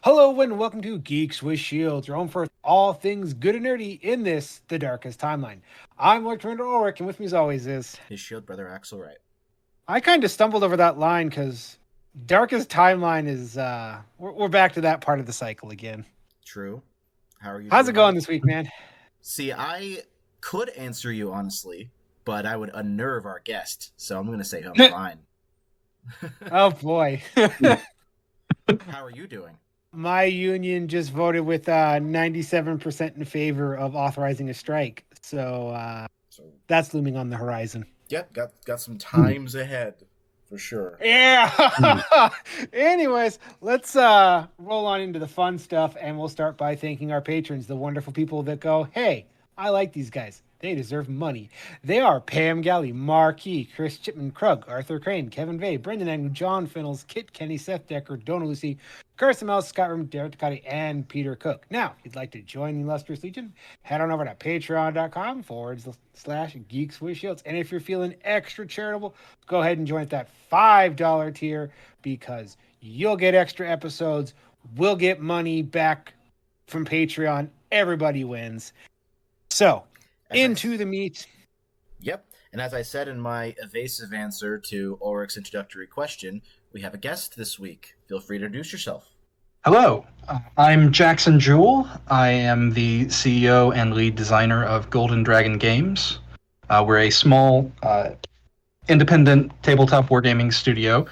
Hello and welcome to Geeks with Shields, your home for all things good and nerdy in this, the darkest timeline. I'm Lord Commander Ulrich, and with me as always is... his shield brother Axel Wright. I kind of stumbled over that line because darkest timeline is... We're back to that part of the cycle again. True. How are you How's doing? it going this week, man? See, I could answer you honestly, but I would unnerve our guest, so I'm going to say I'm fine. Oh, boy. How are you doing? My union just voted with 97% in favor of authorizing a strike, so that's looming on the horizon. Yep, got some times ahead, for sure. Yeah. Anyways, let's roll on into the fun stuff, and we'll start by thanking our patrons, the wonderful people that go, hey, I like these guys. They deserve money. They are Pam Galley, Marquis, Chris Chipman, Krug, Arthur Crane, Kevin Vay, Brendan Agnew, John Finnels, Kit Kenny, Seth Decker, Donna Lucy, Carson Mouse, Scott Rim, Derek Ducati, and Peter Cook. Now, if you'd like to join the illustrious legion, head on over to patreon.com/Geeks with Shields. And if you're feeling extra charitable, go ahead and join at that $5 tier because you'll get extra episodes. We'll get money back from Patreon. Everybody wins. So, into the meat. Yep. And as I said in my evasive answer to Ulrich's introductory question, we have a guest this week. Feel free to introduce yourself. Hello, I'm Jackson Jewell. I am the CEO and lead designer of Golden Dragon Games. We're a small, independent tabletop wargaming studio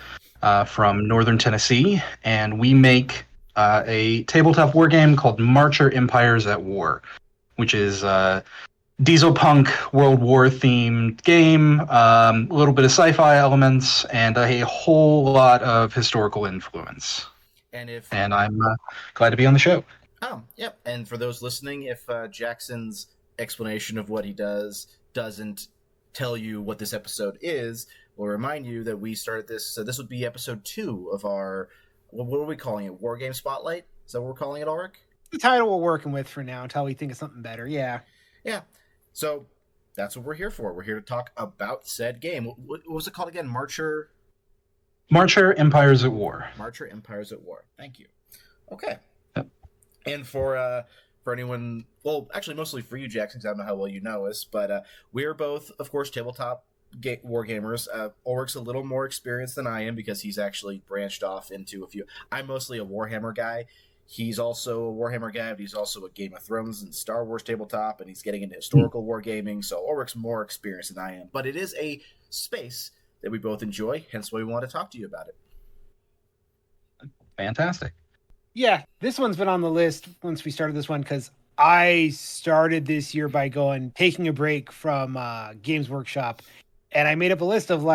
from northern Tennessee, and we make a tabletop wargame called Marcher Empires at War, which is diesel punk World War themed game, a little bit of sci-fi elements, and a whole lot of historical influence. And I'm glad to be on the show. Oh, yep. And for those listening, if Jackson's explanation of what he does doesn't tell you what this episode is, we'll remind you that we started this. So this would be episode 2 of our, what are we calling it? War Game Spotlight? Is that what we're calling it, Ulrich? The title we're working with for now until we think of something better. Yeah. Yeah. So that's what we're here for. We're here to talk about said game. What was it called again? Marcher Empires at War. Marcher Empires at War. Thank you. Okay. Yep. And for anyone, well, actually mostly for you, Jackson, because I don't know how well you know us, but we're both, of course, tabletop war gamers. Ulrich's a little more experienced than I am because he's actually branched off into a few. I'm mostly a Warhammer guy. He's also a Warhammer guy, but he's also a Game of Thrones and Star Wars tabletop, and he's getting into historical wargaming, so Ulrich's more experienced than I am. But it is a space that we both enjoy, hence why we want to talk to you about it. Fantastic. Yeah, this one's been on the list once we started this one because I started this year by taking a break from Games Workshop, and I made up a list of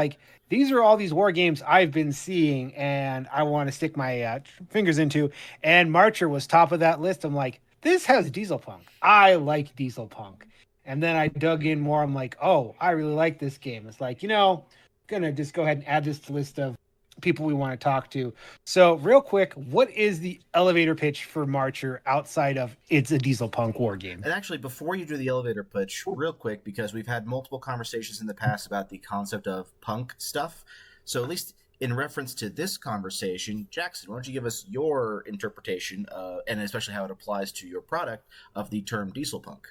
these are all these war games I've been seeing and I want to stick my fingers into. And Marcher was top of that list. I'm like, this has diesel punk. I like diesel punk. And then I dug in more. I'm like, oh, I really like this game. It's like, gonna just go ahead and add this to the list of people we want to talk to. So real quick, what is the elevator pitch for Marcher outside of it's a diesel punk war game? And actually, before you do the elevator pitch, real quick, because we've had multiple conversations in the past about the concept of punk stuff. So at least in reference to this conversation, Jackson, why don't you give us your interpretation, and especially how it applies to your product, of the term diesel punk?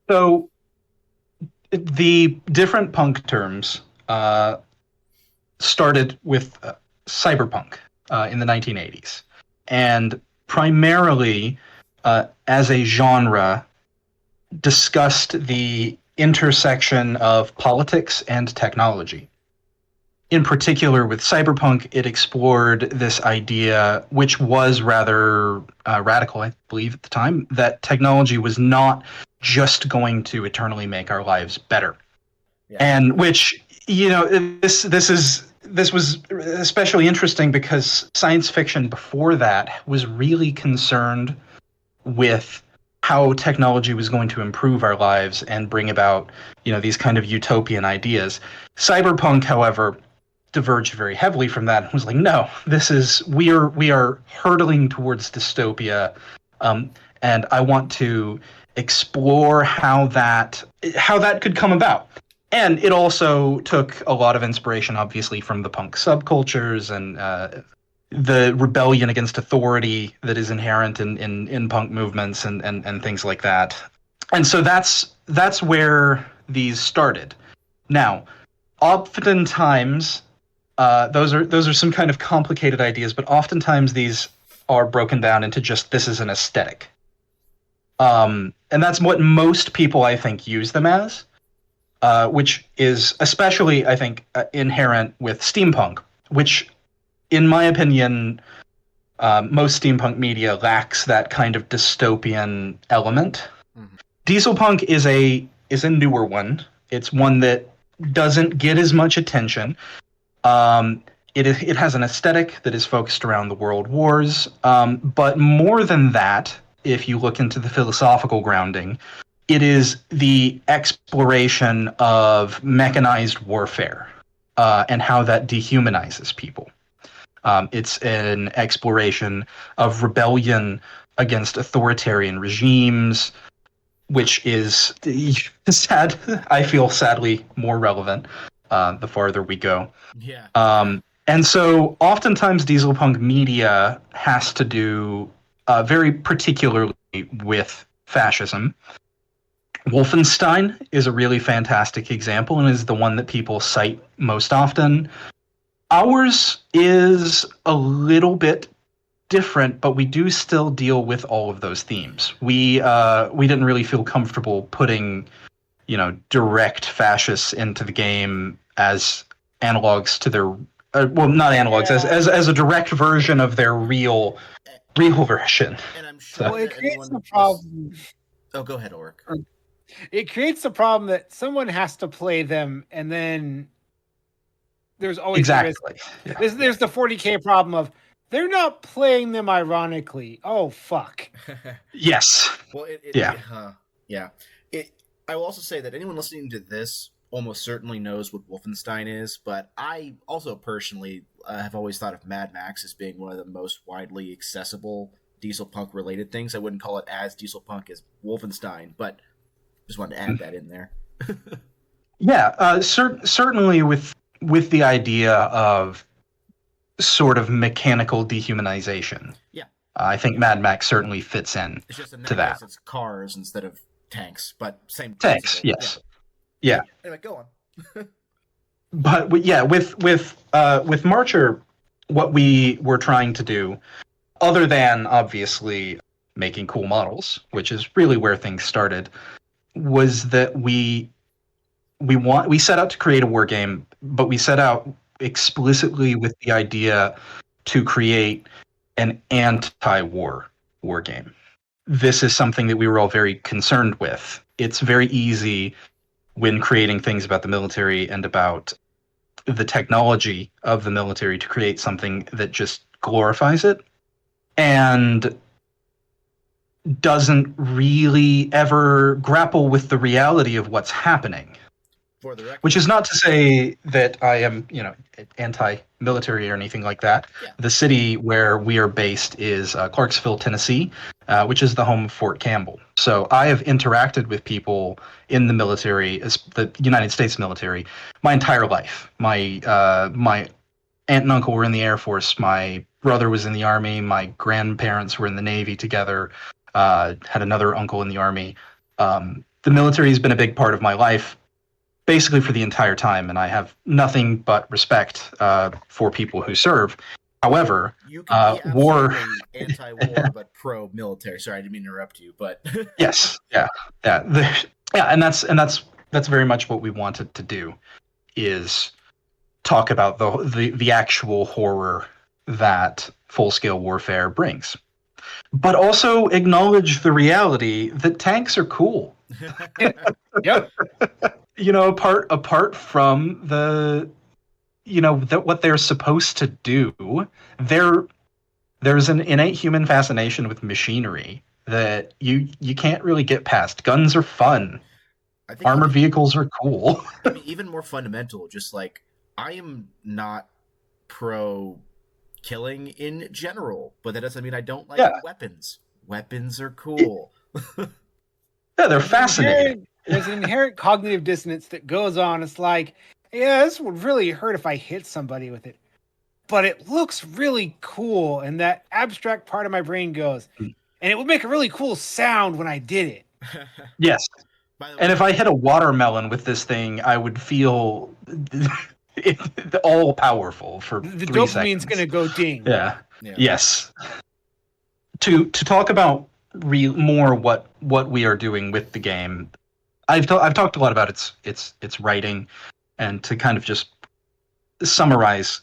So the different punk terms started with cyberpunk in the 1980s, and primarily as a genre discussed the intersection of politics and technology. In particular, with cyberpunk, it explored this idea, which was rather radical, I believe, at the time, that technology was not just going to eternally make our lives better. Yeah. And which, this was especially interesting because science fiction before that was really concerned with how technology was going to improve our lives and bring about, these kind of utopian ideas. Cyberpunk, however, diverged very heavily from that and was like, no, we are hurtling towards dystopia, and I want to explore how that could come about. And it also took a lot of inspiration, obviously, from the punk subcultures and the rebellion against authority that is inherent in punk movements and things like that. And so that's where these started. Now, oftentimes, those are some kind of complicated ideas, but oftentimes these are broken down into just this is an aesthetic. And that's what most people, I think, use them as, which is especially, I think, inherent with steampunk, which, in my opinion, most steampunk media lacks that kind of dystopian element. Mm-hmm. Dieselpunk is a newer one. It's one that doesn't get as much attention. It has an aesthetic that is focused around the world wars, but more than that, if you look into the philosophical grounding, it is the exploration of mechanized warfare and how that dehumanizes people. It's an exploration of rebellion against authoritarian regimes, which is sad. I feel sadly more relevant the farther we go. Yeah. And so oftentimes dieselpunk media has to do very particularly with fascism. Wolfenstein is a really fantastic example and is the one that people cite most often. Ours is a little bit different, but we do still deal with all of those themes. We didn't really feel comfortable putting, direct fascists into the game as analogs to their not analogs, as a direct version of their real version. And I'm sure it creates a problem. Oh, go ahead, Ulrich. It creates the problem that someone has to play them, and then there's always exactly. There's the 40K problem of they're not playing them ironically. Oh fuck. Yes. Well, yeah. I will also say that anyone listening to this almost certainly knows what Wolfenstein is, but I also personally have always thought of Mad Max as being one of the most widely accessible dieselpunk related things. I wouldn't call it as dieselpunk as Wolfenstein, but just wanted to add that in there. Yeah, certainly with the idea of sort of mechanical dehumanization. Yeah, I think Mad Max certainly fits in it's just to that. It's cars instead of tanks, but same tanks. Yes. Yeah. Anyway, go on. But with Marcher, what we were trying to do, other than obviously making cool models, which is really where things started, was that we set out to create a war game, but we set out explicitly with the idea to create an anti-war war game. This is something that we were all very concerned with. It's very easy when creating things about the military and about the technology of the military to create something that just glorifies it and doesn't really ever grapple with the reality of what's happening. For the record. Which is not to say that I am, anti-military or anything like that. Yeah. The city where we are based is Clarksville, Tennessee, which is the home of Fort Campbell. So I have interacted with people in the military, the United States military, my entire life. My aunt and uncle were in the Air Force. My brother was in the Army. My grandparents were in the Navy together. Had another uncle in the Army. The military has been a big part of my life, basically for the entire time, and I have nothing but respect for people who serve. However, you can be war anti-war but pro-military. Sorry, I didn't mean to interrupt you, but yes, and that's very much what we wanted to do, is talk about the actual horror that full-scale warfare brings, but also acknowledge the reality that tanks are cool. Yep. Apart from the, what they're supposed to do, there's an innate human fascination with machinery that you can't really get past. Guns are fun. I think armored vehicles are cool. I mean, even more fundamental, just like, I am not pro killing in general, but that doesn't mean I don't like weapons. Weapons are cool. Yeah, they're fascinating. There's an inherent cognitive dissonance that goes on. It's like, yeah, this would really hurt if I hit somebody with it. but it looks really cool. And that abstract part of my brain goes, and it would make a really cool sound when I did it. Yes. And if I hit a watermelon with this thing, I would feel all powerful for The 3 dopamine's seconds. going to go ding. Yeah. Yes. To talk about more what we are doing with the game, I've talked a lot about its writing, and to kind of just summarize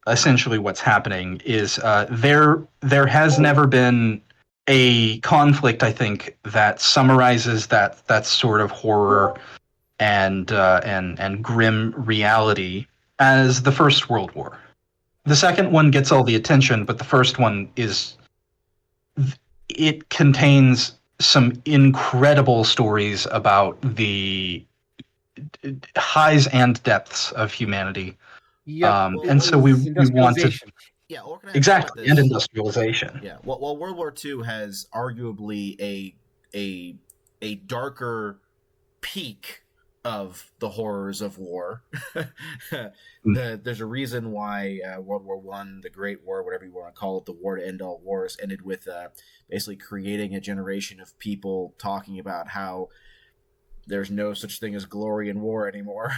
essentially what's happening is there has never been a conflict, I think, that summarizes that sort of horror and grim reality as the First World War. The second one gets all the attention, but the first one it contains some incredible stories about the highs and depths of humanity. Yep. And so we wanted Industrialization. Yeah, or can I exactly, this? and industrialization. Yeah, well, World War II has arguably a darker peak of the horrors of war. There's a reason why World War One, the Great War, whatever you want to call it, the war to end all wars, ended with basically creating a generation of people talking about how there's no such thing as glory in war anymore.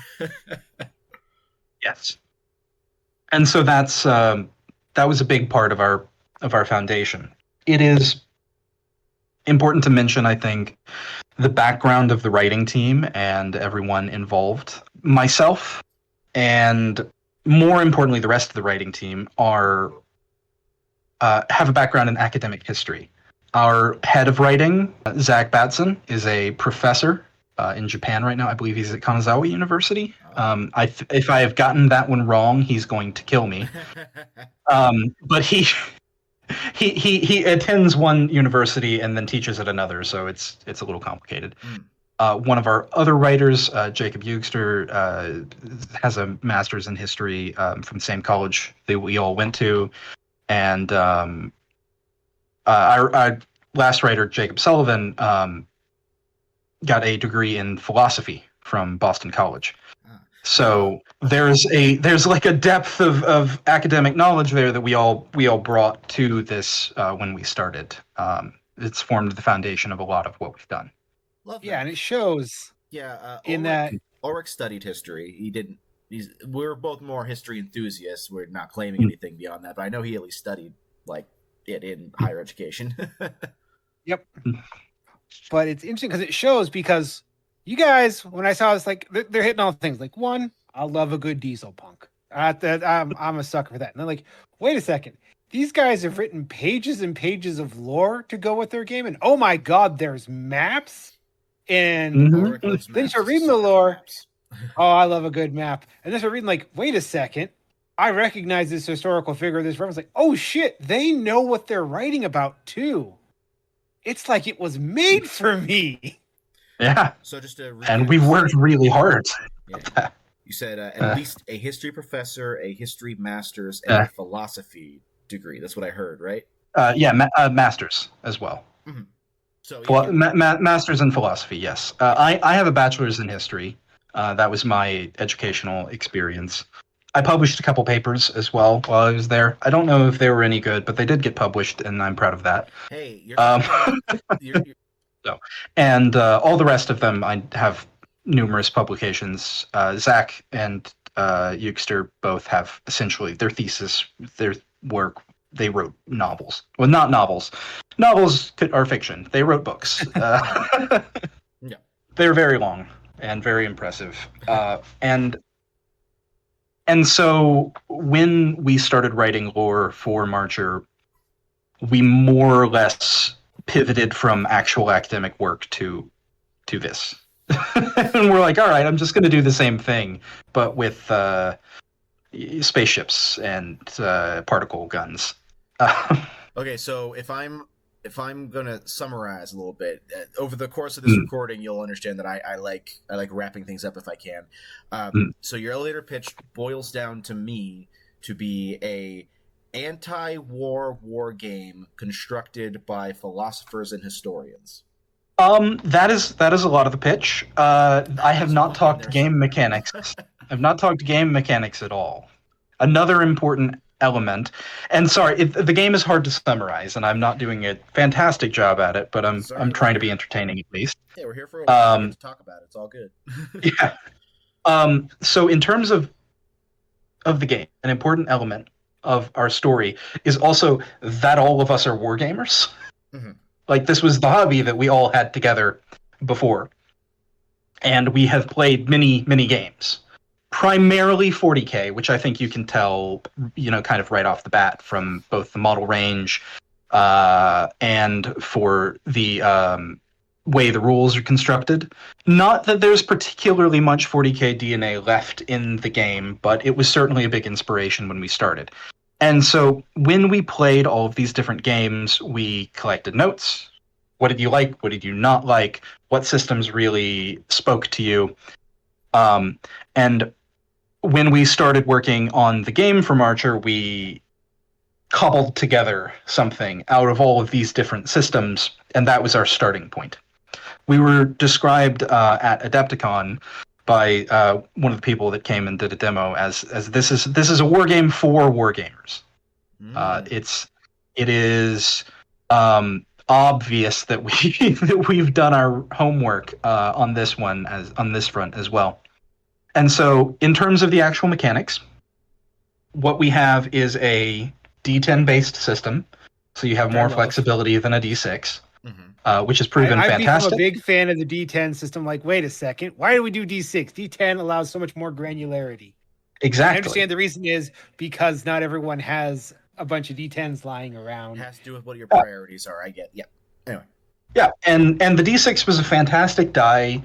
Yes, and so that was a big part of our foundation. It is important to mention, I think, the background of the writing team and everyone involved. Myself, and more importantly, the rest of the writing team have a background in academic history. Our head of writing, Zach Batson, is a professor in Japan right now. I believe he's at Kanazawa University. If I have gotten that one wrong, he's going to kill me. But he attends one university and then teaches at another, so it's a little complicated. One of our other writers, Jacob Eugster, has a master's in history from the same college that we all went to, and our last writer, Jacob Sullivan, got a degree in philosophy from Boston College. So there's like a depth of academic knowledge there that we all brought to this when we started. It's formed the foundation of a lot of what we've done. Yeah, and it shows. Yeah, in that Ulrich studied history. He didn't. We're both more history enthusiasts. We're not claiming anything beyond that, but I know he at least studied it in higher education. Yep. But it's interesting because you guys, when I saw this, like they're hitting all the things. Like, one, I love a good diesel punk. I'm a sucker for that. And they're like, wait a second, these guys have written pages and pages of lore to go with their game, and oh my god, there's maps. And then start reading the lore. Oh, I love a good map. And then start reading, like, wait a second, I recognize this historical figure. This reference, like, oh shit, they know what they're writing about too. It's like it was made for me. Yeah. So just and we've worked really hard. Yeah. You said at least a history professor, a history master's, and a philosophy degree. That's what I heard, right? Masters as well. Mm-hmm. So masters in philosophy. Yes, I have a bachelor's in history. That was my educational experience. I published a couple papers as well while I was there. I don't know if they were any good, but they did get published, and I'm proud of that. Hey, you're So, and all the rest of them, I have numerous publications. Zach and Eugster both have essentially their thesis, their work. They wrote novels. Well, not novels. Novels are fiction. They wrote books. Yeah. They're very long and very impressive. And so when we started writing lore for Marcher, we more or less pivoted from actual academic work to this. And we're like, all right, I'm just going to do the same thing, but with spaceships and particle guns. Okay, so if I'm gonna summarize a little bit over the course of this recording, you'll understand that I like wrapping things up if I can. So your elevator pitch boils down to me to be a anti-war war game constructed by philosophers and historians. That is a lot of the pitch. I have not talked game mechanics. I've not talked game mechanics at all. Another important element. And sorry, the game is hard to summarize, and I'm not doing a fantastic job at it, but I'm trying to be entertaining at least. Yeah, we're here for a while to talk about it. It's all good. Yeah. So in terms of the game, an important element of our story is also that all of us are wargamers. Mm-hmm. Like, this was the hobby that we all had together before. And we have played many, many games. Primarily 40K, which I think you can tell, kind of right off the bat from both the model range and for the way the rules are constructed. Not that there's particularly much 40K DNA left in the game, but it was certainly a big inspiration when we started. And so when we played all of these different games, we collected notes. What did you like? What did you not like? What systems really spoke to you? And when we started working on the game from Archer, we cobbled together something out of all of these different systems, and that was our starting point. We were described at Adepticon by one of the people that came and did a demo as this is a war game for wargamers. It is obvious that we've done our homework on this front as well. And so, in terms of the actual mechanics, what we have is a D10 based system, so you have more flexibility than a D6. Which has proven fantastic. I've become a big fan of the D10 system. Like, wait a second, why do we do D6? D10 allows so much more granularity. Exactly. I understand the reason is because not everyone has a bunch of D10s lying around. It has to do with what your priorities are. I get. Yeah. Anyway. Yeah, and the D6 was a fantastic die.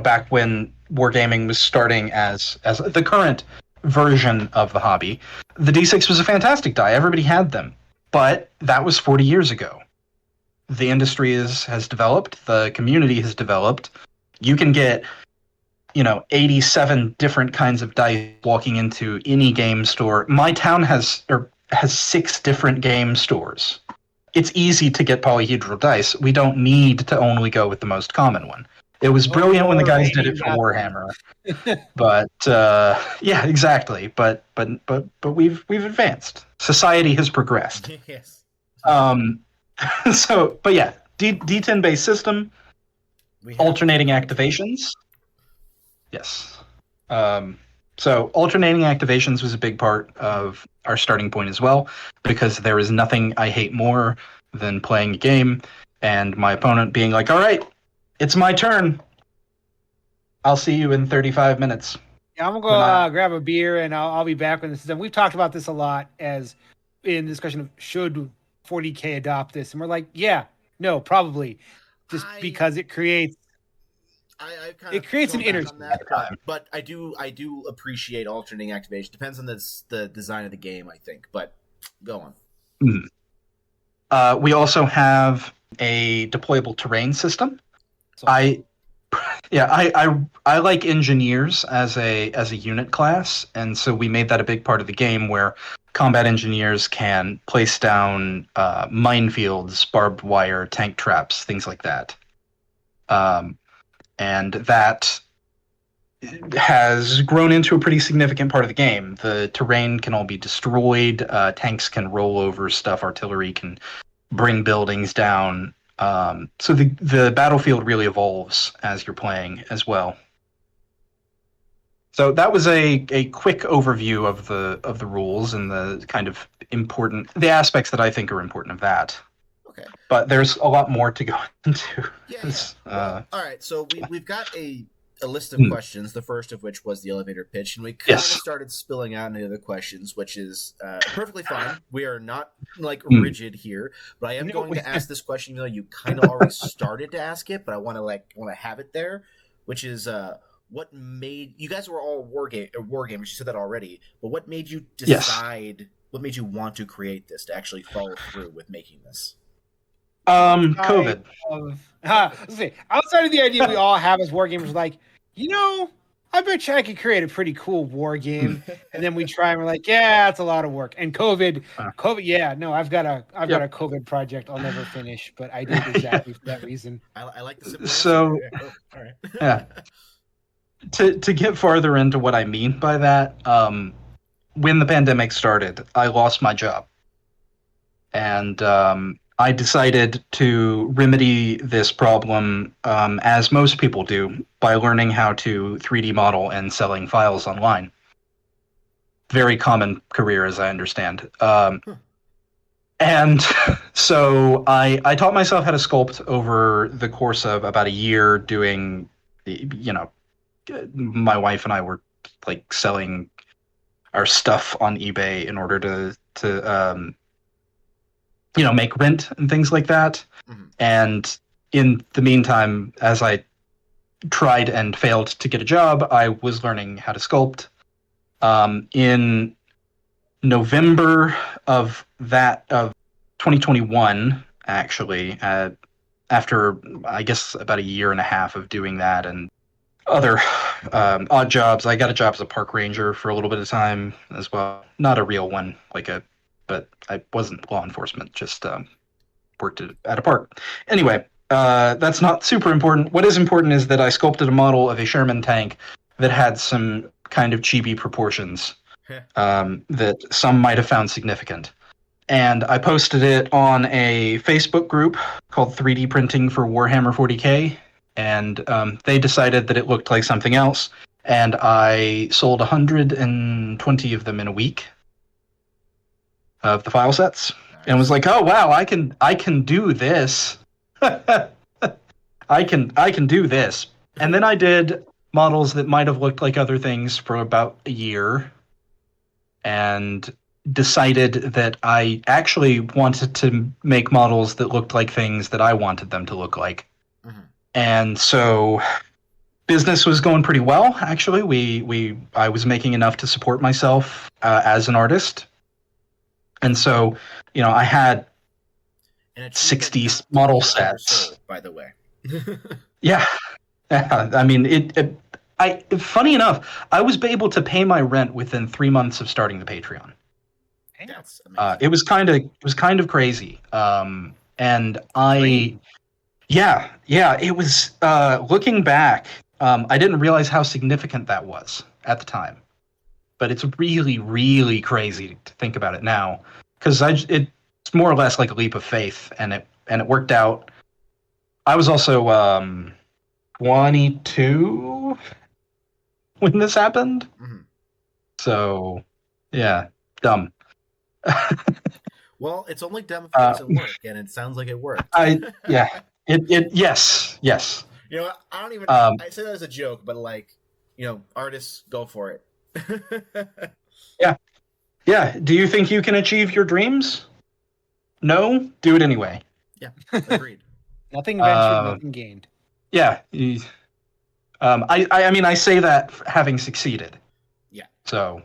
Back when wargaming was starting as the current version of the hobby, the D6 was a fantastic die. Everybody had them, but that was 40 years ago. The industry has developed, the community has developed. You can get, 87 different kinds of dice walking into any game store. My town has 6 different game stores. It's easy to get polyhedral dice. We don't need to only go with the most common one. It was brilliant when the guys did it for Warhammer. But yeah, exactly. But we've advanced. Society has progressed. Yes. But yeah, D10 based system, alternating activations. Yes. So alternating activations was a big part of our starting point as well, because there is nothing I hate more than playing a game and my opponent being like, all right, it's my turn. I'll see you in 35 minutes. Yeah, I'm going to go grab a beer and I'll be back when this is done. We've talked about this a lot as in the discussion of should 40K adopt this, and we're like, yeah, no, probably, just because it creates an interest. But I do appreciate alternating activation. Depends on the design of the game, I think. But go on. Mm-hmm. We also have a deployable terrain system. I like engineers as a unit class, and so we made that a big part of the game where combat engineers can place down minefields, barbed wire, tank traps, things like that. And that has grown into a pretty significant part of the game. The terrain can all be destroyed, tanks can roll over stuff, artillery can bring buildings down. So the battlefield really evolves as you're playing as well. So that was a quick overview of the rules and the kind of the aspects that I think are important of that. Okay. But there's a lot more to go into. Yeah. Well, all right. So we've got a list of questions, the first of which was the elevator pitch, and we kind of started spilling out into the questions, which is perfectly fine. We are not rigid here, but I am going to ask this question, even though you kind of already started to ask it, but I want to have it there, which is what made you guys were all war gamers? You said that already, but what made you decide? What made you want to create this, to actually follow through with making this? COVID. Let's see. Outside of the idea we all have as war gamers, like, I bet you I could create a pretty cool war game, and then we try and we're like, yeah, it's a lot of work. And COVID, yeah, no, I've got a COVID project I'll never finish, but I did exactly for that reason. I like the so. Oh, all right. Yeah. To get farther into what I mean by that, when the pandemic started, I lost my job. And I decided to remedy this problem, as most people do, by learning how to 3D model and selling files online. Very common career, as I understand. And so I taught myself how to sculpt over the course of about a year doing, my wife and I were like selling our stuff on eBay in order to make rent and things like that. Mm-hmm. And in the meantime, as I tried and failed to get a job, I was learning how to sculpt. In November of 2021, actually, after I guess about a year and a half of doing that and other odd jobs, I got a job as a park ranger for a little bit of time as well. Not a real one, but I wasn't law enforcement, just worked at a park. Anyway, that's not super important. What is important is that I sculpted a model of a Sherman tank that had some kind of chibi proportions that some might have found significant. And I posted it on a Facebook group called 3D Printing for Warhammer 40K, and they decided that it looked like something else, and I sold 120 of them in a week of the file sets. Nice. And was like, oh wow, I can do this. I can do this. And then I did models that might have looked like other things for about a year, and decided that I actually wanted to make models that looked like things that I wanted them to look like. Mm-hmm. And so business was going pretty well, actually. I was making enough to support myself as an artist. And so, I had 60 model sets. Sold, by the way. Yeah. I mean, funny enough, I was able to pay my rent within 3 months of starting the Patreon. That's amazing. It was kind of crazy. And it was, looking back, I didn't realize how significant that was at the time. But it's really, really crazy to think about it now, because it's more or less like a leap of faith, and it worked out. I was also 22 when this happened. Mm-hmm. So, yeah, dumb. Well, it's only dumb if it doesn't work, and it sounds like it worked. Yes. I don't even. I say that as a joke, but artists go for it. Yeah. Do you think you can achieve your dreams? No? Do it anyway. Yeah, agreed. Nothing ventured, nothing gained. Yeah. I mean, I say that having succeeded. Yeah. So,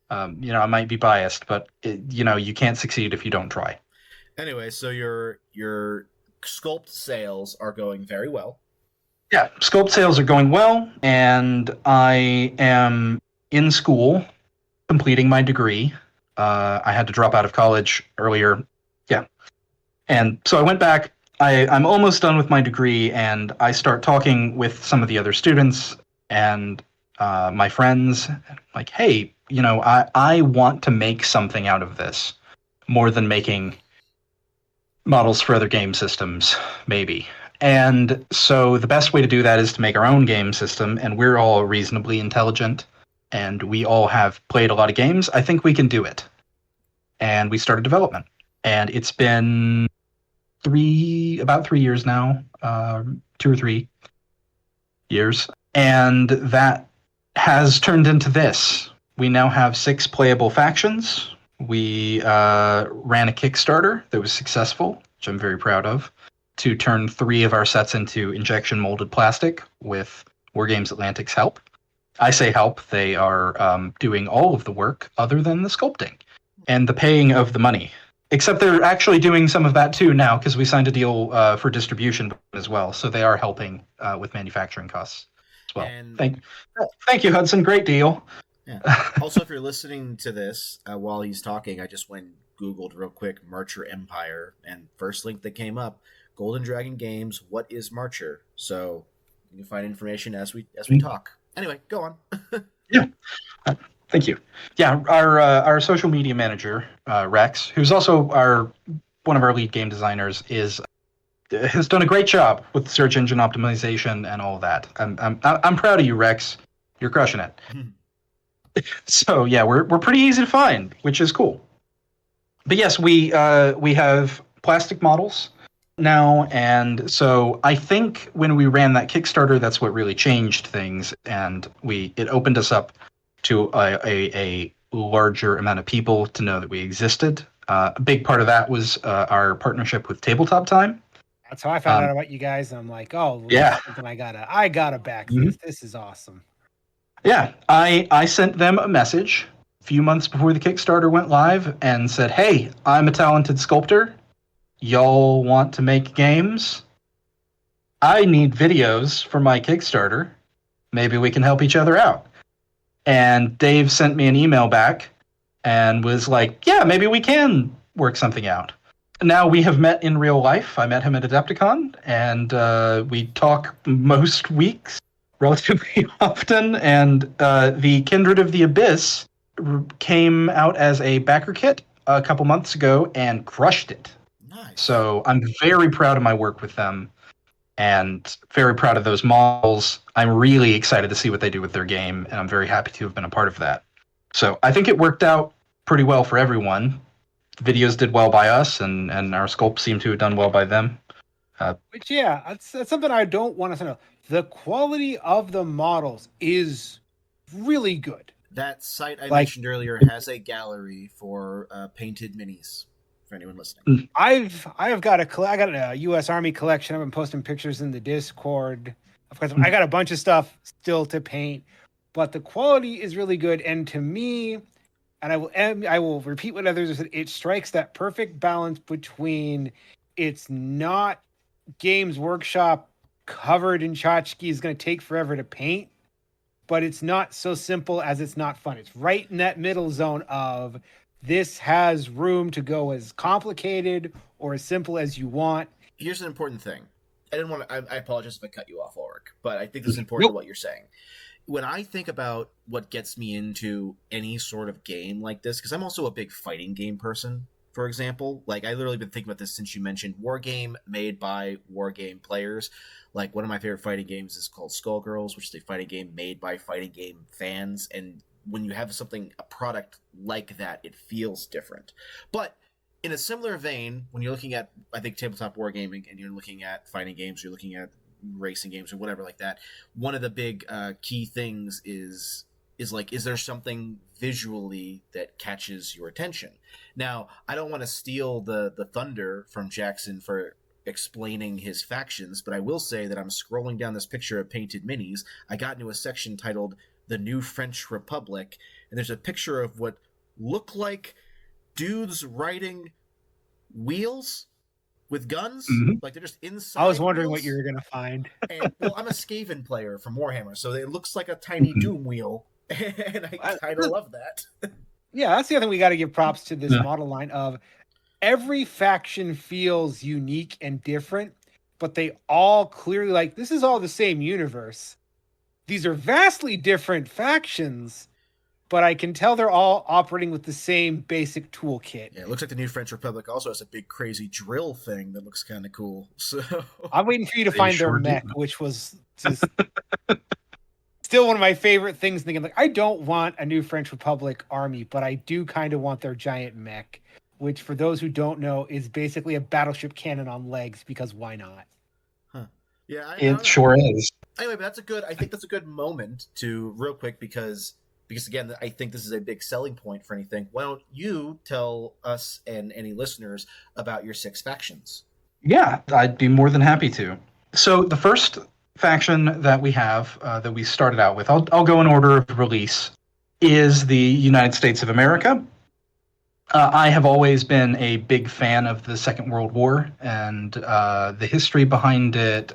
I might be biased, but you can't succeed if you don't try. Anyway, so your sculpt sales are going very well. Yeah, sculpt sales are going well, and I am in school completing my degree. I had to drop out of college earlier. Yeah. And so I went back. I'm almost done with my degree, and I start talking with some of the other students and my friends, like, hey, I want to make something out of this more than making models for other game systems, maybe. And so the best way to do that is to make our own game system, and we're all reasonably intelligent, and we all have played a lot of games. I think we can do it. And we started development. And it's been about 3 years now, 2 or 3 years. And that has turned into this. We now have 6 playable factions. We ran a Kickstarter that was successful, which I'm very proud of, to turn 3 of our sets into injection molded plastic with Wargames Atlantic's help. I say help. They are doing all of the work other than the sculpting and the paying of the money. Except they're actually doing some of that too now, because we signed a deal for distribution as well. So they are helping with manufacturing costs as well. And thank you, Hudson. Great deal. Yeah. Also, if you're listening to this while he's talking, I just went and Googled real quick Marcher Empire, and first link that came up, Golden Dragon Games, what is Marcher? So you can find information as we talk. Anyway, go on. Yeah. Thank you. Yeah, our social media manager, Rex, who's also one of our lead game designers, has done a great job with search engine optimization and all of that. I'm proud of you, Rex. You're crushing it. So yeah, we're pretty easy to find, which is cool. But yes, we have plastic models now, and so I think when we ran that Kickstarter, that's what really changed things, and it opened us up to a larger amount of people to know that we existed. A big part of that was our partnership with Tabletop Time. That's how I found out about you guys. I'm like, oh, yeah, something I gotta back this. This is awesome. Yeah, I sent them a message a few months before the Kickstarter went live and said, hey, I'm a talented sculptor. Y'all want to make games? I need videos for my Kickstarter. Maybe we can help each other out. And Dave sent me an email back and was like, yeah, maybe we can work something out. Now we have met in real life. I met him at Adepticon, and we talk most weeks relatively often. And the Kindred of the Abyss came out as a backer kit a couple months ago and crushed it. Nice. So I'm very proud of my work with them and very proud of those models. I'm really excited to see what they do with their game, and I'm very happy to have been a part of that. So I think it worked out pretty well for everyone. Videos did well by us, and our sculpts seem to have done well by them. Which, yeah, that's something I don't want to know. The quality of the models is really good. That site I mentioned earlier has a gallery for painted minis. For anyone listening, I got a U.S. Army collection. I've been posting pictures in the Discord. Of course, I got a bunch of stuff still to paint, but the quality is really good. And to me, and I will repeat what others have said, it strikes that perfect balance between it's not Games Workshop covered in tchotchke is going to take forever to paint, but it's not so simple as it's not fun. It's right in that middle zone of this has room to go as complicated or as simple as you want. Here's an important thing. I apologize if I cut you off, Ulrich, but I think this is important to what you're saying. When I think about what gets me into any sort of game like this, because I'm also a big fighting game person, for example. Like, I literally been thinking about this since you mentioned war game made by war game players. Like, one of my favorite fighting games is called Skullgirls, which is a fighting game made by fighting game fans. And when you have a product like that, it feels different. But in a similar vein, when you're looking at, I think, tabletop wargaming, and you're looking at fighting games, you're looking at racing games or whatever like that, one of the big key things is there something visually that catches your attention? Now, I don't want to steal the thunder from Jackson for explaining his factions, but I will say that I'm scrolling down this picture of painted minis. I got into a section titled The New French Republic, and there's a picture of what look like dudes riding wheels with guns. Mm-hmm. Like, they're just inside. I was wondering wheels. what you were going to find. And, well, I'm a Skaven player from Warhammer, so it looks like a tiny Doom wheel, and I kind of love that. Yeah, that's the other thing we got to give props to this model line of every faction feels unique and different, but they all clearly, this is all the same universe. These are vastly different factions, but I can tell they're all operating with the same basic toolkit. Yeah, it looks like the New French Republic also has a big crazy drill thing that looks kind of cool. So I'm waiting for you to find their mech, which was just still one of my favorite things. Thinking I don't want a New French Republic army, but I do kind of want their giant mech, which for those who don't know is basically a battleship cannon on legs, because why not? Huh. Yeah, it sure is. Anyway, but I think that's a good moment to real quick because again, I think this is a big selling point for anything. Why don't you tell us and any listeners about your 6 factions? Yeah, I'd be more than happy to. So the first faction that we have, that we started out with, I'll go in order of release, is the United States of America. I have always been a big fan of the Second World War and the history behind it,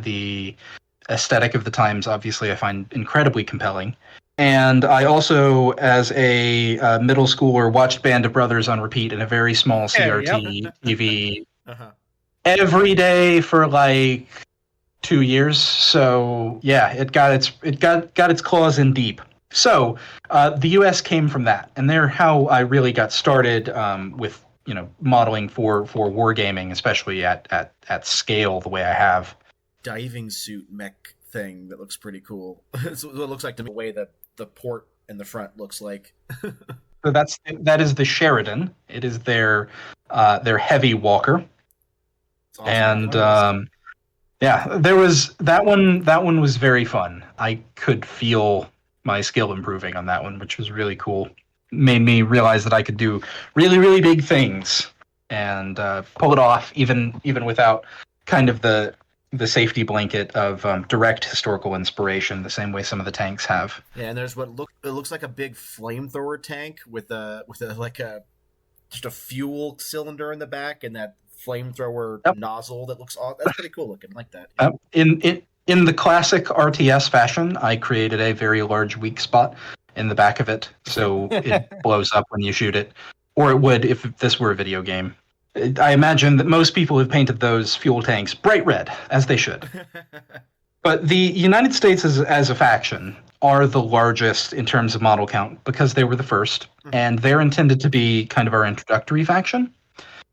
the aesthetic of the times, obviously, I find incredibly compelling. And I also, as a middle schooler, watched Band of Brothers on repeat in a very small CRT TV every day for 2 years. So yeah, it got its claws in deep. So the U.S. came from that, and they're how I really got started with modeling for wargaming, especially at scale the way I have. Diving suit mech thing that looks pretty cool. It's what it looks like to me. The way that the port in the front looks like. So that is the Sheridan. It is their heavy walker. Awesome. And there was that one. That one was very fun. I could feel my skill improving on that one, which was really cool. Made me realize that I could do really, really big things and pull it off, even without kind of the safety blanket of direct historical inspiration, the same way some of the tanks have. Yeah, and there's what looks like a big flamethrower tank with just a fuel cylinder in the back and that flamethrower nozzle that looks that's pretty cool looking. I like that. In the classic RTS fashion, I created a very large weak spot in the back of it, so it blows up when you shoot it, or it would if this were a video game. I imagine that most people have painted those fuel tanks bright red, as they should. But the United States as a faction are the largest in terms of model count because they were the first, and they're intended to be kind of our introductory faction.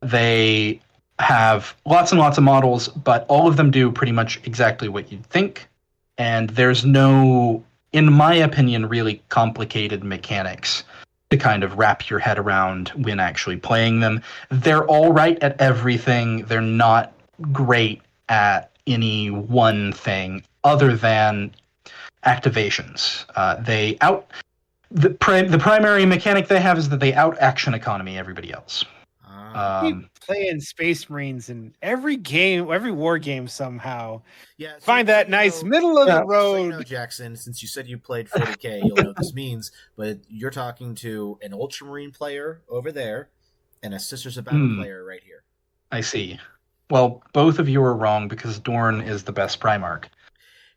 They have lots and lots of models, but all of them do pretty much exactly what you'd think. And there's no, in my opinion, really complicated mechanics to kind of wrap your head around when actually playing them. They're all right at everything. They're not great at any one thing other than activations. The primary mechanic they have is that they out action economy everybody else. Playing Space Marines in every game, every war game somehow. Yeah, find that nice middle of the road. So Jackson, since you said you played 40K, you'll know what this means. But you're talking to an Ultramarine player over there and a Sisters of Battle player right here. I see. Well, both of you are wrong because Dorn is the best Primarch.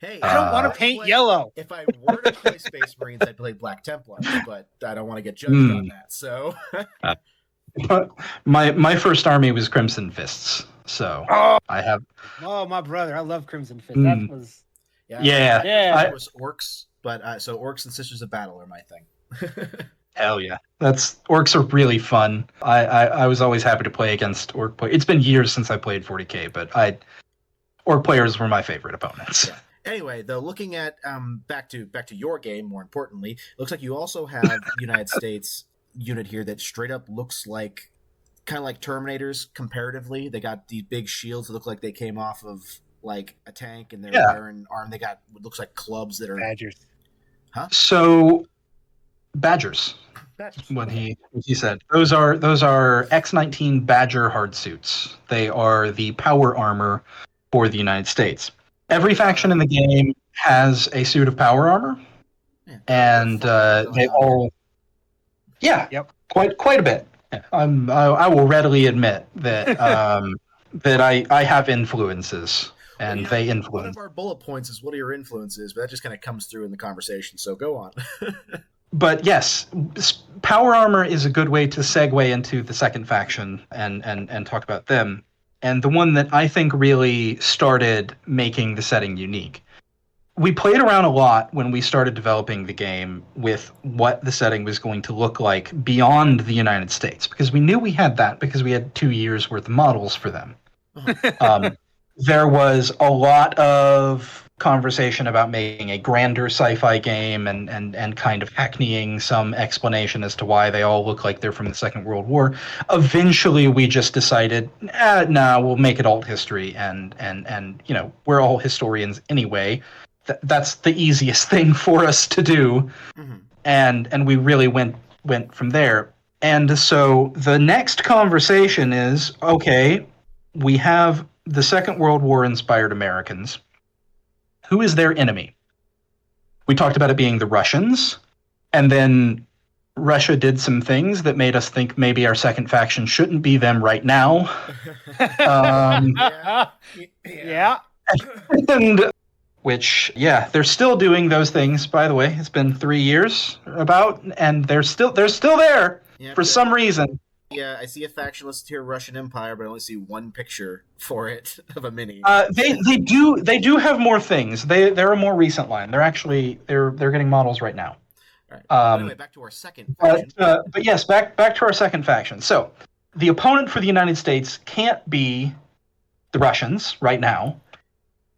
Hey, I don't want to paint yellow. If I were to play Space Marines, I'd play Black Templars, but I don't want to get judged on that. So. My first army was Crimson Fists, so I have. Oh, my brother, I love Crimson Fist. That was. Yeah. It was orcs, but so orcs and Sisters of Battle are my thing. Hell yeah, orcs are really fun. I was always happy to play against orc players. It's been years since I played 40K, but orc players were my favorite opponents. Yeah. Anyway, though, looking at back to your game, more importantly, it looks like you also have United States unit here that straight up looks like kind of like Terminators comparatively. They got these big shields that look like they came off of like a tank, and they're wearing arm. They got what looks like clubs that are Badgers. Huh? So Badgers. What he said. Those are X-19 Badger hard suits. They are the power armor for the United States. Every faction in the game has a suit of power armor, and they all. Yeah, yep. Quite a bit. I will readily admit that that I have influences, and they influence. One of our bullet points is what are your influences, but that just kind of comes through in the conversation. So go on. But yes, power armor is a good way to segue into the second faction and talk about them, and the one that I think really started making the setting unique. We played around a lot when we started developing the game with what the setting was going to look like beyond the United States, because we knew we had that because we had 2 years worth of models for them. There was a lot of conversation about making a grander sci-fi game and kind of hackneying some explanation as to why they all look like they're from the Second World War. Eventually, we just decided, we'll make it alt history, and we're all historians anyway. That's the easiest thing for us to do, and we really went from there. And so the next conversation is, okay, we have the Second World War inspired Americans. Who is their enemy? We talked about it being the Russians, and then Russia did some things that made us think maybe our second faction shouldn't be them right now. Yeah. And which, they're still doing those things, by the way. It's been 3 years and they're still there for some reason. Yeah, I see a faction listed here, Russian Empire, but I only see one picture for it of a mini. They do have more things. They're a more recent line. They're getting models right now. All right. Anyway, back to our second faction. But yes, back to our second faction. So the opponent for the United States can't be the Russians right now.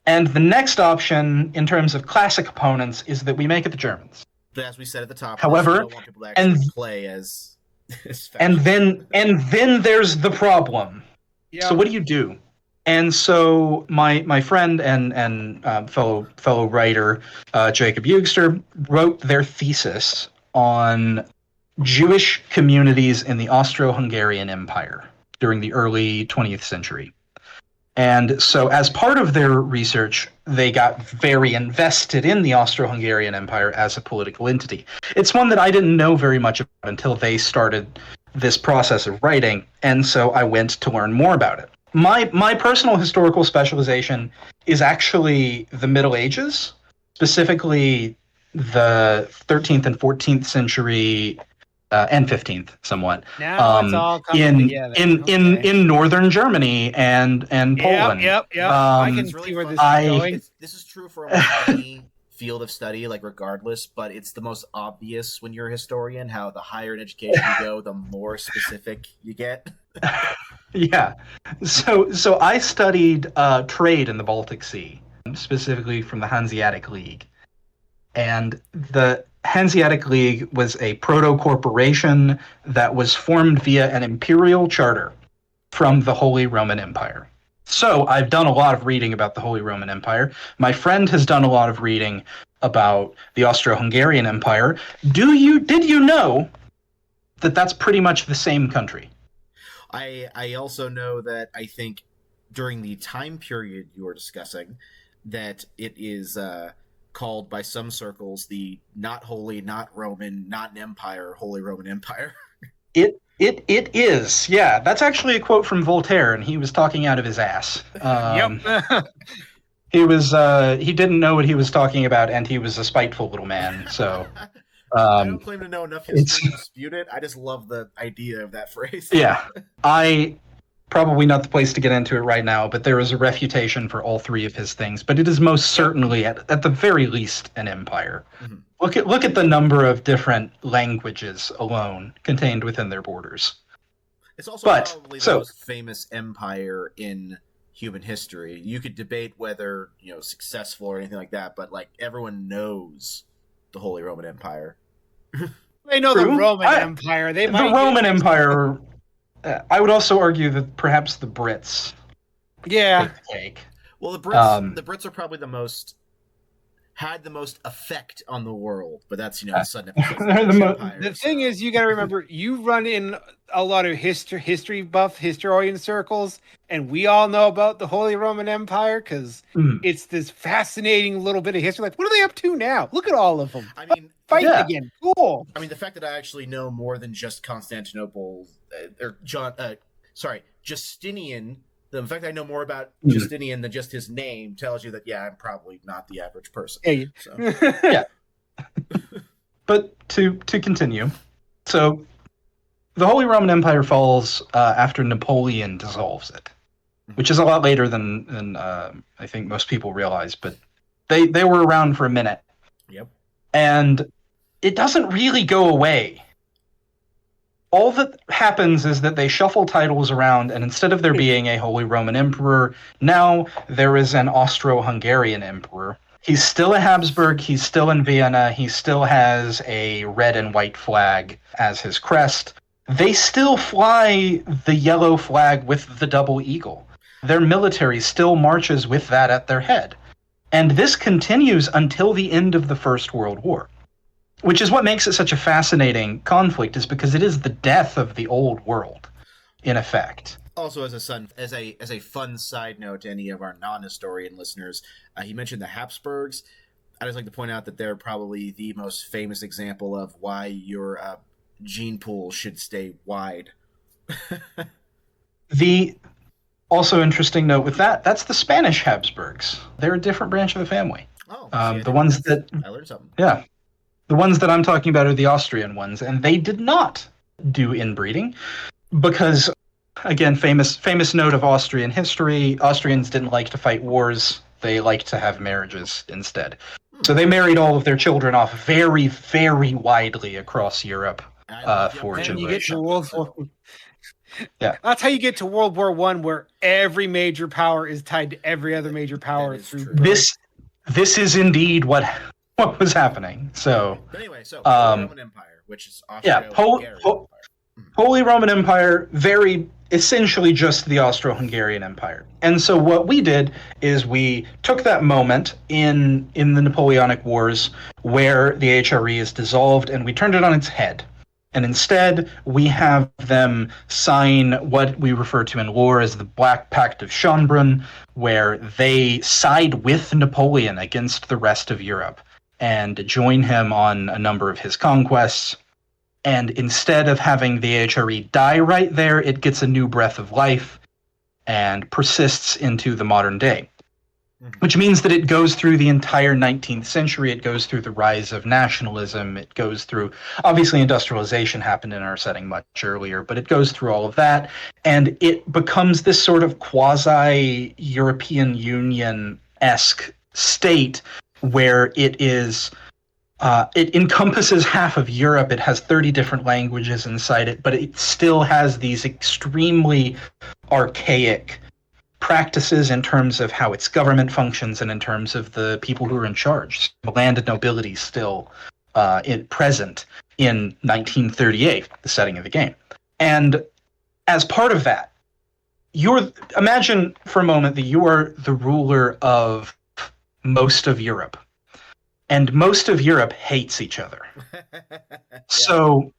And the next option in terms of classic opponents is that we make it the Germans. But as we said at the top, however, we don't want people to actually play as and then there's the problem. Yeah. So what do you do? And so my friend and fellow writer Jacob Eugster wrote their thesis on Jewish communities in the Austro-Hungarian Empire during the early 20th century. And so as part of their research, they got very invested in the Austro-Hungarian Empire as a political entity. It's one that I didn't know very much about until they started this process of writing, and so I went to learn more about it. My personal historical specialization is actually the Middle Ages, specifically the 13th and 14th century and 15th, somewhat. Now it's all coming together. In northern Germany and Poland. Yep. I can see where this is going. This is true for almost any field of study, like regardless, but it's the most obvious when you're a historian, how the higher in education you go, the more specific you get. Yeah. So I studied trade in the Baltic Sea, specifically from the Hanseatic League. And the Hanseatic League was a proto-corporation that was formed via an imperial charter from the Holy Roman Empire. So I've done a lot of reading about the Holy Roman Empire. My friend has done a lot of reading about the Austro-Hungarian Empire. Did you know that that's pretty much the same country? I also know that I think during the time period you were discussing that it is called by some circles the not holy, not Roman, not an empire, Holy Roman Empire. It is, yeah. That's actually a quote from Voltaire, and he was talking out of his ass. Yep. He didn't know what he was talking about, and he was a spiteful little man. So I don't claim to know enough history to dispute it. I just love the idea of that phrase. Yeah, probably not the place to get into it right now, but there is a refutation for all three of his things. But it is most certainly, at the very least, an empire. Mm-hmm. Look at the number of different languages alone contained within their borders. It's also probably the most famous empire in human history. You could debate whether successful or anything like that, but like everyone knows the Holy Roman Empire. They know the Roman Empire. The Roman Empire. I would also argue that perhaps the Brits. Yeah. Take. Well, the Brits are probably had the most effect on the world, but that's a sudden episode. The thing is, you got to remember, you run in a lot of history buff historian circles, and we all know about the Holy Roman Empire because it's this fascinating little bit of history. Like, what are they up to now? Look at all of them. I mean, fighting again. Cool. I mean, the fact that I actually know more than just Constantinople Justinian. The fact that I know more about Justinian than just his name tells you that, I'm probably not the average person. Hey. So. Yeah. But to continue, so the Holy Roman Empire falls after Napoleon dissolves it, which is a lot later than I think most people realize, but they were around for a minute. Yep. And it doesn't really go away. All that happens is that they shuffle titles around, and instead of there being a Holy Roman Emperor, now there is an Austro-Hungarian Emperor. He's still a Habsburg, he's still in Vienna, he still has a red and white flag as his crest. They still fly the yellow flag with the double eagle. Their military still marches with that at their head. And this continues until the end of the First World War. Which is what makes it such a fascinating conflict, is because it is the death of the old world, in effect. Also, as a fun side note to any of our non-historian listeners, he mentioned the Habsburgs. I'd just like to point out that they're probably the most famous example of why your gene pool should stay wide. The also interesting note with that's the Spanish Habsburgs. They're a different branch of the family. Oh, the ones that I learned something. Yeah. The ones that I'm talking about are the Austrian ones, and they did not do inbreeding because, again, famous note of Austrian history, Austrians didn't like to fight wars. They liked to have marriages instead. So they married all of their children off very, very widely across Europe for And you get to generation. World War. Yeah. That's how you get to World War One, where every major power is tied to every other major power is through true. birth. This is indeed what was happening. So, But anyway, so Holy Roman Empire, which is Austro-Hungarian Empire. Holy Roman Empire, very essentially just the Austro-Hungarian Empire. And so what we did is we took that moment in the Napoleonic Wars where the HRE is dissolved, and we turned it on its head. And instead, we have them sign what we refer to in lore as the Black Pact of Schönbrunn, where they side with Napoleon against the rest of Europe and join him on a number of his conquests. And instead of having the HRE die right there, it gets a new breath of life and persists into the modern day. Which means that it goes through the entire 19th century. It goes through the rise of nationalism. It goes through, obviously, industrialization happened in our setting much earlier, but it goes through all of that. And it becomes this sort of quasi-European Union-esque state where it is... it encompasses half of Europe. It has 30 different languages inside it, but it still has these extremely archaic practices in terms of how its government functions and in terms of the people who are in charge. The landed nobility still present in 1938, the setting of the game. And as part of that, imagine for a moment that you are the ruler of most of Europe. And most of Europe hates each other. So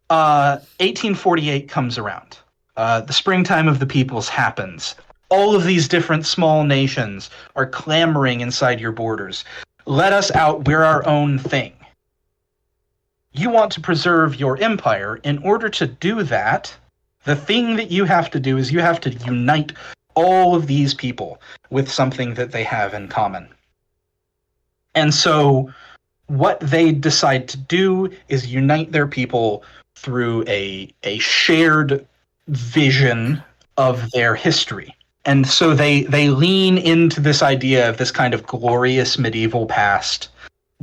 1848 comes around. The springtime of the peoples happens. All of these different small nations are clamoring inside your borders. Let us out. We're our own thing. You want to preserve your empire. In order to do that, the thing that you have to do is you have to unite all of these people with something that they have in common. And so what they decide to do is unite their people through a shared vision of their history. And so they lean into this idea of this kind of glorious medieval past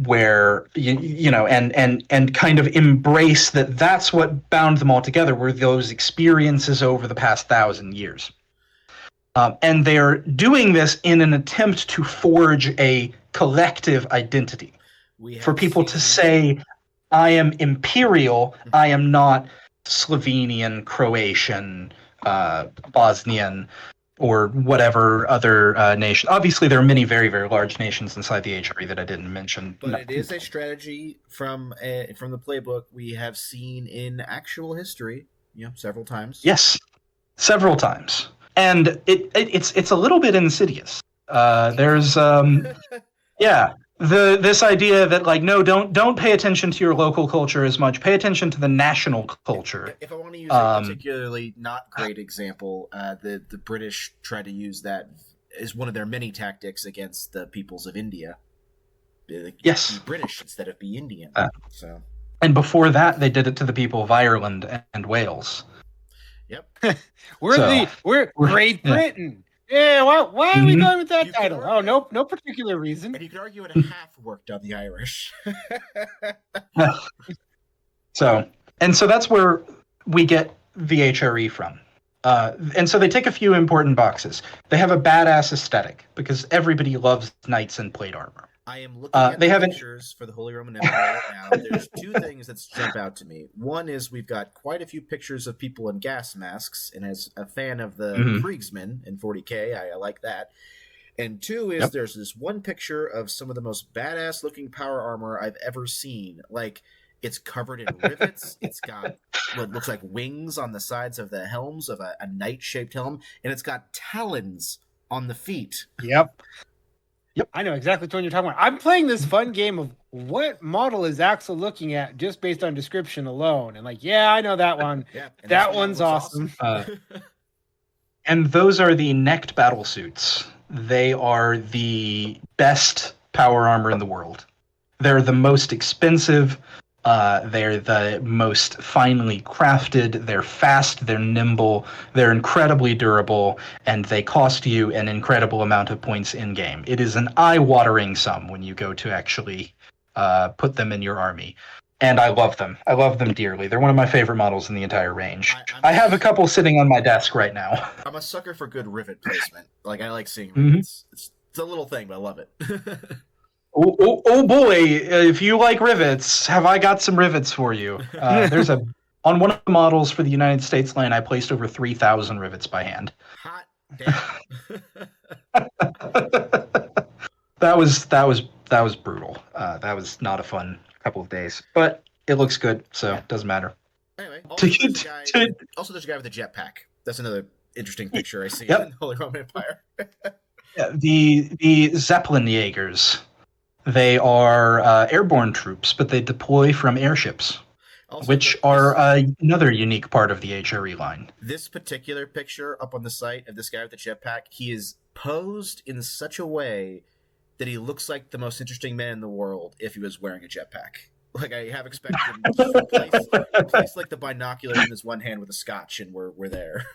where, and kind of embrace that that's what bound them all together, were those experiences over the past 1,000 years. And they're doing this in an attempt to forge a collective identity for people to say, I am imperial, I am not Slovenian, Croatian, Bosnian, or whatever other nation. Obviously, there are many very, very large nations inside the HRE that I didn't mention. But it is a strategy from the playbook we have seen in actual history, several times. Yes, several times. And it's a little bit insidious. There's this idea that no, don't pay attention to your local culture as much. Pay attention to the national culture. If I want to use a particularly not great example, the British try to use that as one of their many tactics against the peoples of India. Yes, be British instead of be Indian. So, and before that, they did it to the people of Ireland and Wales. Yep. We're Great Britain. Yeah, why are we going with that title? Oh, no particular reason. And you could argue it half worked on the Irish. So that's where we get the HRE from. And so they tick a few important boxes. They have a badass aesthetic because everybody loves knights in plate armor. I am looking at the pictures for the Holy Roman Empire right now. There's two things that jump out to me. One is we've got quite a few pictures of people in gas masks, and as a fan of the Kriegsmen in 40K, I like that. And two is there's this one picture of some of the most badass-looking power armor I've ever seen. It's covered in rivets. It's got what looks like wings on the sides of the helms of a knight-shaped helm, and it's got talons on the feet. Yep. I know exactly what you're talking about. I'm playing this fun game of what model is Axel looking at just based on description alone. And I know that one. That one's awesome. And those are the necked battle suits. They are the best power armor in the world. They're the most expensive. They're the most finely crafted. They're fast. They're nimble. They're incredibly durable, and they cost you an incredible amount of points in game. It is an eye-watering sum when you go to actually put them in your army. And I love them. I love them dearly. They're one of my favorite models in the entire range. I have a couple sitting on my desk right now. I'm a sucker for good rivet placement. Like, I like seeing rivets. It's a little thing, but I love it. Oh boy, if you like rivets, have I got some rivets for you? There's on one of the models for the United States line, I placed over 3,000 rivets by hand. Hot damn. That was brutal. That was not a fun couple of days, but it looks good, so it doesn't matter. Anyway, also there's a guy with a jetpack. That's another interesting picture I see in the Holy Roman Empire. Yeah, the Zeppelin Jaegers. They are airborne troops, but they deploy from airships, which are another unique part of the HRE line. This particular picture up on the site of this guy with the jetpack, he is posed in such a way that he looks like the most interesting man in the world if he was wearing a jetpack. Like, I have expected him to place like the binoculars in his one hand with a scotch, and we're there.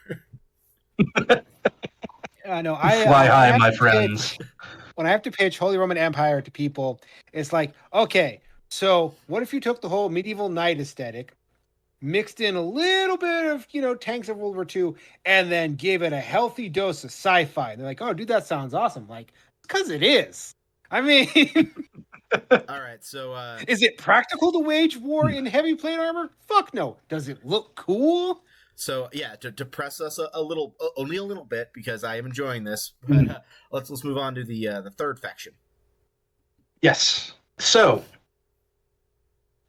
I know. Fly high, my friends. When I have to pitch Holy Roman Empire to people, it's like, okay, so what if you took the whole medieval knight aesthetic, mixed in a little bit of, tanks of World War II, and then gave it a healthy dose of sci-fi? And they're like, oh, dude, that sounds awesome. Like, because it is. I mean, all right. So, is it practical to wage war in heavy plate armor? Fuck no. Does it look cool? So yeah, to press us a little, only a little bit, because I am enjoying this. But let's move on to the third faction. Yes. So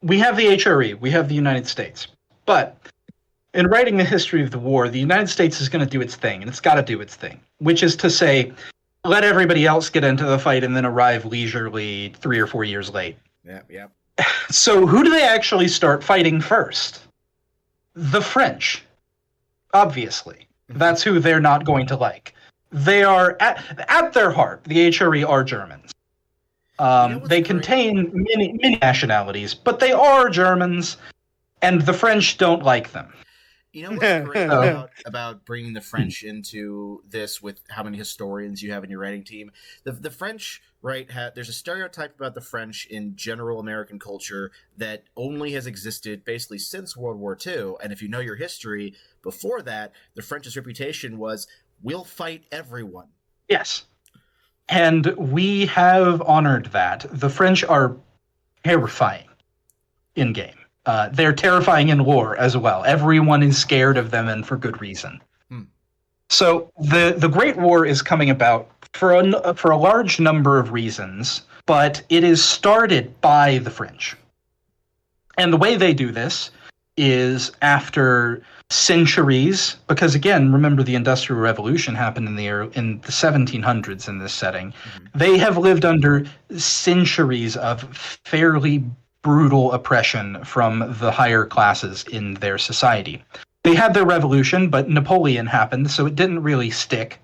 we have the HRE, we have the United States, but in writing the history of the war, the United States is going to do its thing, and it's got to do its thing, which is to say, let everybody else get into the fight and then arrive leisurely 3 or 4 years late. Yeah. So who do they actually start fighting first? The French. Obviously. That's who they're not going to like. They are, at their heart, the HRE are Germans. They contain many nationalities, but they are Germans, and the French don't like them. You know what's great about bringing the French into this, with how many historians you have in your writing team? The French, right, there's a stereotype about the French in general American culture that only has existed basically since World War II. And if you know your history, before that, the French's reputation was, we'll fight everyone. Yes. And we have honored that. The French are terrifying in game. They're terrifying in war as well. Everyone is scared of them, and for good reason. So the Great War is coming about for a large number of reasons, but it is started by the French. And the way they do this is after centuries, because again, remember the Industrial Revolution happened in the 1700s in this setting. They have lived under centuries of fairly brutal oppression from the higher classes in their society. They had their revolution, but Napoleon happened, so it didn't really stick.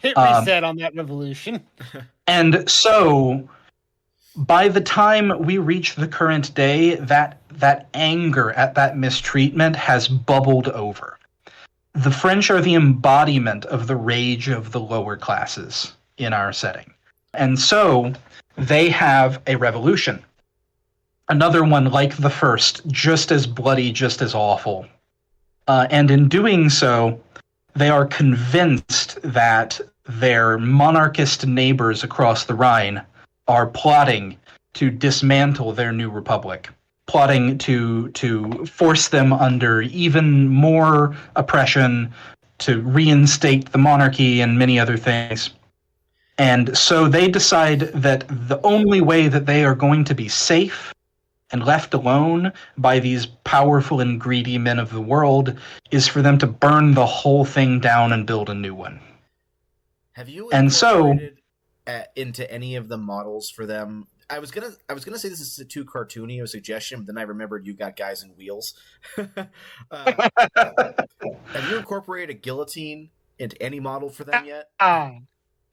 Hit reset on that revolution. And so, by the time we reach the current day, that anger at that mistreatment has bubbled over. The French are the embodiment of the rage of the lower classes in our setting. And so, they have a revolution. Another one like the first, just as bloody, just as awful. And in doing so, they are convinced that their monarchist neighbors across the Rhine are plotting to dismantle their new republic, plotting to force them under even more oppression, to reinstate the monarchy and many other things. And so they decide that the only way that they are going to be safe and left alone by these powerful and greedy men of the world is for them to burn the whole thing down and build a new one. Have you incorporated into any of the models for them? I was gonna say this is too cartoony of a suggestion, but then I remembered you got guys in wheels. Have you incorporated a guillotine into any model for them yet?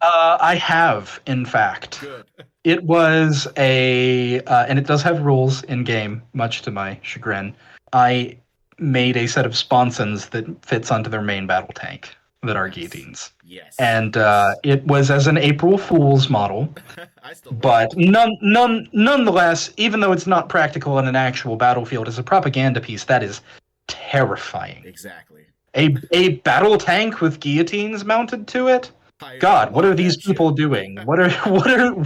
I have, in fact. Good. It was and it does have rules in game, much to my chagrin. I made a set of sponsons that fits onto their main battle tank that are guillotines. Yes. And it was as an April Fool's model, I still but nonetheless, even though it's not practical in an actual battlefield, as a propaganda piece, that is terrifying. Exactly. A battle tank with guillotines mounted to it? God, what are these people doing? What are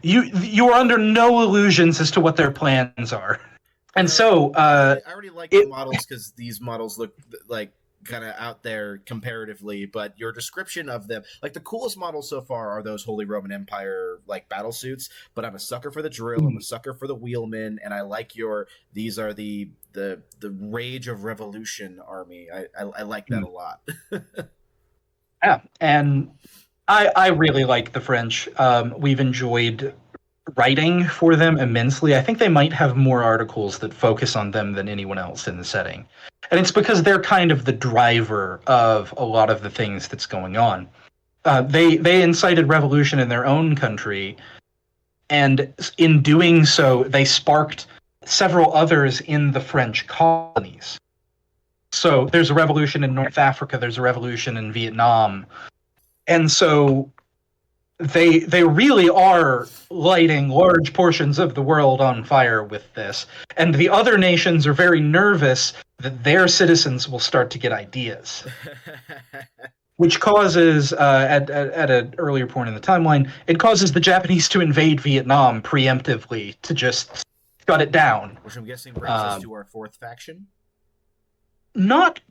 you are under no illusions as to what their plans are. And so I already like the models because these models look like kind of out there comparatively, but your description of them, like the coolest models so far are those Holy Roman Empire like battle suits, but I'm a sucker for the drill, I'm a sucker for the wheelmen, and I like these are the Rage of Revolution army. I like that a lot. Yeah, and I really like the French. We've enjoyed writing for them immensely. I think they might have more articles that focus on them than anyone else in the setting. And it's because they're kind of the driver of a lot of the things that's going on. They incited revolution in their own country, and in doing so, they sparked several others in the French colonies. So there's a revolution in North Africa, there's a revolution in Vietnam. And so they really are lighting large portions of the world on fire with this. And the other nations are very nervous that their citizens will start to get ideas. Which causes, at an earlier point in the timeline, it causes the Japanese to invade Vietnam preemptively to just shut it down. Which I'm guessing brings us to our fourth faction? Not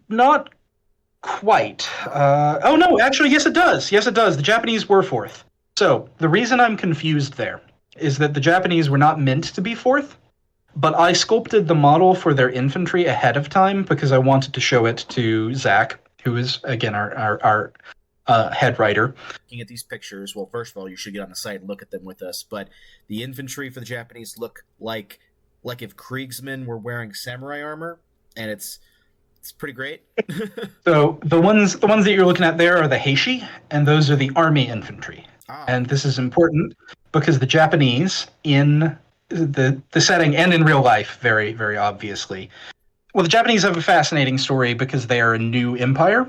quite. Oh no, actually, yes it does. Yes it does. The Japanese were fourth. So the reason I'm confused there is that the Japanese were not meant to be fourth, but I sculpted the model for their infantry ahead of time because I wanted to show it to Zach, who is again our head writer. Looking at these pictures, well, first of all, you should get on the site and look at them with us. But the infantry for the Japanese look like if Kriegsmen were wearing samurai armor, and it's pretty great. So the ones that you're looking at there are the Heishi, and those are the army infantry. And this is important because the Japanese, in the setting and in real life, very, very obviously, well, the Japanese have a fascinating story because they are a new empire.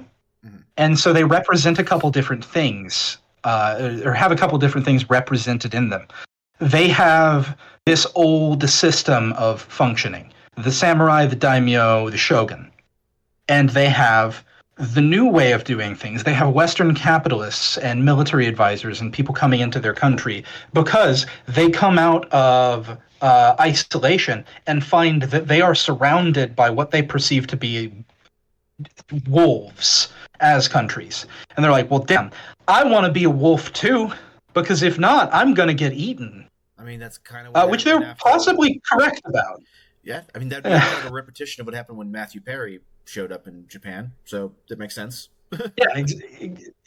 Mm-hmm. And so they represent a couple different things, or have a couple different things represented in them. They have this old system of functioning, the samurai, the daimyo, the shogun. And they have the new way of doing things. They have Western capitalists and military advisors and people coming into their country because they come out of isolation and find that they are surrounded by what they perceive to be wolves as countries. And they're like, well, damn, I want to be a wolf too, because if not, I'm going to get eaten. I mean, that's kind of which they're possibly correct about. Yeah, I mean, that'd be kind of a repetition of what happened when Matthew Perry showed up in Japan, so that makes sense. Yeah,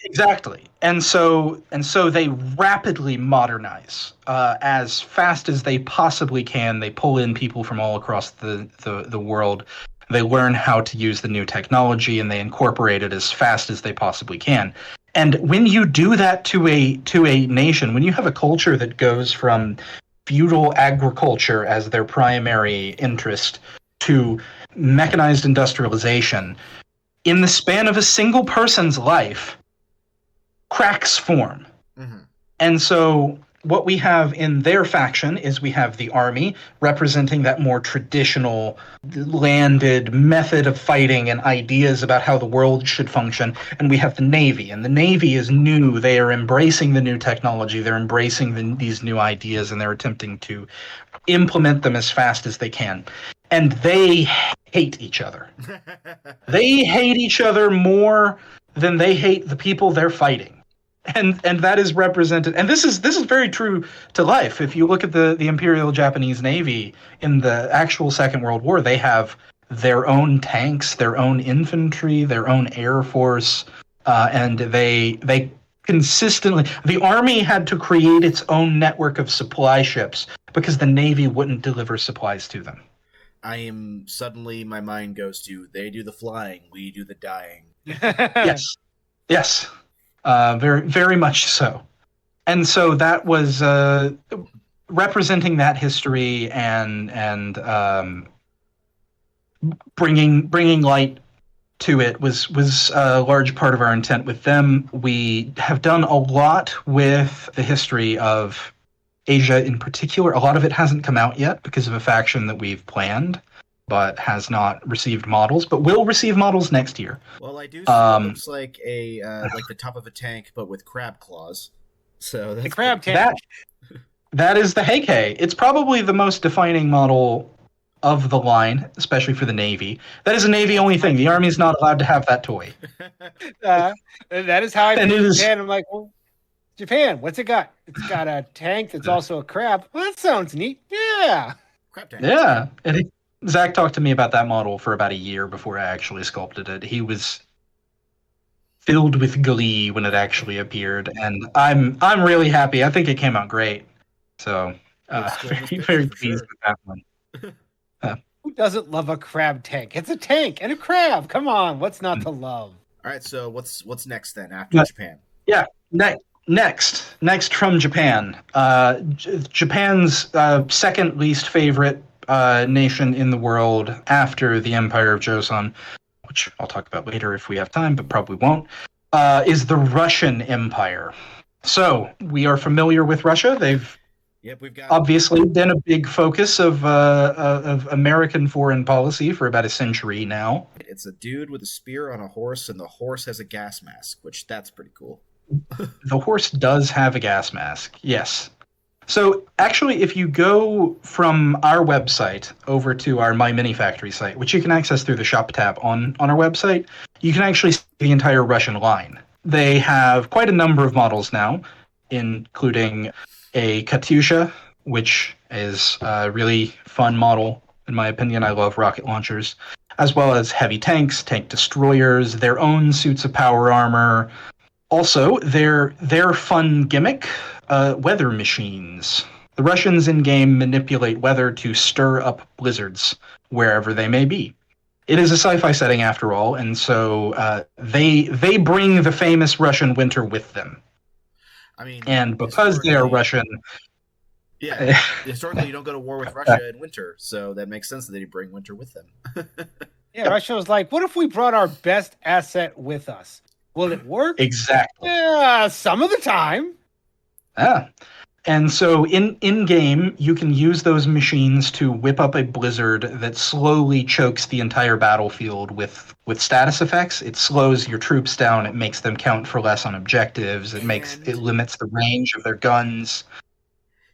exactly. And so they rapidly modernize as fast as they possibly can. They pull in people from all across the world. They learn how to use the new technology, and they incorporate it as fast as they possibly can. And when you do that to a nation, when you have a culture that goes from feudal agriculture as their primary interest to mechanized industrialization, in the span of a single person's life, cracks form. Mm-hmm. And so what we have in their faction is we have the army representing that more traditional landed method of fighting and ideas about how the world should function. And we have the navy, and the navy is new. They are embracing the new technology. They're embracing these new ideas, and they're attempting to implement them as fast as they can. And they hate each other. They hate each other more than they hate the people they're fighting. And that is represented, and this is very true to life. If you look at the Imperial Japanese Navy in the actual Second World War, they have their own tanks, their own infantry, their own air force, and they consistently, the army had to create its own network of supply ships because the Navy wouldn't deliver supplies to them. Suddenly my mind goes to, they do the flying, we do the dying. Yes. very, very much so. And so that was representing that history and bringing light to it was a large part of our intent with them. We have done a lot with the history of Asia in particular. A lot of it hasn't come out yet because of a faction that we've planned, but has not received models, but will receive models next year. Well, I do see what looks like like the top of a tank, but with crab claws. So that's the crab tank. That is the Heike. It's probably the most defining model of the line, especially for the Navy. That is a Navy-only thing. The Army is not allowed to have that toy. That is how I view Japan. I'm like, well, Japan, what's it got? It's got a tank that's also a crab. Well, that sounds neat. Yeah. Crab tank. Yeah. And Zach talked to me about that model for about a year before I actually sculpted it. He was filled with glee when it actually appeared, and I'm really happy. I think it came out great. So very pleased with that one. Who doesn't love a crab tank? It's a tank and a crab. Come on, what's not to love? All right, so what's next then after Japan? Yeah, next from Japan. Japan's second least favorite nation in the world after the Empire of Joseon, which I'll talk about later if we have time, but probably won't, is the Russian Empire. So we are familiar with Russia. We've got obviously been a big focus of American foreign policy for about a century now. It's a dude with a spear on a horse, and the horse has a gas mask, which that's pretty cool. The horse does have a gas mask, yes. So actually, if you go from our website over to our My Mini Factory site, which you can access through the shop tab on our website, you can actually see the entire Russian line. They have quite a number of models now, including a Katyusha, which is a really fun model, in my opinion. I love rocket launchers, as well as heavy tanks, tank destroyers, their own suits of power armor. Also, their fun gimmick, weather machines. The Russians in-game manipulate weather to stir up blizzards wherever they may be. It is a sci-fi setting after all, and so they bring the famous Russian winter with them. I mean, and because they are Russian... Yeah, historically you don't go to war with Russia in winter, so that makes sense that they bring winter with them. Yeah, Russia was like, what if we brought our best asset with us? Will it work? Exactly. Yeah, some of the time. Yeah. And so in-game, you can use those machines to whip up a blizzard that slowly chokes the entire battlefield with status effects. It slows your troops down. It makes them count for less on objectives. It limits the range of their guns.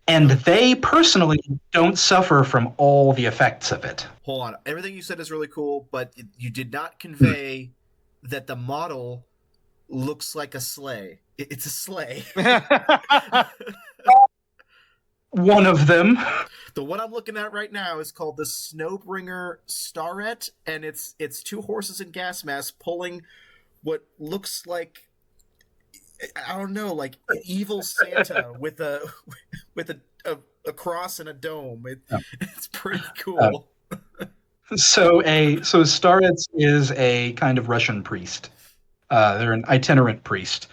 And they personally don't suffer from all the effects of it. Hold on. Everything you said is really cool, but you did not convey that the model looks like a sleigh. It's a sleigh. One of them. The one I'm looking at right now is called the Snowbringer Starette, and it's two horses and gas masks pulling what looks like, I don't know, like evil Santa with a cross and a dome. It's pretty cool. So Starets is a kind of Russian priest. They're an itinerant priest.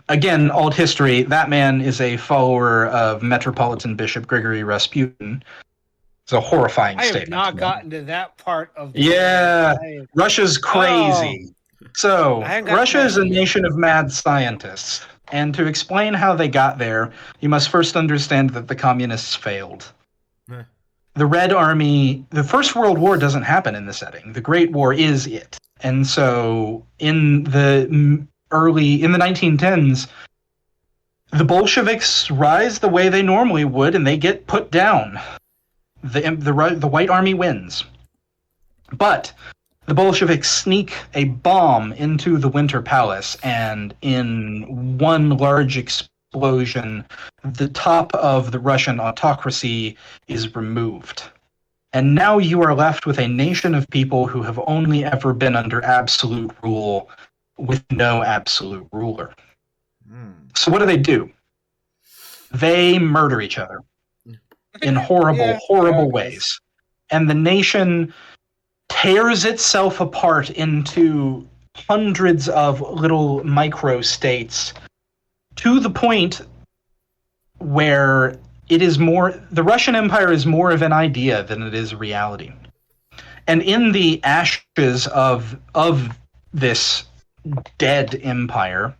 Again, old history. That man is a follower of Metropolitan Bishop Grigory Rasputin. It's a horrifying statement. I have not gotten to that part of the story. Russia's crazy. So, Russia is a nation of mad scientists. And to explain how they got there, you must first understand that the communists failed. The Red Army, the First World War doesn't happen in the setting. The Great War is it. And so in the 1910s, the Bolsheviks rise the way they normally would, and they get put down. The White Army wins. But the Bolsheviks sneak a bomb into the Winter Palace, and in one large explosion, the top of the Russian autocracy is removed. And now you are left with a nation of people who have only ever been under absolute rule with no absolute ruler. So what do? They murder each other in horrible ways. And the nation tears itself apart into hundreds of little micro-states to the point where the Russian Empire is more of an idea than it is a reality. And in the ashes of this dead empire,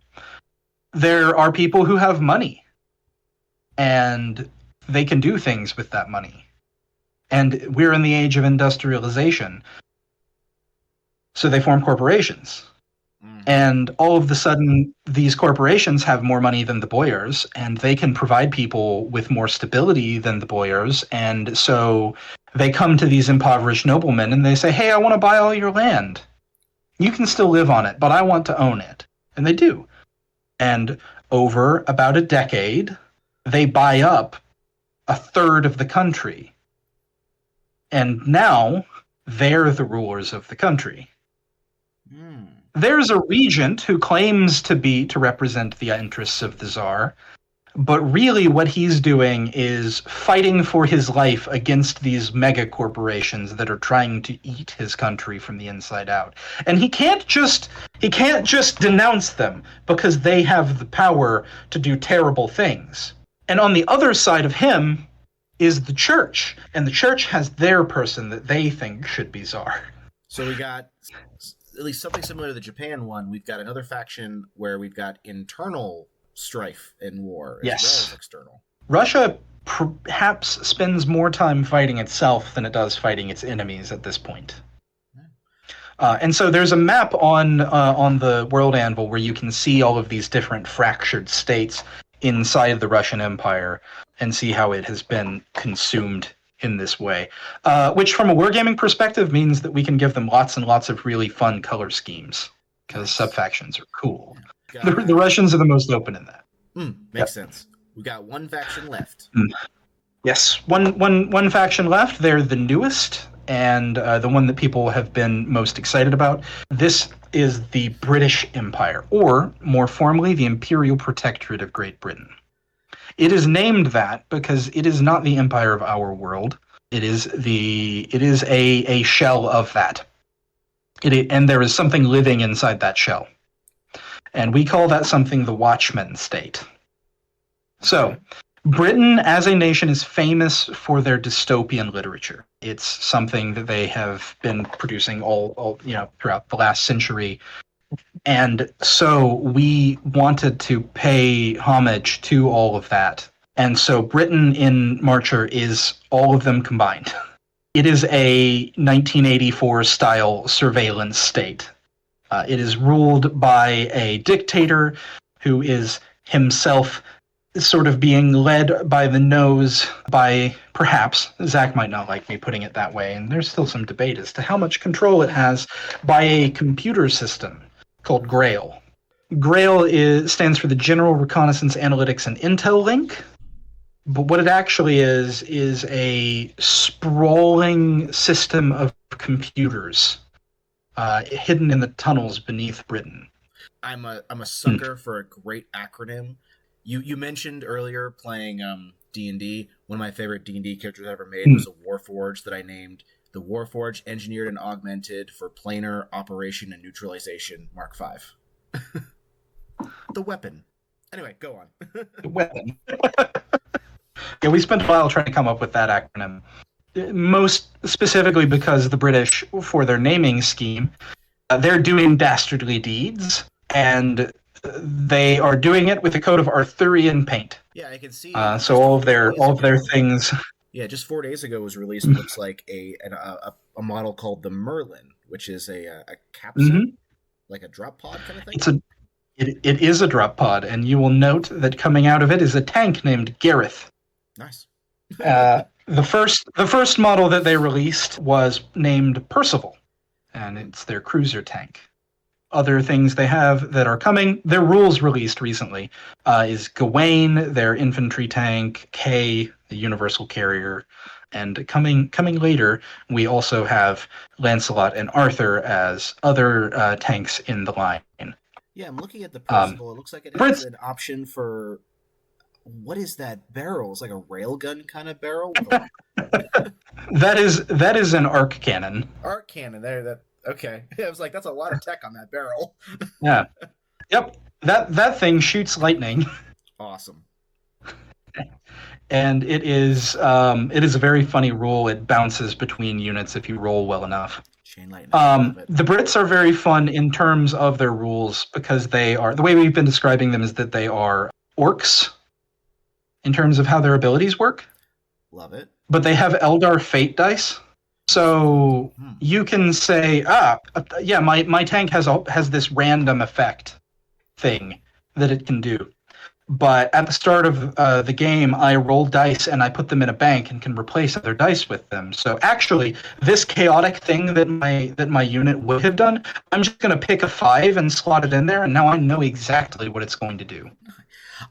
there are people who have money, and they can do things with that money. And we're in the age of industrialization, so they form corporations. And all of a sudden, these corporations have more money than the boyars, and they can provide people with more stability than the boyars. And so they come to these impoverished noblemen and they say, hey, I want to buy all your land. You can still live on it, but I want to own it. And they do. And over about a decade, they buy up a third of the country. And now they're the rulers of the country. There's a regent who claims to represent the interests of the Tsar, but really what he's doing is fighting for his life against these mega corporations that are trying to eat his country from the inside out. And he can't just denounce them because they have the power to do terrible things. And on the other side of him is the church, and the church has their person that they think should be Tsar. So we got at least something similar to the Japan one. We've got another faction where we've got internal strife and war as well as external. Russia perhaps spends more time fighting itself than it does fighting its enemies at this point. And so there's a map on the World Anvil where you can see all of these different fractured states inside the Russian Empire and see how it has been consumed in this way, which from a wargaming perspective means that we can give them lots and lots of really fun color schemes because sub-factions are cool. The Russians are the most open in that. Makes sense. We got one faction left. Yes, one faction left. They're the newest and the one that people have been most excited about. This is the British Empire, or more formally, the Imperial Protectorate of Great Britain. It is named that because it is not the empire of our world. It is a shell of that. And there is something living inside that shell. And we call that something the Watchman state. So, Britain as a nation is famous for their dystopian literature. It's something that they have been producing all throughout the last century. And so we wanted to pay homage to all of that. And so Britain in Marcher is all of them combined. It is a 1984 style surveillance state. It is ruled by a dictator who is himself sort of being led by the nose by, perhaps, Zach might not like me putting it that way, and there's still some debate as to how much control it has, by a computer system called Grail. Grail stands for the General Reconnaissance Analytics and Intel Link, but what it actually is a sprawling system of computers hidden in the tunnels beneath Britain. I'm a sucker for a great acronym. You mentioned earlier playing D&D. One of my favorite D&D characters I ever made was a Warforged that I named the Warforged Engineered and Augmented for Planar Operation and Neutralization Mark V. The weapon. Anyway, go on. The weapon. Yeah, we spent a while trying to come up with that acronym. Most specifically because the British, for their naming scheme, they're doing dastardly deeds, and they are doing it with a coat of Arthurian paint. Yeah, I can see. So all of their things. Yeah, just 4 days ago was released. It looks like a model called the Merlin, which is a capsule, like a drop pod kind of thing. It is a drop pod, and you will note that coming out of it is a tank named Gareth. Nice. The first model that they released was named Percival, and it's their cruiser tank. Other things they have that are coming, their rules released recently, is Gawain, their infantry tank, Kay, the universal carrier, and coming later, we also have Lancelot and Arthur as other tanks in the line. Yeah, I'm looking at the Percival. It looks like it has an option for, what is that barrel? It's like a railgun kind of barrel. That is an arc cannon. Arc cannon. Okay. I was like, that's a lot of tech on that barrel. Yeah. Yep. That thing shoots lightning. Awesome. And it is a very funny rule. It bounces between units if you roll well enough. Chain lightning. Love it. The Brits are very fun in terms of their rules because they are, the way we've been describing them is that they are orcs in terms of how their abilities work. Love it. But they have Eldar Fate dice. So you can say, my tank has this random effect thing that it can do. But at the start of the game, I roll dice and I put them in a bank and can replace other dice with them. So actually, this chaotic thing that my unit would have done, I'm just going to pick a 5 and slot it in there, and now I know exactly what it's going to do.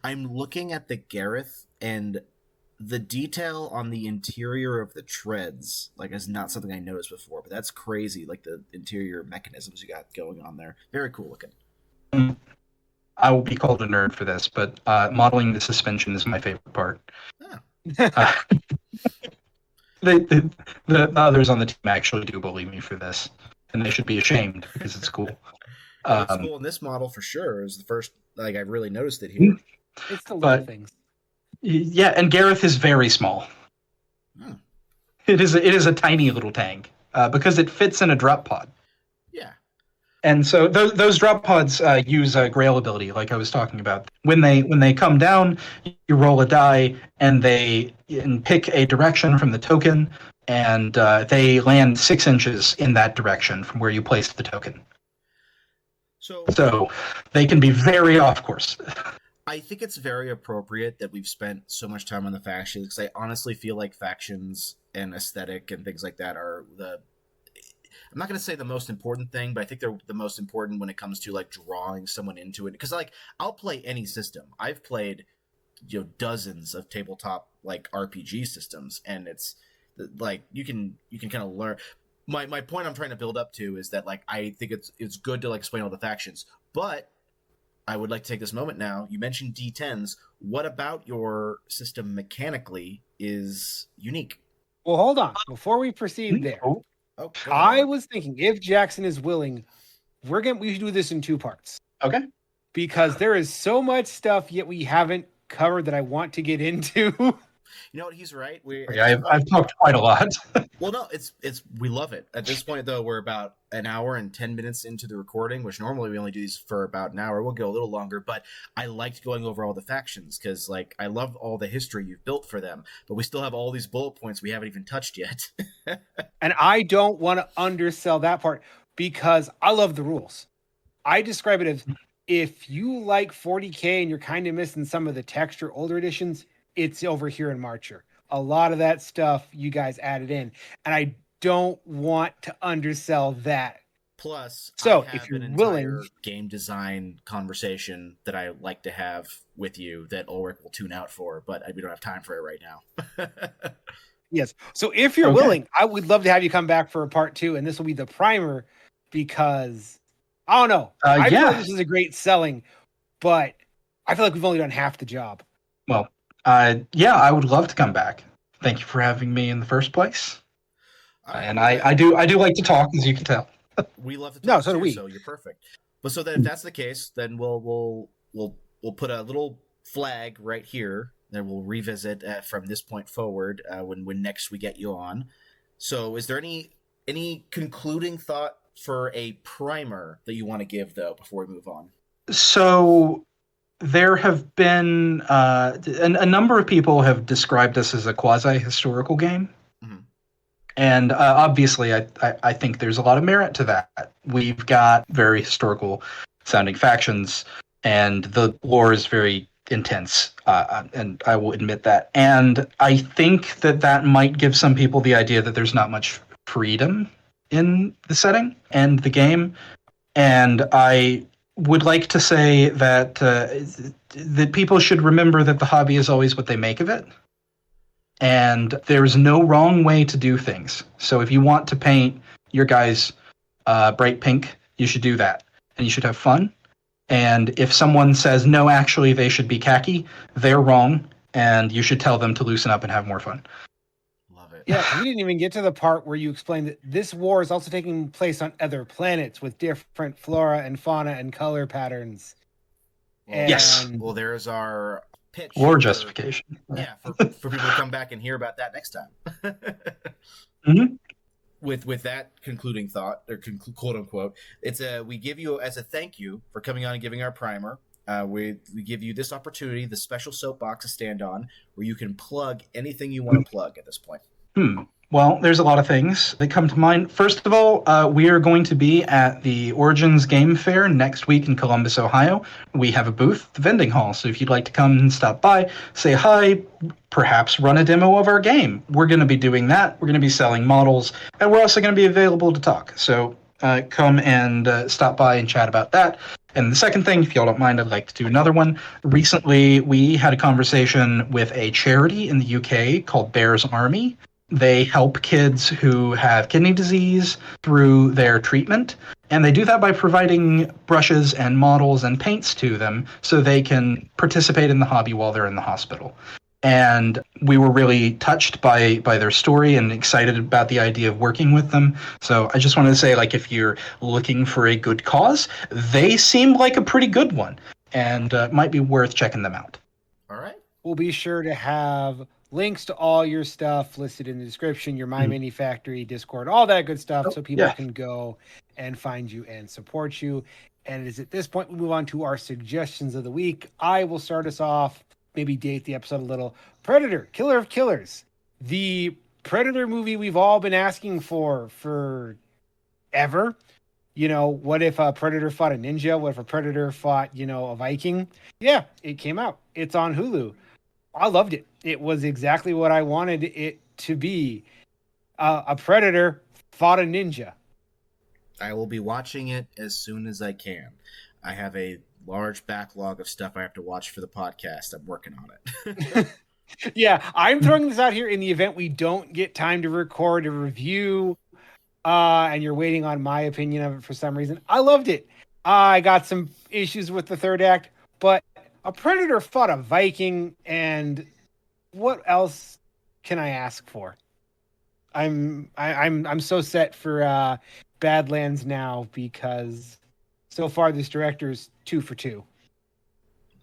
I'm looking at the Gareth, and the detail on the interior of the treads, like, is not something I noticed before, but that's crazy, like the interior mechanisms you got going on there. Very cool looking. I will be called a nerd for this, but modeling the suspension is my favorite part. The others on the team actually do believe me for this, and they should be ashamed because it's cool. It's cool in this model for sure. Is the first, like, I really noticed it here. It's the little things. Yeah, and Gareth is very small. It is a tiny little tank because it fits in a drop pod. Yeah. And so those drop pods use a Grail ability, like I was talking about. When they come down, you roll a die, and they pick a direction from the token, and they land 6 inches in that direction from where you placed the token. So they can be very off course. I think it's very appropriate that we've spent so much time on the factions, because I honestly feel like factions and aesthetic and things like that are I'm not going to say the most important thing, but I think they're the most important when it comes to, like, drawing someone into it. Because, like, I'll play any system. I've played, dozens of tabletop, like, RPG systems, and it's like you can kind of learn. My point I'm trying to build up to is that, like, I think it's good to, like, explain all the factions, but I would like to take this moment now. You mentioned D10s. What about your system mechanically is unique? Well, hold on. Before we proceed there, I was thinking, if Jackson is willing, we should do this in 2 parts. Okay. Because there is so much stuff yet we haven't covered that I want to get into. You know what? He's right. I've talked quite a lot. Well, no, it's we love it. At this point, though, we're about an hour and 10 minutes into the recording, which normally we only do these for about an hour. We'll go a little longer, but I liked going over all the factions because, like, I love all the history you've built for them, but we still have all these bullet points we haven't even touched yet. And I don't want to undersell that part because I love the rules. I describe it as, if you like 40K and you're kind of missing some of the texture older editions, it's over here in Marcher. A lot of that stuff you guys added in, and I don't want to undersell that. Plus, so I have if you're an willing, entire game design conversation that I like to have with you that Ulrich will tune out for, but we don't have time for it right now. Yes. So if you're willing, I would love to have you come back for a part 2, and this will be the primer because I don't know. I feel like this is a great selling, but I feel like we've only done half the job. Well, I would love to come back. Thank you for having me in the first place. And I do like to talk, as you can tell. We love to talk. No, so do we. So you're perfect. But so then, if that's the case, then we'll put a little flag right here. Then we'll revisit from this point forward when next we get you on. So, is there any concluding thought for a primer that you want to give, though, before we move on? So, there have been a number of people have described this as a quasi-historical game. Mm-hmm. And obviously, I think there's a lot of merit to that. We've got very historical sounding factions, and the lore is very intense, and I will admit that. And I think that might give some people the idea that there's not much freedom in the setting and the game. And I would like to say that that people should remember that the hobby is always what they make of it. And there's no wrong way to do things. So if you want to paint your guys bright pink, you should do that. And you should have fun. And if someone says, no, actually, they should be khaki, they're wrong. And you should tell them to loosen up and have more fun. Love it. Yeah, we didn't even get to the part where you explained that this war is also taking place on other planets with different flora and fauna and color patterns. Well, yes. Well, there's our pitch or justification. For people to come back and hear about that next time. Mm-hmm. With that concluding thought, or quote unquote, we give you as a thank you for coming on and giving our primer. We give you this opportunity, the special soapbox to stand on, where you can plug anything you want to plug at this point. Well, there's a lot of things that come to mind. First of all, we are going to be at the Origins Game Fair next week in Columbus, Ohio. We have a booth at the vending hall, so if you'd like to come and stop by, say hi, perhaps run a demo of our game. We're going to be doing that. We're going to be selling models, and we're also going to be available to talk. So come and stop by and chat about that. And the second thing, if y'all don't mind, I'd like to do another one. Recently, we had a conversation with a charity in the UK called Bear's Army. They help kids who have kidney disease through their treatment, and they do that by providing brushes and models and paints to them so they can participate in the hobby while they're in the hospital. And we were really touched by their story and excited about the idea of working with them. So I just wanted to say, like, if you're looking for a good cause, they seem like a pretty good one, and might be worth checking them out. All right. We'll be sure to have links to all your stuff listed in the description, your My Mini Factory, Discord, all that good stuff, so people can go and find you and support you. And it is at this point we move on to our suggestions of the week. I will start us off, maybe date the episode a little. Predator, Killer of Killers. The Predator movie we've all been asking for ever. You know, what if a Predator fought a ninja? What if a Predator fought, a Viking? Yeah, it came out. It's on Hulu. I loved it. It was exactly what I wanted it to be. A Predator fought a ninja. I will be watching it as soon as I can. I have a large backlog of stuff I have to watch for the podcast. I'm working on it. Yeah, I'm throwing this out here in the event we don't get time to record a review, and you're waiting on my opinion of it for some reason. I loved it. I got some issues with the third act, but a Predator fought a Viking, and what else can I ask for? I'm so set for Badlands now because so far this director's 2 for 2.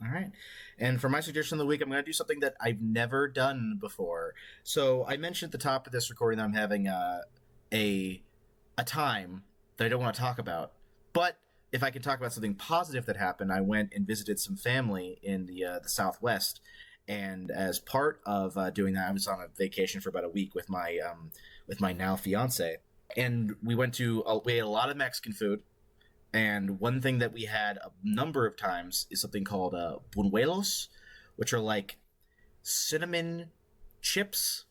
All right. And for my suggestion of the week, I'm going to do something that I've never done before. So I mentioned at the top of this recording that I'm having a time that I don't want to talk about, but if I can talk about something positive that happened, I went and visited some family in the Southwest, and as part of doing that, I was on a vacation for about a week with my now fiance, and we ate a lot of Mexican food, and one thing that we had a number of times is something called buñuelos, which are like cinnamon chips,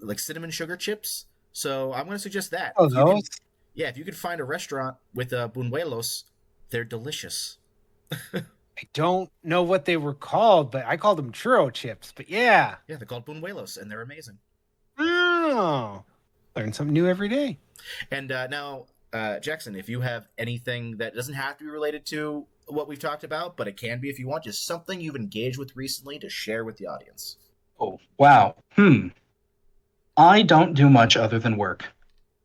like cinnamon sugar chips. So I'm going to suggest that. Oh, those? If you could find a restaurant with buñuelos, they're delicious. I don't know what they were called, but I called them churro chips. But yeah. Yeah, they're called buñuelos, and they're amazing. Oh, learn something new every day. And now, Jackson, if you have anything that doesn't have to be related to what we've talked about, but it can be if you want, just something you've engaged with recently to share with the audience. Oh, wow. I don't do much other than work,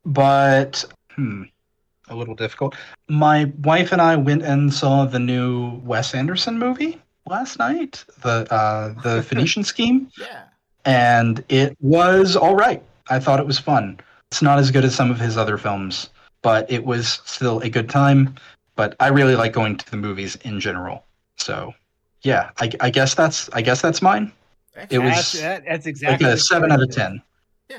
but a little difficult. My wife and I went and saw the new Wes Anderson movie last night, the Phoenician Scheme. Yeah. And it was all right. I thought it was fun. It's not as good as some of his other films, but it was still a good time. But I really like going to the movies in general. So, yeah, I guess that's mine. It was that's exactly like a 7 out of 10. Yeah.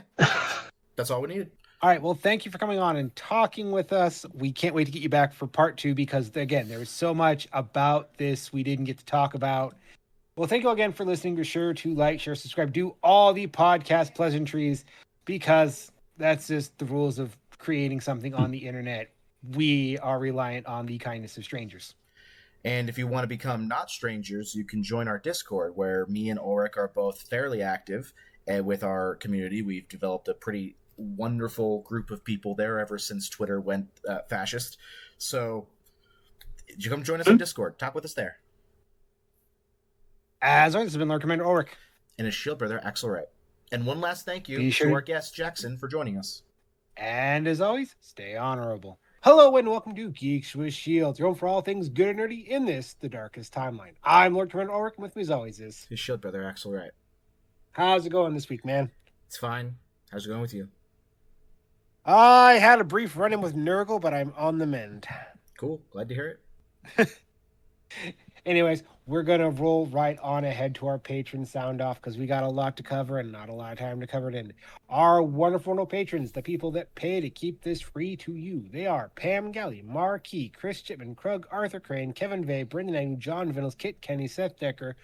That's all we needed. All right. Well, thank you for coming on and talking with us. We can't wait to get you back for part 2 because, again, there was so much about this we didn't get to talk about. Well, thank you again for listening. Be sure to like, share, subscribe, do all the podcast pleasantries because that's just the rules of creating something on the internet. We are reliant on the kindness of strangers. And if you want to become not strangers, you can join our Discord where me and Ulrich are both fairly active. And with our community, we've developed a pretty wonderful group of people there ever since Twitter went fascist. So you come join us on Discord. Talk with us there. As always, this has been Lord Commander Ulrich. And his shield brother, Axel Wright. And one last thank you to our guest, Jackson, for joining us. And as always, stay honorable. Hello and welcome to Geeks with Shields, your home for all things good and nerdy in this, the darkest timeline. I'm Lord Commander Ulrich, and with me as always is... His shield brother, Axel, right? How's it going this week, man? It's fine. How's it going with you? I had a brief run-in with Nurgle, but I'm on the mend. Cool. Glad to hear it. Anyways, we're going to roll right on ahead to our patron sound-off because we got a lot to cover and not a lot of time to cover it in. Our wonderful patrons, the people that pay to keep this free to you. They are Pam Galley, Marquis, Chris Chipman, Krug, Arthur Crane, Kevin Vay, Brendan Agnew, John Vinnels, Kit Kenny, Seth Decker,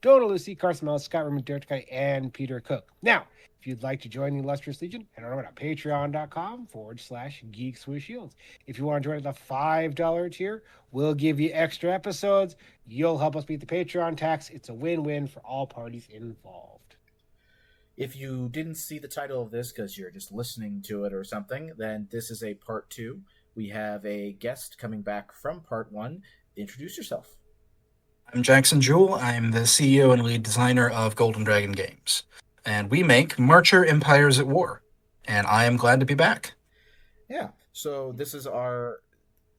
Donna Lucy, Carson Miles, Scott Raymond, Derek Guy, and Peter Cook. Now, if you'd like to join the illustrious legion, head on over to patreon.com/Geeks with Shields. If you want to join at the $5 tier, we'll give you extra episodes. You'll help us beat the Patreon tax. It's a win-win for all parties involved. If you didn't see the title of this because you're just listening to it or something, then this is a part 2. We have a guest coming back from part 1. Introduce yourself. I'm Jackson Jewell. I'm the CEO and lead designer of Golden Dragon Games. And we make Marcher Empires at War. And I am glad to be back. Yeah. So this is our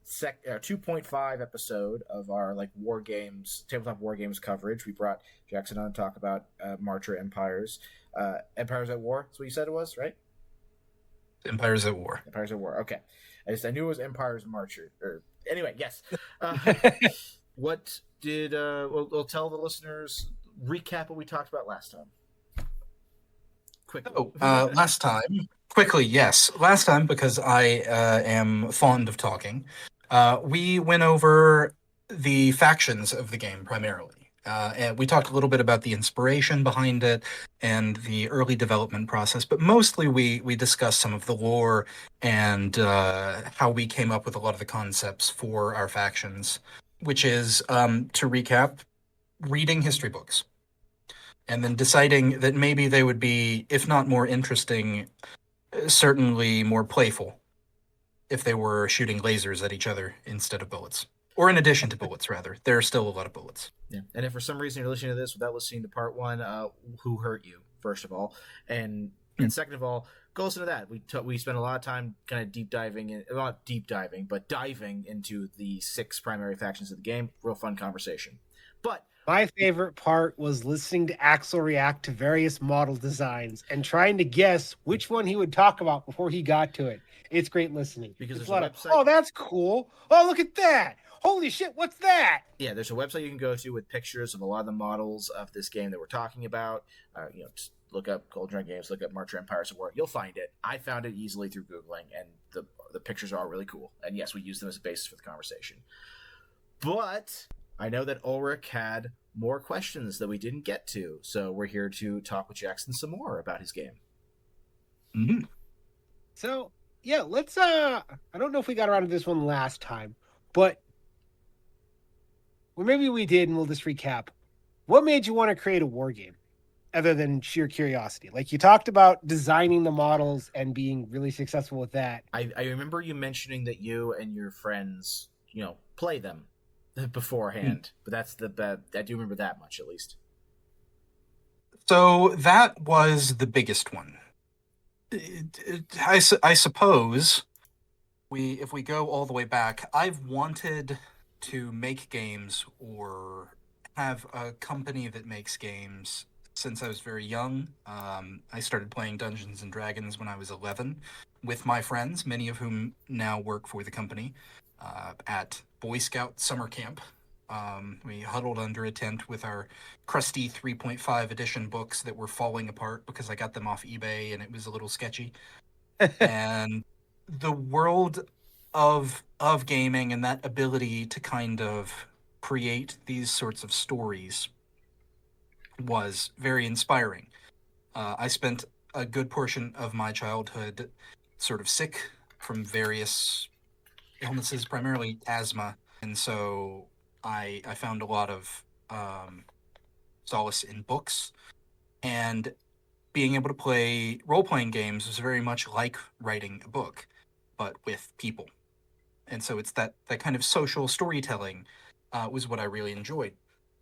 2.5 episode of our war games, tabletop war games coverage. We brought Jackson on to talk about Marcher Empires. Empires at War. That's what you said it was, right? Empires at War. Empires at War. Okay. I knew it was Empires Marcher. Anyway, yes. What did we'll tell the listeners, recap what we talked about last time. Quickly. Last time, quickly, yes. Last time, because I am fond of talking, we went over the factions of the game primarily. And we talked a little bit about the inspiration behind it and the early development process, but mostly we discussed some of the lore and how we came up with a lot of the concepts for our factions, which is, to recap, reading history books. And then deciding that maybe they would be, if not more interesting, certainly more playful if they were shooting lasers at each other instead of bullets. Or in addition to bullets, rather. There are still a lot of bullets. Yeah. And if for some reason you're listening to this without listening to part 1, who hurt you, first of all? And second of all, go listen to that. We spent a lot of time kind of diving into the 6 primary factions of the game. Real fun conversation. But my favorite part was listening to Axel react to various model designs and trying to guess which one he would talk about before he got to it. It's great listening. Because there's a lot of, oh, that's cool. Oh, look at that. Holy shit, what's that? Yeah, there's a website you can go to with pictures of a lot of the models of this game that we're talking about. Just look up Golden Dragon Games, look up Marcher Empires at War. You'll find it. I found it easily through Googling, and the pictures are really cool. And yes, we use them as a basis for the conversation. But I know that Ulrich had more questions that we didn't get to, so we're here to talk with Jackson some more about his game. Mm-hmm. So, yeah, let's, I don't know if we got around to this one last time, but maybe we did, and we'll just recap. What made you want to create a war game, other than sheer curiosity? Like, you talked about designing the models and being really successful with that. I remember you mentioning that you and your friends, play them beforehand, but that's I do remember that much, at least. So that was the biggest one. I suppose if we go all the way back, I've wanted to make games or have a company that makes games since I was very young. I started playing Dungeons and Dragons when I was 11 with my friends, many of whom now work for the company, at Boy Scout summer camp. We huddled under a tent with our crusty 3.5 edition books that were falling apart because I got them off eBay and it was a little sketchy. And the world of gaming and that ability to kind of create these sorts of stories was very inspiring. I spent a good portion of my childhood sort of sick from various illnesses, primarily asthma, and so I found a lot of solace in books, and being able to play role-playing games was very much like writing a book, but with people. And so it's that kind of social storytelling was what I really enjoyed.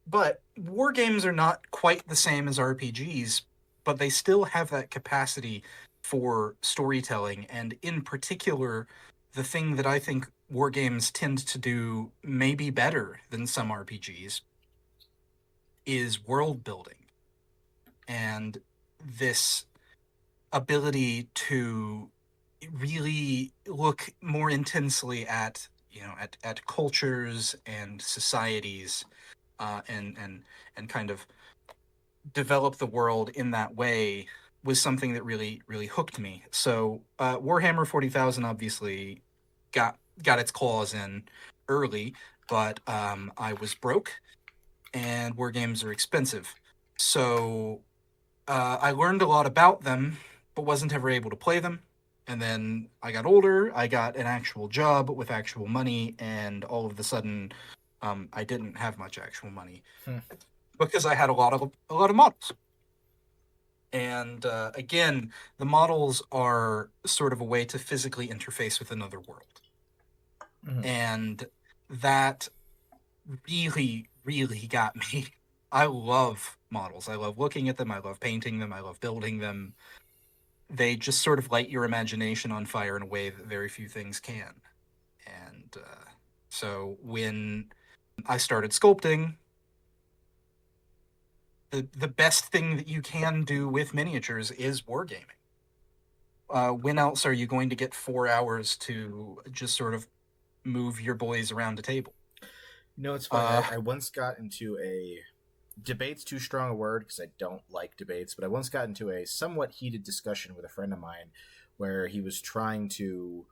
But war games are not quite the same as RPGs, but they still have that capacity for storytelling, and in particular, the thing that I think war games tend to do maybe better than some RPGs is world building, and this ability to really look more intensely at at cultures and societies, and kind of develop the world in that way was something that really hooked me. So Warhammer 40,000 obviously got its claws in early, but I was broke, and war games are expensive. So I learned a lot about them, but wasn't ever able to play them. And then I got older, I got an actual job with actual money, and all of a sudden, I didn't have much actual money because I had a lot of models. And again, the models are sort of a way to physically interface with another world. Mm-hmm. And that really got me. I love models. I love looking at them. I love painting them. I love building them. They just sort of light your imagination on fire in a way that very few things can. And so when I started sculpting, the best thing that you can do with miniatures is wargaming. When else are you going to get 4 hours to just sort of move your boys around a table? You know, it's funny. I once got into a... Debate's too strong a word because I don't like debates, but I once got into a somewhat heated discussion with a friend of mine where he was trying to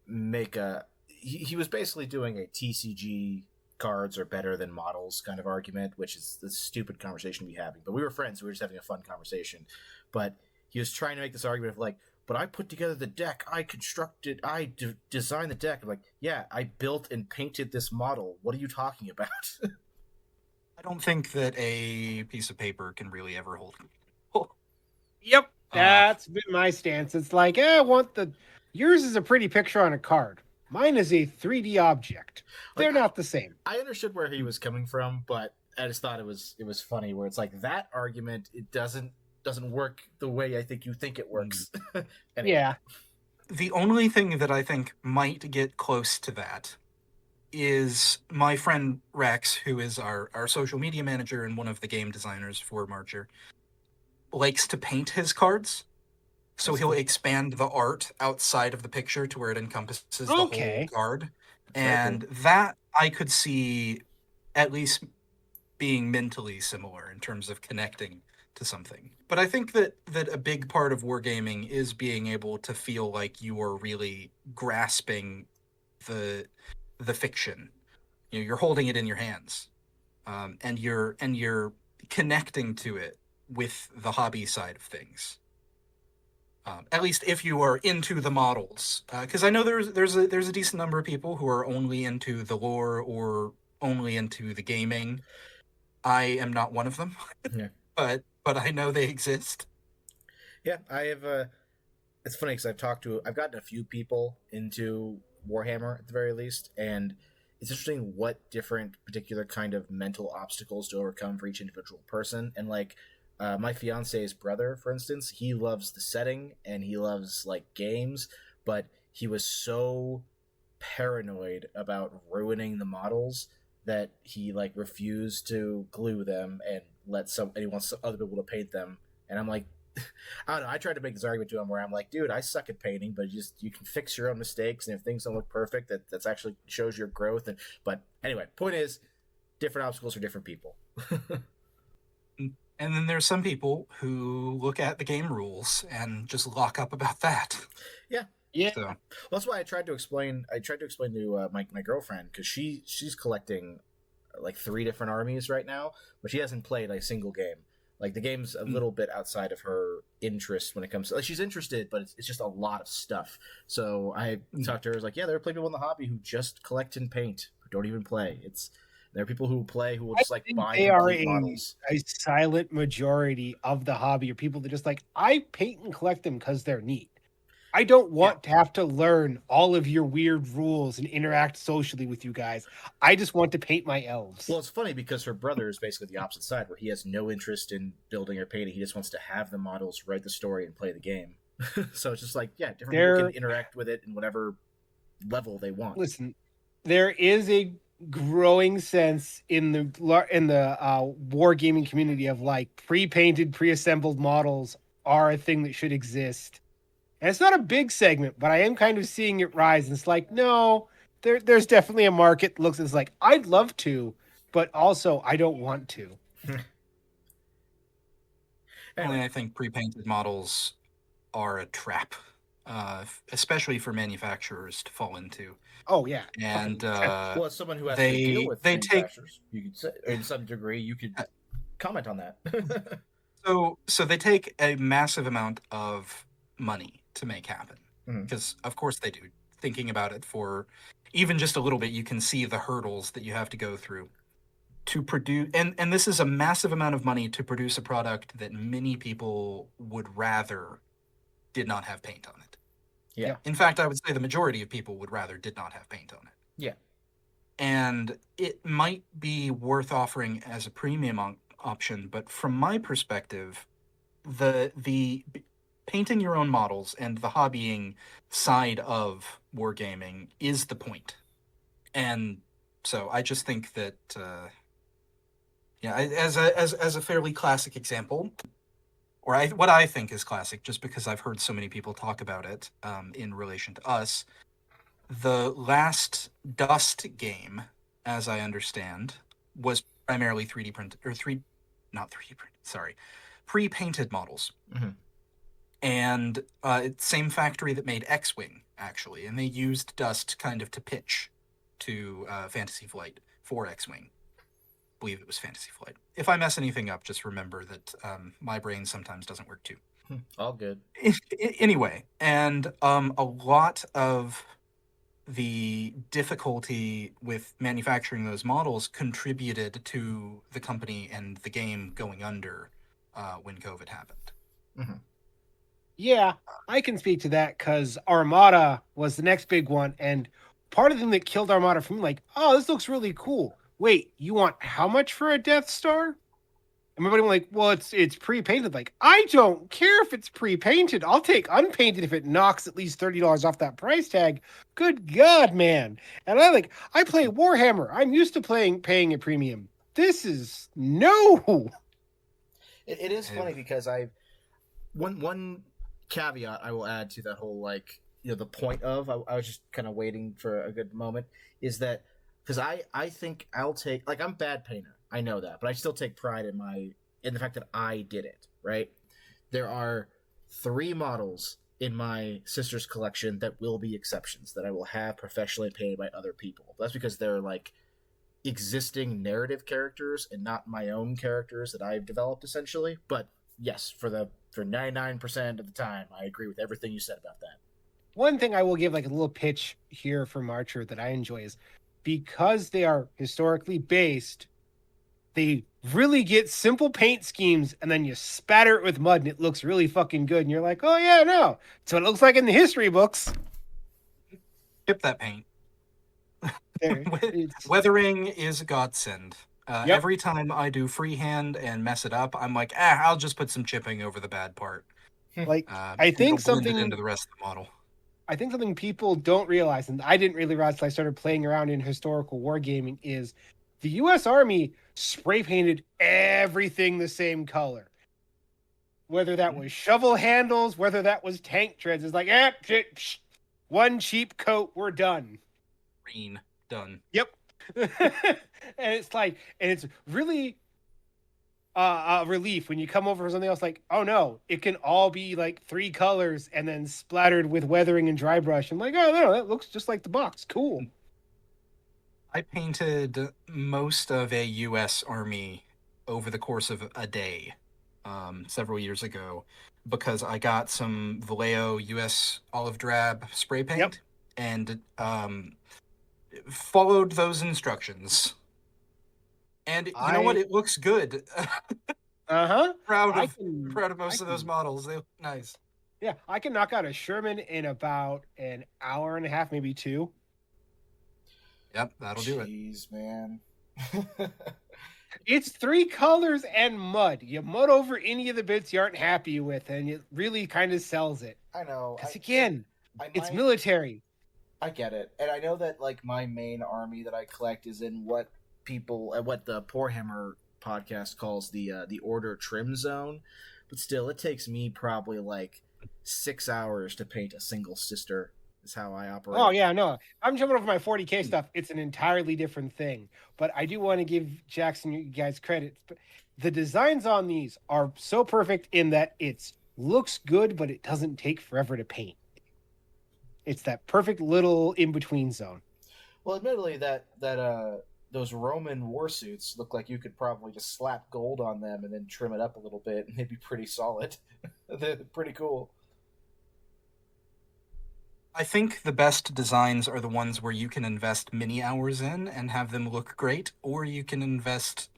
make a... He was basically doing a TCG cards are better than models kind of argument, which is the stupid conversation to be having. But we were friends, so we were just having a fun conversation. But he was trying to make this argument of like, but I put together the deck, I constructed, I designed the deck. I'm like, yeah, I built and painted this model. What are you talking about? I don't think that a piece of paper can really ever hold. Yep, that's been my stance. It's like, I want yours is a pretty picture on a card. Mine is a 3D object. They're not the same. I understood where he was coming from, but I just thought it was funny where it's like that argument, it doesn't work the way I think you think it works. Anyway. Yeah. The only thing that I think might get close to that is my friend Rex, who is our social media manager and one of the game designers for Marcher, likes to paint his cards. So he'll expand the art outside of the picture to where it encompasses the whole card. And that I could see at least being mentally similar in terms of connecting to something. But I think that a big part of wargaming is being able to feel like you are really grasping the fiction. You know, you're holding it in your hands, and you're connecting to it with the hobby side of things. At least if you are into the models, because I know there's a decent number of people who are only into the lore or only into the gaming. I am not one of them, yeah. but I know they exist. Yeah, I have. It's funny because I've gotten a few people into Warhammer at the very least, and it's interesting what different particular kind of mental obstacles to overcome for each individual person. And like my fiance's brother, for instance, he loves the setting and he loves like games, but he was so paranoid about ruining the models that he like refused to glue them and he wants other people to paint them. And I'm like, I don't know. I tried to make this argument to him where I'm like, dude, I suck at painting, but you can fix your own mistakes, and if things don't look perfect, that's actually shows your growth. But anyway, point is, different obstacles for different people. And then there's some people who look at the game rules and just lock up about that. Yeah. Yeah. So, well, that's why I tried to explain to my girlfriend, because she's collecting like 3 different armies right now, but she hasn't played a single game. Like the game's a little bit outside of her interest when it comes to, like, she's interested, but it's just a lot of stuff. So I talked to her, I was like, yeah, there are people in the hobby who just collect and paint, who don't even play. There are people who play who will just like buy models. A silent majority of the hobby are people that just like, I paint and collect them because they're neat. I don't want to have to learn all of your weird rules and interact socially with you guys. I just want to paint my elves. Well, it's funny because her brother is basically the opposite side, where he has no interest in building or painting. He just wants to have the models, write the story, and play the game. So it's just like, yeah, different people can interact with it in whatever level they want. Listen, there is a growing sense in the wargaming community of like pre-painted, pre-assembled models are a thing that should exist. And it's not a big segment, but I am kind of seeing it rise. And it's like, no, there's definitely a market that looks it's like, I'd love to, but also I don't want to. I think pre-painted models are a trap, especially for manufacturers to fall into. Oh yeah, and well, as someone who has to deal with manufacturers, you could say, in some degree, you could comment on that. So they take a massive amount of money to make happen, because of course they do. Thinking about it for even just a little bit, you can see the hurdles that you have to go through to produce, and this is a massive amount of money to produce a product that many people would rather did not have paint on it. Yeah. In fact, I would say the majority of people would rather did not have paint on it. Yeah. And it might be worth offering as a premium option, but from my perspective, the painting your own models and the hobbying side of wargaming is the point. And so I just think that, as a fairly classic example, or what I think is classic, just because I've heard so many people talk about it in relation to us, the last Dust game, as I understand, was primarily 3D printed, or pre-painted models. Mm-hmm. And same factory that made X-Wing, actually, and they used Dust kind of to pitch to Fantasy Flight for X-Wing. I believe it was Fantasy Flight. If I mess anything up, just remember that my brain sometimes doesn't work too. All good. Anyway, and a lot of the difficulty with manufacturing those models contributed to the company and the game going under when COVID happened. Mm-hmm. Yeah, I can speak to that because Armada was the next big one, and part of the thing that killed Armada for me, like, oh, this looks really cool. Wait, you want how much for a Death Star? Everybody was like, well, it's pre-painted. Like, I don't care if it's pre-painted. I'll take unpainted if it knocks at least $30 off that price tag. Good God, man. And I play Warhammer. I'm used to paying a premium. This is no. It is funny because one caveat I will add to that whole, the point of, I was just kind of waiting for a good moment, is that because I think I'll take, I'm a bad painter, I know that, but I still take pride in the fact that I did it, right? There are 3 models in my sister's collection that will be exceptions, that I will have professionally painted by other people. That's because they're existing narrative characters and not my own characters that I've developed, essentially. But yes, for 99% of the time, I agree with everything you said about that. One thing I will give a little pitch here from Archer that I enjoy is because they are historically based, they really get simple paint schemes and then you spatter it with mud and it looks really fucking good. And you're like, oh yeah, no. That's what it looks like in the history books. Skip that paint. Weathering is a godsend. Yep. Every time I do freehand and mess it up, I'm like, I'll just put some chipping over the bad part. I think something into the rest of the model. I think something people don't realize, and I didn't really realize until I started playing around in historical wargaming, is the U.S. Army spray painted everything the same color. Whether that was shovel handles, whether that was tank treads, it's like, one cheap coat, we're done. Green, done. Yep. And it's really a relief when you come over for something else, oh no, it can all be 3 colors and then splattered with weathering and dry brush. I'm like, oh no, that looks just like the box. Cool. I painted most of a U.S. Army over the course of a day several years ago because I got some Vallejo U.S. olive drab spray paint and followed those instructions. And you know what? It looks good. Uh-huh. Proud of most of those models. They look nice. Yeah, I can knock out a Sherman in about an hour and a half, maybe 2. Yep, that'll do it. Jeez, man. It's 3 colors and mud. You mud over any of the bits you aren't happy with, and it really kind of sells it. I know. Because again, it's military. I get it, and I know that like my main army that I collect is in what the Poorhammer podcast calls the Order Trim Zone, but still, it takes me probably like 6 hours to paint a single sister. Is how I operate. Oh yeah, no, I'm jumping over my 40K stuff. It's an entirely different thing, but I do want to give Jackson, you guys, credit. The designs on these are so perfect in that it looks good, but it doesn't take forever to paint. It's that perfect little in between zone. Well, admittedly, that those Roman war suits look like you could probably just slap gold on them and then trim it up a little bit, and they'd be pretty solid. They're pretty cool. I think the best designs are the ones where you can invest many hours in and have them look great, or you can invest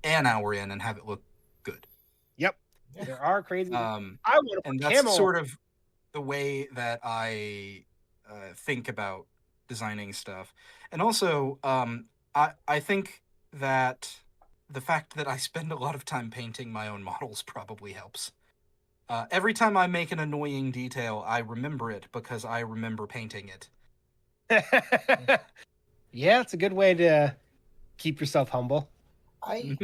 an hour in and have it look good. Yep, there are crazy. I want to and put that's camo. sort of the way that I think about designing stuff. And also, I think that the fact that I spend a lot of time painting my own models probably helps. Every time I make an annoying detail, I remember it because I remember painting it. Yeah, it's a good way to keep yourself humble. I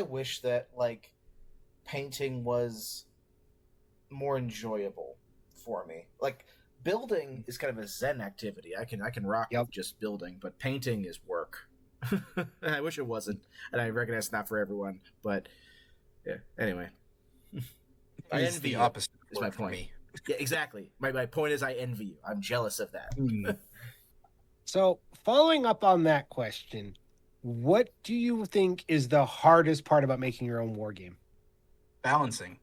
wish that like painting was more enjoyable for me. Like building is kind of a zen activity. I can rock with just building, but painting is work. I wish it wasn't, and I recognize it's not for everyone. But yeah, anyway. I It's envy the you, opposite is my point. Me. Yeah, exactly. My point is I envy you. I'm jealous of that. So, following up on that question, what do you think is the hardest part about making your own war game? Balancing.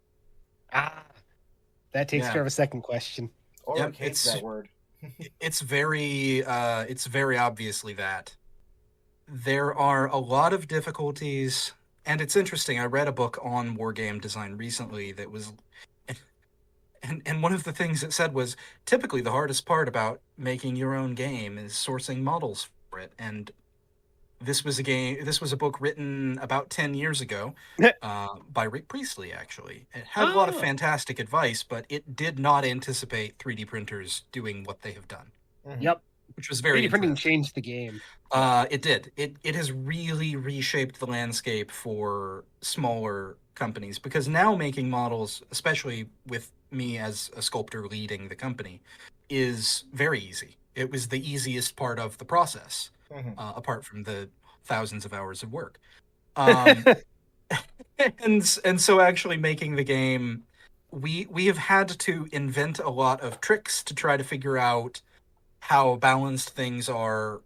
That takes care of a second question. Or hates that word. It's very obviously that. There are a lot of difficulties. And it's interesting, I read a book on wargame design recently that was... And one of the things it said was, typically the hardest part about making your own game is sourcing models for it. And this was a book written about 10 years ago by Rick Priestley, actually. It had a lot of fantastic advice, but it did not anticipate 3D printers doing what they have done. Mm-hmm. Yep. Which was very 3D printing changed the game. It did. It has really reshaped the landscape for smaller companies, because now making models, especially with me as a sculptor leading the company, is very easy. It was the easiest part of the process, apart from the thousands of hours of work. And so actually making the game, we have had to invent a lot of tricks to try to figure out how balanced things are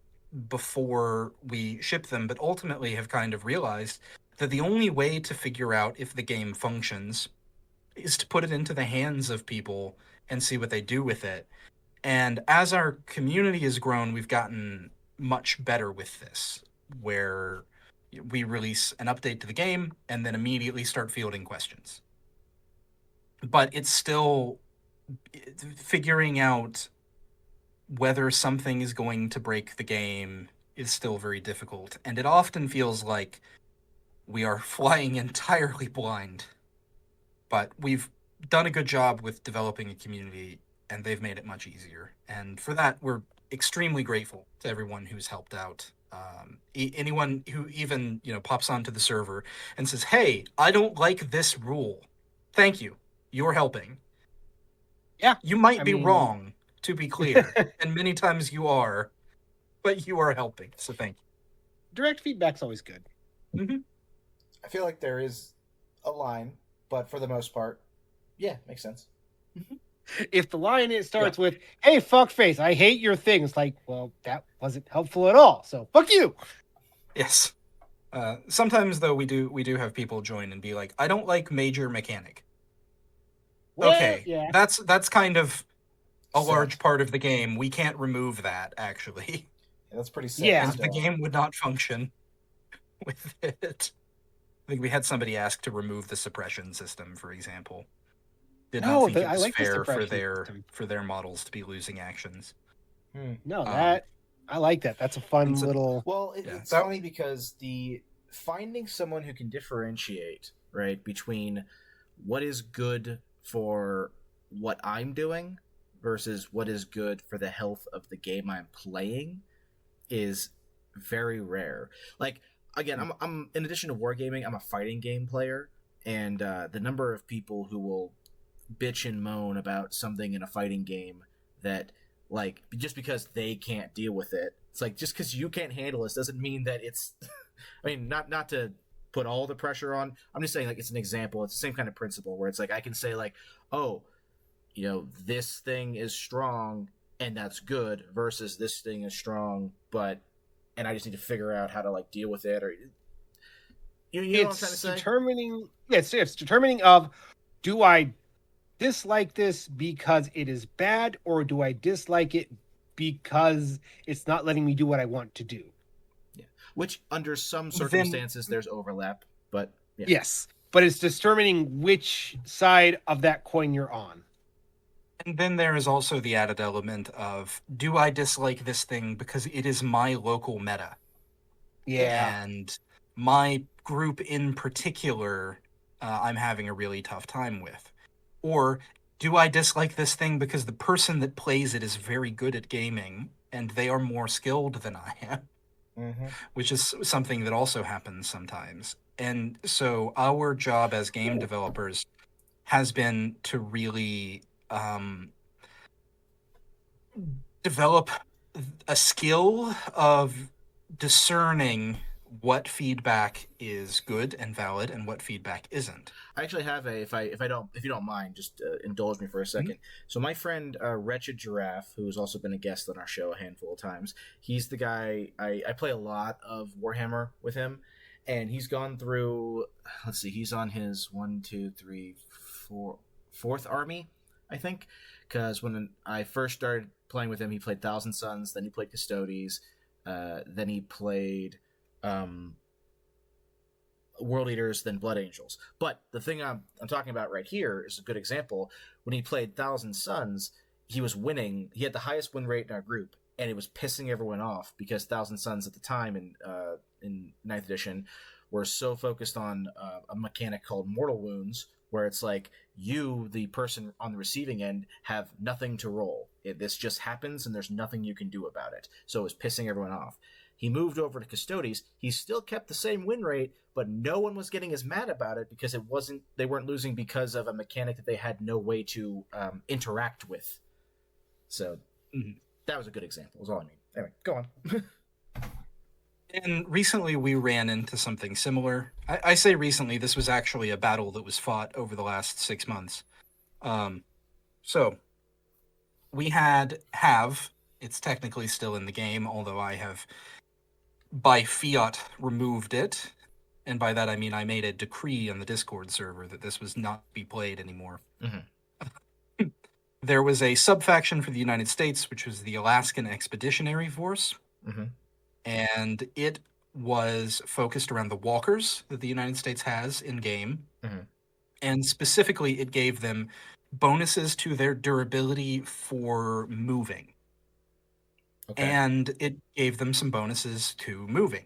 before we ship them, but ultimately have kind of realized that the only way to figure out if the game functions is to put it into the hands of people and see what they do with it. And as our community has grown, we've gotten much better with this, where we release an update to the game and then immediately start fielding questions. But it's still figuring out whether something is going to break the game is still very difficult. And it often feels like we are flying entirely blind. But we've done a good job with developing a community, and they've made it much easier. And for that, we're extremely grateful to everyone who's helped out. Anyone who even pops onto the server and says, "Hey, I don't like this rule." Thank you. You're helping. Yeah. You might be wrong, to be clear, and many times you are, but you are helping, so thank you. Direct feedback's always good. Mm-hmm. I feel like there is a line, but for the most part, yeah, makes sense. Mm-hmm. If the line starts with, "Hey, fuckface, I hate your thing," it's like, well, that wasn't helpful at all, so fuck you. Yes. Sometimes, though, we do have people join and be like, "I don't like major mechanic." Well, okay, yeah. That's kind of a large part of the game. We can't remove that, actually. Yeah, that's pretty sad. Yeah. The game would not function with it. I think we had somebody ask to remove the suppression system, for example. Did not think it was fair for their models to be losing actions. No, I like that. That's a fun little... Well, it's funny because finding someone who can differentiate, right, between what is good for what I'm doing versus what is good for the health of the game I'm playing is very rare. Like, again, I'm in addition to wargaming, I'm a fighting game player, and the number of people who will bitch and moan about something in a fighting game that, like, just because they can't deal with it, it's like, just because you can't handle this doesn't mean that it's I mean, not to put all the pressure on, I'm just saying, like, it's an example. It's the same kind of principle where it's like I can say, like, oh, you know, this thing is strong and that's good versus this thing is strong, and I just need to figure out how to, like, deal with it, or you know what I'm trying to say? It's determining of, do I dislike this because it is bad, or do I dislike it because it's not letting me do what I want to do? Yeah, which under some circumstances there's overlap, but yeah. Yes, but it's determining which side of that coin you're on. And then there is also the added element of, do I dislike this thing because it is my local meta? Yeah. And my group in particular, I'm having a really tough time with. Or do I dislike this thing because the person that plays it is very good at gaming and they are more skilled than I am? Mm-hmm. Which is something that also happens sometimes. And so our job as game developers has been to really develop a skill of discerning what feedback is good and valid and what feedback isn't. I actually have if you don't mind, just indulge me for a second. Mm-hmm. So my friend Wretched Giraffe, who's also been a guest on our show a handful of times, he's the guy I play a lot of Warhammer with him, and he's gone through. Let's see, he's on his 4th army, I think, because when I first started playing with him, he played Thousand Suns, then he played Custodes, then he played World Eaters, then Blood Angels. But the thing I'm talking about right here is a good example. When he played Thousand Suns, he was winning. He had the highest win rate in our group, and it was pissing everyone off because Thousand Suns at the time in 9th edition were so focused on a mechanic called Mortal Wounds, where it's like you, the person on the receiving end, have nothing to roll. This just happens, and there's nothing you can do about it. So it was pissing everyone off. He moved over to Custodes. He still kept the same win rate, but no one was getting as mad about it because they weren't losing because of a mechanic that they had no way to interact with. So that was a good example, is all I mean. Anyway, go on. And recently we ran into something similar. I say recently, this was actually a battle that was fought over the last 6 months. So we it's technically still in the game, although I have by fiat removed it. And by that I mean I made a decree on the Discord server that this was not to be played anymore. Mm-hmm. There was a subfaction for the United States, which was the Alaskan Expeditionary Force. Mm-hmm. And it was focused around the walkers that the United States has in-game. Mm-hmm. And specifically, it gave them bonuses to their durability for moving. Okay. And it gave them some bonuses to moving.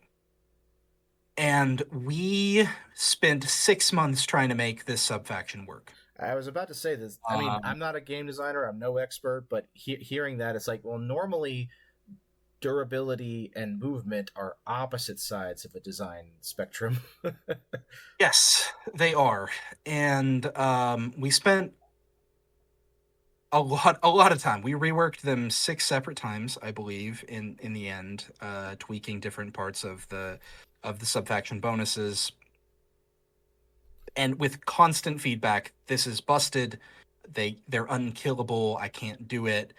And we spent 6 months trying to make this subfaction work. I was about to say this. I mean, I'm not a game designer. I'm no expert. But hearing that, it's like, well, normally durability and movement are opposite sides of a design spectrum. Yes, they are. And we spent a lot of time. We reworked them 6 separate times, I believe, in the end, tweaking different parts of the subfaction bonuses. And with constant feedback, this is busted. They're unkillable. I can't do it.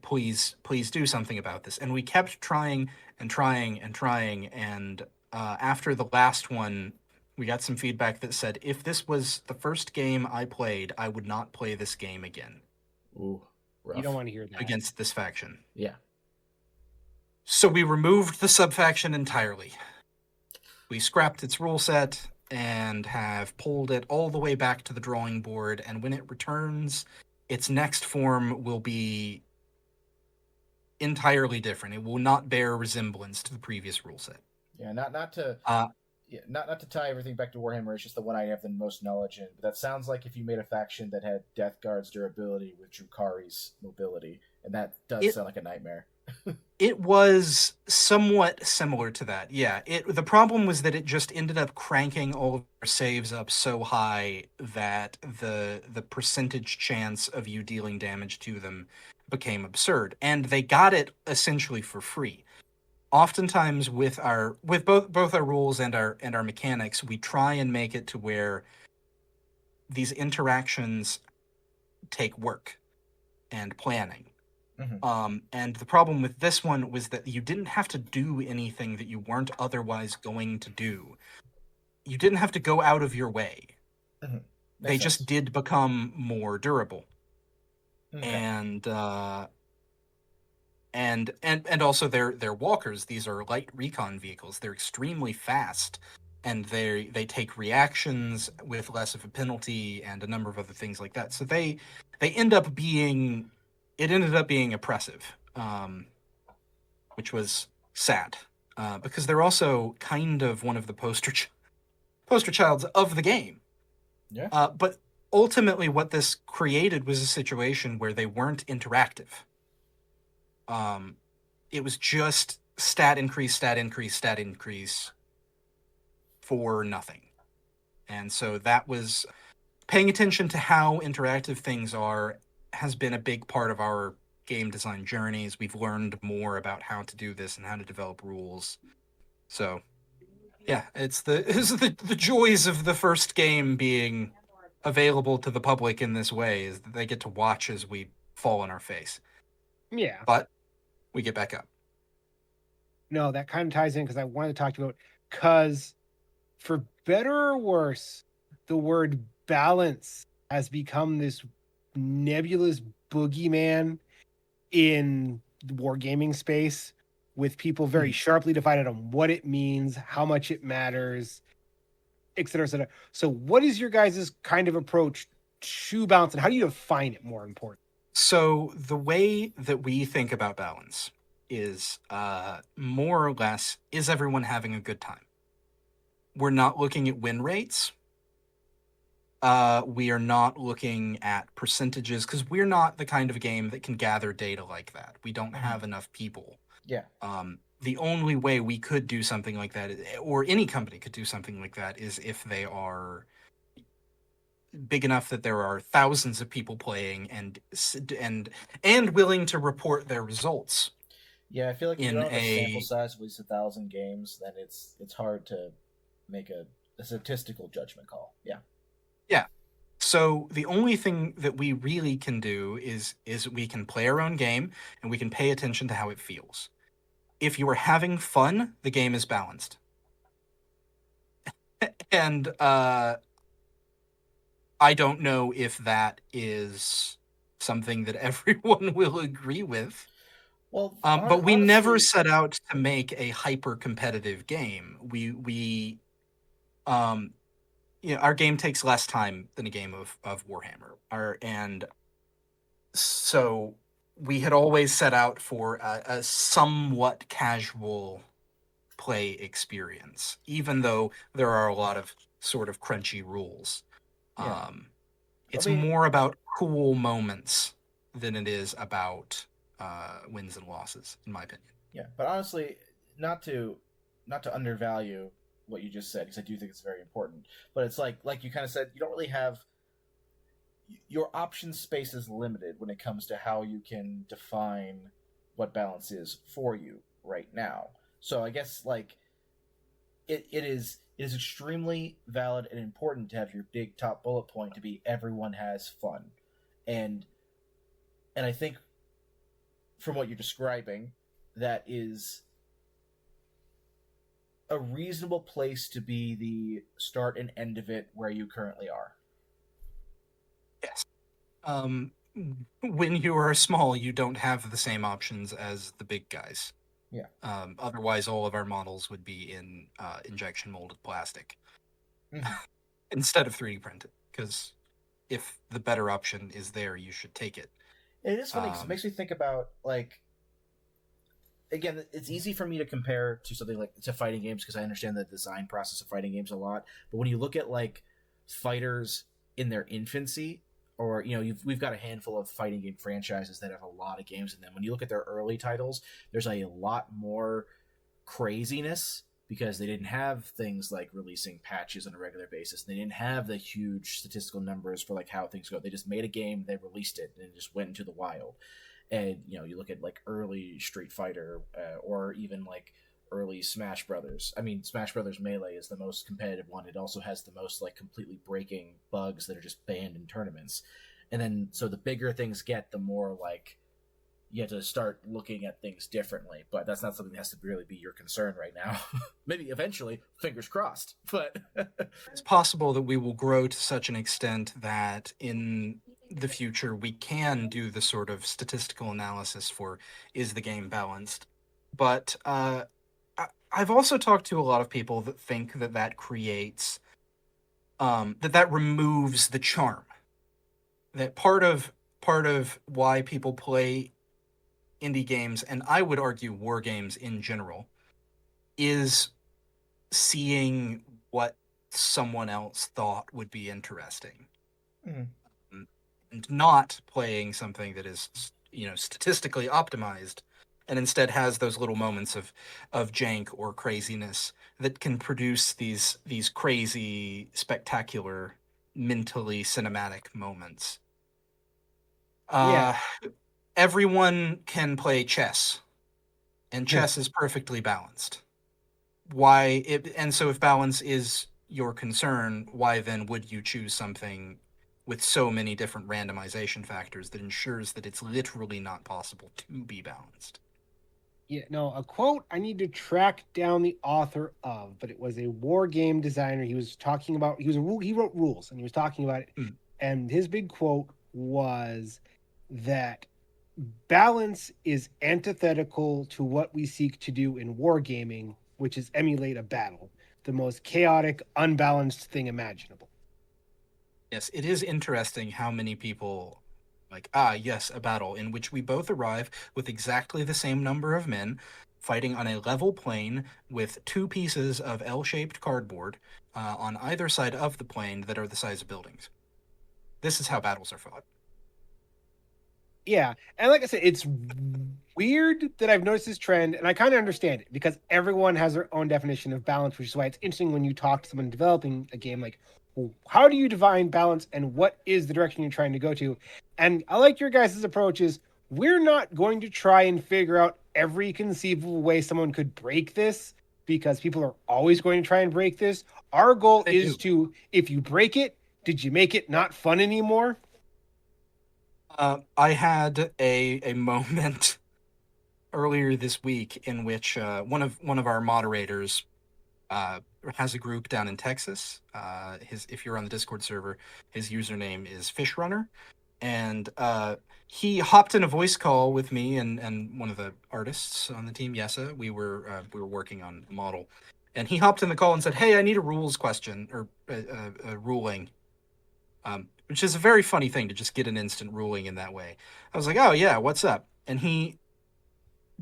Please do something about this. And we kept trying and trying and trying. And after the last one, we got some feedback that said, if this was the first game I played, I would not play this game again. Ooh, rough. You don't want to hear that. Against this faction. Yeah. So we removed the subfaction entirely. We scrapped its rule set and have pulled it all the way back to the drawing board. And when it returns, its next form will be entirely different. It will not bear resemblance to the previous rule set. Yeah, not to Yeah, not to tie everything back to Warhammer, it's just the one I have the most knowledge in. But that sounds like if you made a faction that had Death Guard's durability with Drukhari's mobility, and that does sound like a nightmare. It was somewhat similar to that, yeah. The problem was that it just ended up cranking all of our saves up so high that the percentage chance of you dealing damage to them became absurd, and they got it essentially for free. Oftentimes, with both our rules and our mechanics, we try and make it to where these interactions take work and planning. And the problem with this one was that you didn't have to do anything that you weren't otherwise going to do. You didn't have to go out of your way. They just did become more durable. And also they're walkers. These are light recon vehicles. They're extremely fast, and they take reactions with less of a penalty and a number of other things like that. So they end up being. It ended up being oppressive, which was sad, because they're also kind of one of the poster childs of the game. Yeah. But ultimately, what this created was a situation where they weren't interactive. It was just stat increase for nothing. And so that was paying attention to how interactive things are has been a big part of our game design journeys. We've learned more about how to do this and how to develop rules. So, yeah, it's the joys of the first game being available to the public in this way, is that they get to watch as we fall on our face. Yeah. But we get back up. No, that kind of ties in because I wanted to talk about, because for better or worse, the word balance has become this nebulous boogeyman in the wargaming space, with people very sharply divided on what it means, how much it matters, et cetera, et cetera. So what is your guys' kind of approach to balance, and how do you define it, more important? So the way that we think about balance is more or less, is everyone having a good time? We're not looking at win rates. We are not looking at percentages, because we're not the kind of game that can gather data like that. We don't have enough people. Yeah. The only way we could do something like that, or any company could do something like that, is if they are big enough that there are thousands of people playing and willing to report their results. Yeah, I feel like if you don't have a sample size of at least 1,000 games, then it's hard to make a statistical judgment call. Yeah. Yeah. So the only thing that we really can do is we can play our own game, and we can pay attention to how it feels. If you are having fun, the game is balanced. And I don't know if that is something that everyone will agree with. Well, but we never set out to make a hyper-competitive game. We our game takes less time than a game of Warhammer. And so we had always set out for a somewhat casual play experience, even though there are a lot of sort of crunchy rules. Yeah. It's more about cool moments than it is about wins and losses, in my opinion. Yeah, but honestly, not to undervalue what you just said, because I do think it's very important. But it's like you kind of said, you don't really have, your option space is limited when it comes to how you can define what balance is for you right now. So I guess it is extremely valid and important to have your big top bullet point to be everyone has fun, and I think from what you're describing, that is a reasonable place to be the start and end of it where you currently are. Yes. When you are small, you don't have the same options as the big guys. Yeah. Otherwise, all of our models would be in injection molded plastic instead of 3D printed. Because if the better option is there, you should take it. It is funny because it makes me think about again, it's easy for me to compare to something like to fighting games because I understand the design process of fighting games a lot. But when you look at like fighters in their infancy, or we've got a handful of fighting game franchises that have a lot of games in them. When you look at their early titles, there's a lot more craziness because they didn't have things like releasing patches on a regular basis. They didn't have the huge statistical numbers for like how things go. They just made a game, they released it, and it just went into the wild. And you look at like early Street Fighter or even like early Smash Brothers. I mean, Smash Brothers Melee is the most competitive one. It also has the most like completely breaking bugs that are just banned in tournaments. And then so the bigger things get, the more like you have to start looking at things differently. But that's not something that has to really be your concern right now. Maybe eventually, fingers crossed. But it's possible that we will grow to such an extent that in the future we can do the sort of statistical analysis for is the game balanced. But I've also talked to a lot of people that think that creates that removes the charm. That part of why people play indie games, and I would argue war games in general, is seeing what someone else thought would be interesting. And not playing something that is, statistically optimized, and instead has those little moments of jank or craziness that can produce these crazy, spectacular, mentally cinematic moments. Everyone can play chess, and chess is perfectly balanced. So if balance is your concern, why then would you choose something with so many different randomization factors that ensures that it's literally not possible to be balanced? Yeah, no, a quote I need to track down the author of, but it was a war game designer. He was talking about, he wrote rules, and he was talking about it. And his big quote was that balance is antithetical to what we seek to do in wargaming, which is emulate a battle, the most chaotic, unbalanced thing imaginable. Yes, it is interesting how many people like, yes, a battle in which we both arrive with exactly the same number of men fighting on a level plane with two pieces of L-shaped cardboard on either side of the plane that are the size of buildings. This is how battles are fought. Yeah, and like I said, it's weird that I've noticed this trend, and I kind of understand it because everyone has their own definition of balance, which is why it's interesting when you talk to someone developing a game like, well, how do you define balance and what is the direction you're trying to go to? And I like your guys' approach is we're not going to try and figure out every conceivable way someone could break this because people are always going to try and break this. Our goal is to, if you break it, did you make it not fun anymore? I had a moment earlier this week in which one of our moderators has a group down in Texas. If you're on the Discord server, his username is Fishrunner, and he hopped in a voice call with me and one of the artists on the team, Yessa. We were working on a model, and he hopped in the call and said, "Hey, I need a rules question or a ruling." Which is a very funny thing to just get an instant ruling in that way. I was like, oh yeah, what's up? And he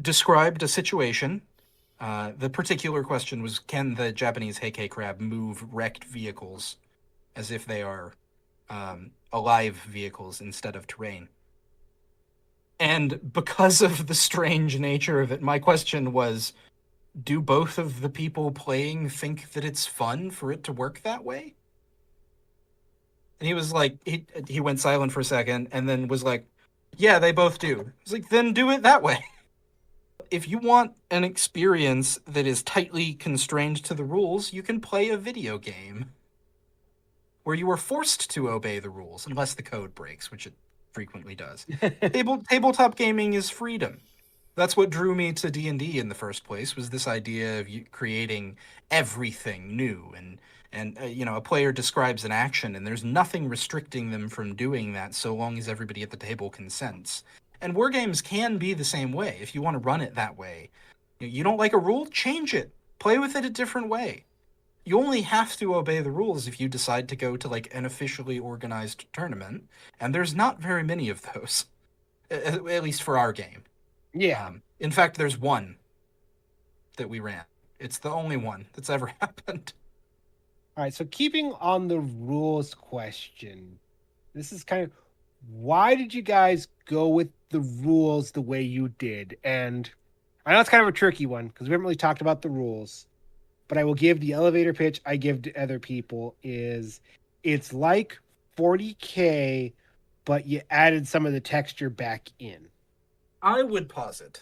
described a situation. The particular question was, can the Japanese Heike crab move wrecked vehicles as if they are alive vehicles instead of terrain? And because of the strange nature of it, my question was, do both of the people playing think that it's fun for it to work that way? And he was like, he went silent for a second and then was like, yeah, they both do. I was like, then do it that way. If you want an experience that is tightly constrained to the rules, you can play a video game where you are forced to obey the rules, unless the code breaks, which it frequently does. Tabletop gaming is freedom. That's what drew me to D&D in the first place, was this idea of you creating everything new and a player describes an action and there's nothing restricting them from doing that so long as everybody at the table consents. And war games can be the same way if you want to run it that way. You don't like a rule? Change it. Play with it a different way. You only have to obey the rules if you decide to go to like an officially organized tournament, and there's not very many of those, at least for our game. Yeah. In fact, there's one that we ran. It's the only one that's ever happened. All right. So keeping on the rules question, this is kind of why did you guys go with the rules the way you did? And I know it's kind of a tricky one because we haven't really talked about the rules, but I will give the elevator pitch I give to other people is it's like 40K, but you added some of the texture back in. I would posit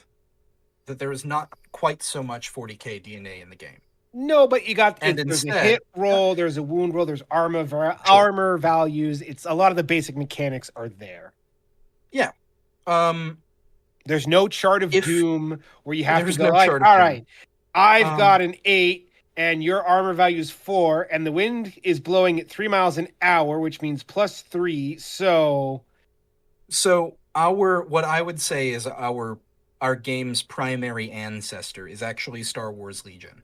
that there is not quite so much 40K DNA in the game. No, but you got And there's a instead- hit roll, there's a wound roll, there's armor values. It's a lot of the basic mechanics are there. Yeah. There's no chart of If- doom where you have to There's go no like, chart of all doom. right, I've got an 8 and your armor value is 4 and the wind is blowing at 3 miles an hour, which means +3. So what I would say is our game's primary ancestor is actually Star Wars Legion.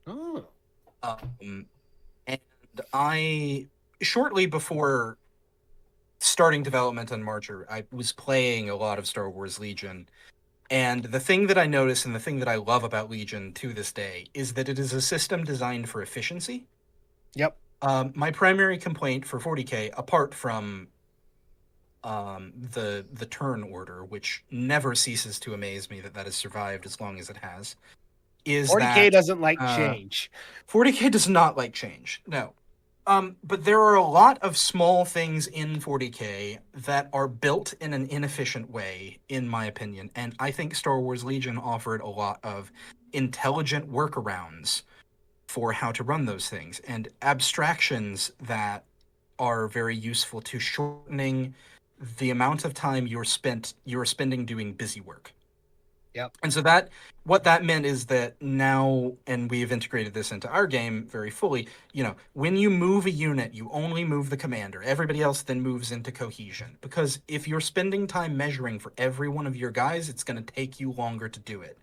oh, And I, shortly before starting development on Marcher, I was playing a lot of Star Wars Legion. And the thing that I notice and the thing that I love about Legion to this day is that it is a system designed for efficiency. yep. My primary complaint for 40K, apart from the turn order, which never ceases to amaze me that has survived as long as it has, is 40K that doesn't like change. 40K does not like change. No. But there are a lot of small things in 40K that are built in an inefficient way, in my opinion. And I think Star Wars Legion offered a lot of intelligent workarounds for how to run those things and abstractions that are very useful to shortening the amount of time you're spending doing busy work. Yep. And so what that meant is that now, and we've integrated this into our game very fully, when you move a unit, you only move the commander. Everybody else then moves into cohesion. Because if you're spending time measuring for every one of your guys, it's going to take you longer to do it.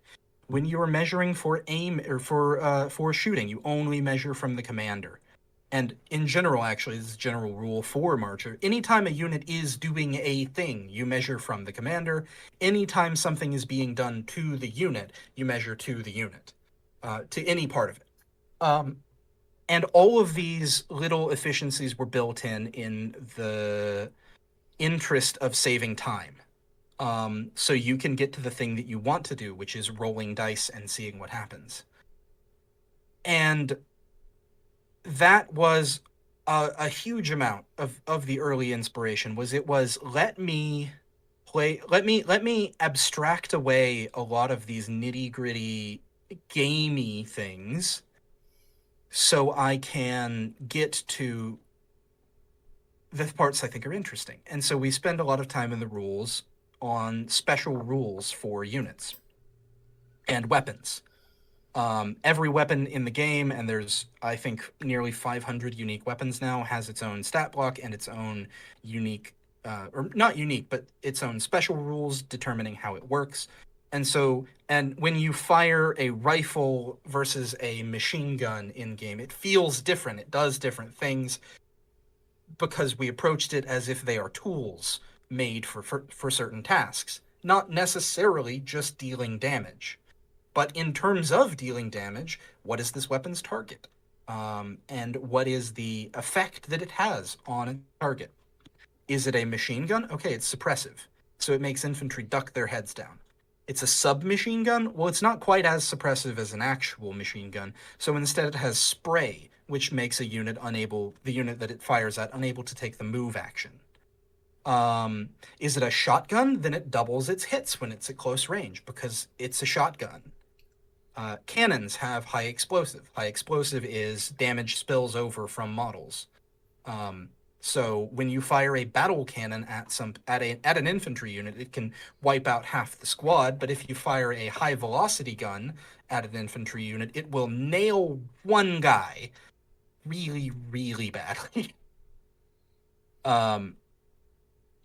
When you are measuring for aim or for shooting, you only measure from the commander. And in general, actually, this is a general rule for Marcher. Anytime a unit is doing a thing, you measure from the commander. Anytime something is being done to the unit, you measure to the unit, to any part of it. And all of these little efficiencies were built in the interest of saving time. So you can get to the thing that you want to do, which is rolling dice and seeing what happens. And that was a huge amount of the early inspiration. Let me abstract away a lot of these nitty-gritty gamey things so I can get to the parts I think are interesting. And so we spend a lot of time in the rules on special rules for units and weapons. Every weapon in the game, and there's, I think, nearly 500 unique weapons now, has its own stat block and its own unique, or not unique, but its own special rules determining how it works. And when you fire a rifle versus a machine gun in game, it feels different. It does different things because we approached it as if they are tools made for certain tasks, not necessarily just dealing damage. But in terms of dealing damage, what is this weapon's target? And what is the effect that it has on a target? Is it a machine gun? Okay, it's suppressive. So it makes infantry duck their heads down. It's a submachine gun? Well, it's not quite as suppressive as an actual machine gun. So instead it has spray, which makes the unit that it fires at, unable to take the move action. Is it a shotgun? Then it doubles its hits when it's at close range because it's a shotgun. Cannons have high explosive. High explosive is damage spills over from models. So when you fire a battle cannon at an infantry unit, it can wipe out half the squad. But if you fire a high velocity gun at an infantry unit, it will nail one guy really, really badly. And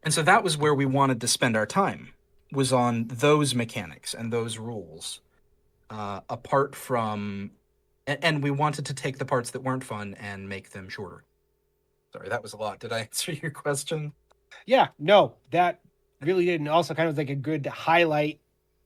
so that was where we wanted to spend our time, was on those mechanics and those rules. Apart from, and we wanted to take the parts that weren't fun and make them shorter. Sorry, that was a lot. Did I answer your question? Yeah, no, that really did. And also kind of like a good highlight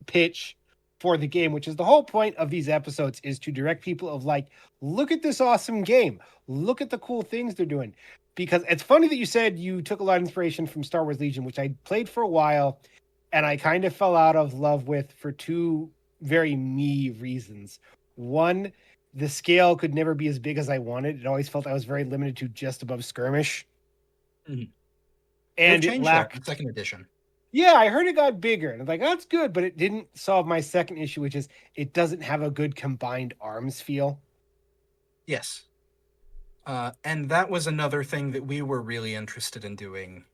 pitch for the game, which is the whole point of these episodes, is to direct people of like, look at this awesome game. Look at the cool things they're doing. Because it's funny that you said you took a lot of inspiration from Star Wars Legion, which I played for a while and I kind of fell out of love with for two very me reasons. One, the scale could never be as big as I wanted. It always felt I was very limited to just above skirmish. Mhm. And They've it changed lacked that in second edition. Yeah, I heard it got bigger. And I'm like, that's good, but it didn't solve my second issue, which is it doesn't have a good combined arms feel. Yes. And that was another thing that we were really interested in doing.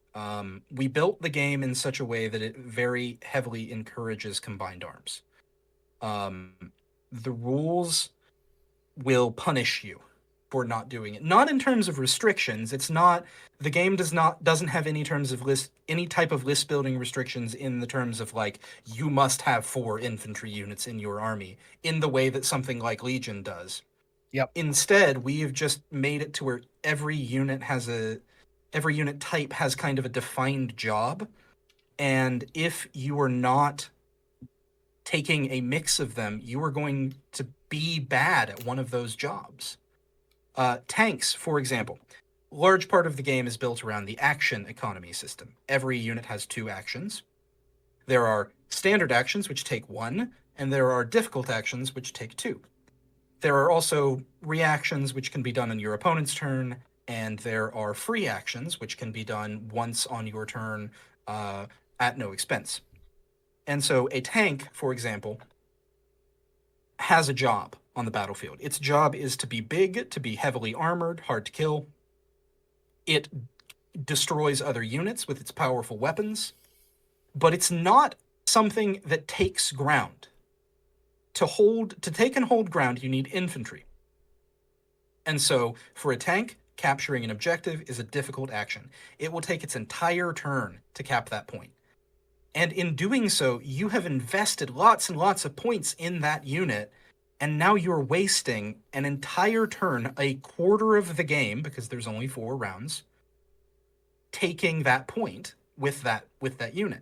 We built the game in such a way that it very heavily encourages combined arms. The rules will punish you for not doing it. Not in terms of restrictions. It's not the game doesn't have any type of list building restrictions in the terms of like you must have 4 infantry units in your army in the way that something like Legion does. Yep. Instead, we have just made it to where every unit type has kind of a defined job, and if you are not taking a mix of them, you are going to be bad at one of those jobs. Tanks, for example. Large part of the game is built around the action economy system. Every unit has 2 actions. There are standard actions, which take 1, and there are difficult actions, which take 2. There are also reactions, which can be done on your opponent's turn, and there are free actions, which can be done once on your turn at no expense. And so a tank, for example, has a job on the battlefield. Its job is to be big, to be heavily armored, hard to kill. It destroys other units with its powerful weapons, but it's not something that takes ground. To take and hold ground, you need infantry. And so, for a tank, capturing an objective is a difficult action. It will take its entire turn to cap that point. And in doing so, you have invested lots and lots of points in that unit, and now you're wasting an entire turn, a quarter of the game, because there's only 4 rounds, taking that point with that unit.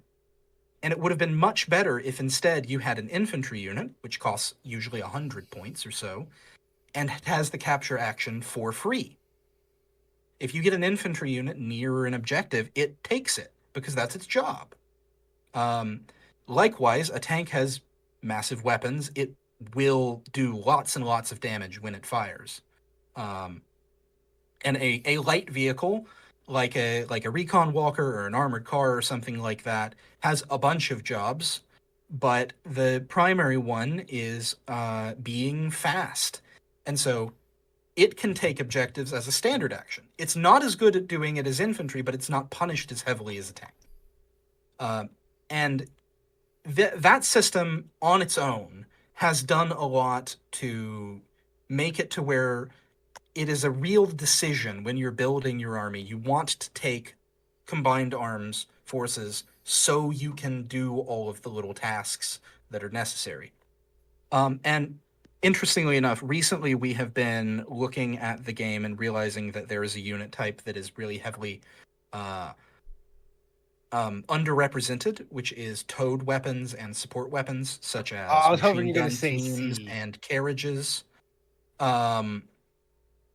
And it would have been much better if instead you had an infantry unit, which costs usually 100 points or so, and has the capture action for free. If you get an infantry unit near an objective, it takes it, because that's its job. Likewise, a tank has massive weapons. It will do lots and lots of damage when it fires. And a light vehicle, like a recon walker or an armored car or something like that, has a bunch of jobs, but the primary one is being fast. And so it can take objectives as a standard action. It's not as good at doing it as infantry, but it's not punished as heavily as a tank. And that system on its own has done a lot to make it to where it is a real decision when you're building your army. You want to take combined arms forces so you can do all of the little tasks that are necessary. And interestingly enough, recently we have been looking at the game and realizing that there is a unit type that is really heavily underrepresented, which is towed weapons and support weapons, such as I was hoping machine you were gun going to say teams C. and carriages. No,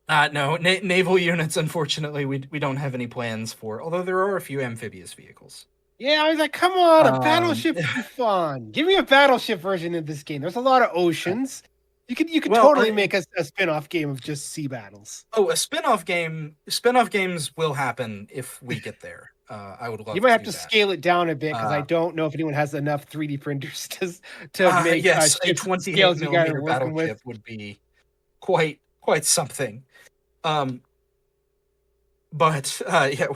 naval units, unfortunately, we don't have any plans for, although there are a few amphibious vehicles. Yeah, I was like, come on, a battleship would be fun. Give me a battleship version of this game. There's a lot of oceans. You could totally make a spin-off game of just sea battles. Oh, a spin-off game. Spin-off games will happen if we get there. I would love. You might have to that. scale it down a bit because I don't know if anyone has enough 3D printers to make yes, a ships 28 you guys are millimeter working with. battleship would be quite something. But yeah,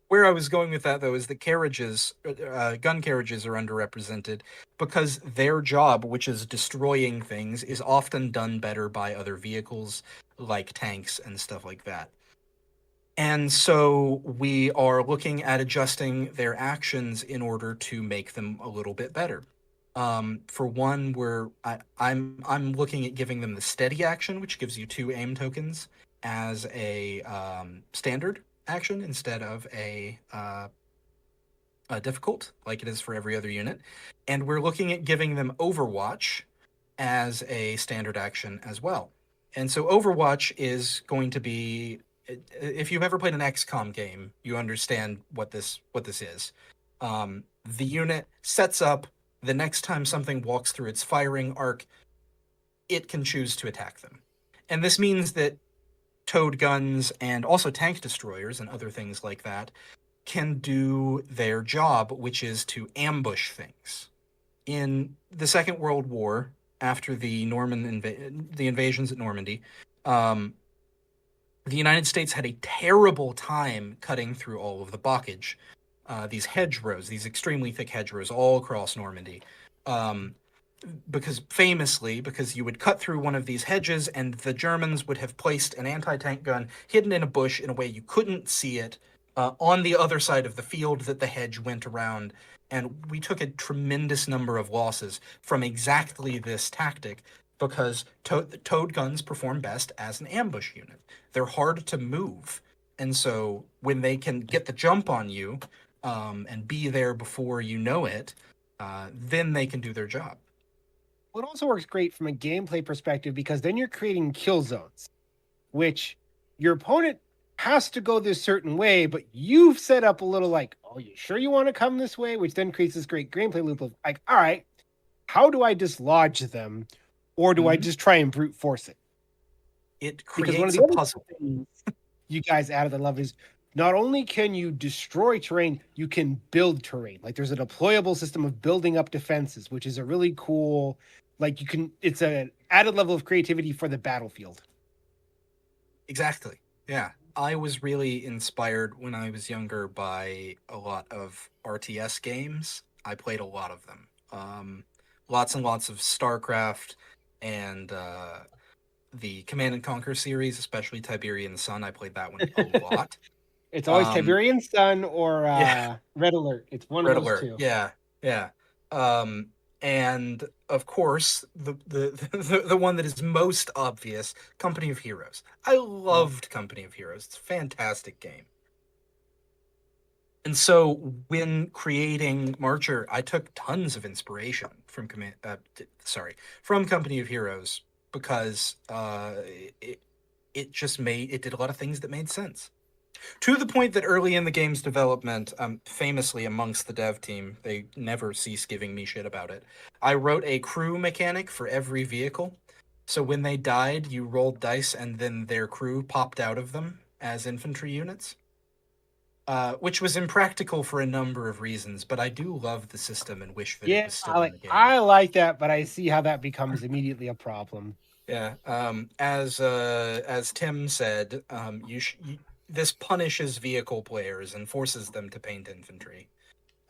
where I was going with that though is the carriages, gun carriages are underrepresented because their job, which is destroying things, is often done better by other vehicles like tanks and stuff like that. And so we are looking at adjusting their actions in order to make them a little bit better. For one, I'm looking at giving them the steady action, which gives you 2 aim tokens as a standard action instead of a difficult, like it is for every other unit. And we're looking at giving them Overwatch as a standard action as well. And so Overwatch is going to be, if you've ever played an XCOM game, you understand what this is. The unit sets up, the next time something walks through its firing arc, it can choose to attack them. And this means that towed guns and also tank destroyers and other things like that can do their job, which is to ambush things. In the Second World War, after the the invasions at Normandy, the United States had a terrible time cutting through all of the bockage, these hedgerows, these extremely thick hedgerows all across Normandy. Because you would cut through one of these hedges and the Germans would have placed an anti-tank gun hidden in a bush in a way you couldn't see it on the other side of the field that the hedge went around. And we took a tremendous number of losses from exactly this tactic because towed guns perform best as an ambush unit. They're hard to move. And so when they can get the jump on you and be there before you know it, then they can do their job. Well, it also works great from a gameplay perspective because then you're creating kill zones, which your opponent has to go this certain way, but you've set up a little like, oh, you sure you want to come this way? Which then creates this great gameplay loop of like, all right, how do I dislodge them? Or do I just try and brute force it? It creates a puzzle. Things you guys added that I love is not only can you destroy terrain, you can build terrain. Like there's a deployable system of building up defenses, which is a really cool, like it's an added level of creativity for the battlefield. Exactly. Yeah. I was really inspired when I was younger by a lot of RTS games. I played a lot of them. Lots and lots of StarCraft and the Command and Conquer series, especially Tiberian Sun. I played that one a lot. It's always Tiberian Sun or Red Alert. It's one Red of those Alert. two. Yeah. And of course, the one that is most obvious, Company of Heroes. I loved Company of Heroes. It's a fantastic game. And so when creating Marcher, I took tons of inspiration from Company of Heroes because it did a lot of things that made sense. To the point that early in the game's development, famously amongst the dev team, they never cease giving me shit about it. I wrote a crew mechanic for every vehicle. So when they died, you rolled dice and then their crew popped out of them as infantry units. Which was impractical for a number of reasons, but I do love the system and wish that it was still in the game. I like that, but I see how that becomes immediately a problem. Yeah. As Tim said, this punishes vehicle players and forces them to paint infantry.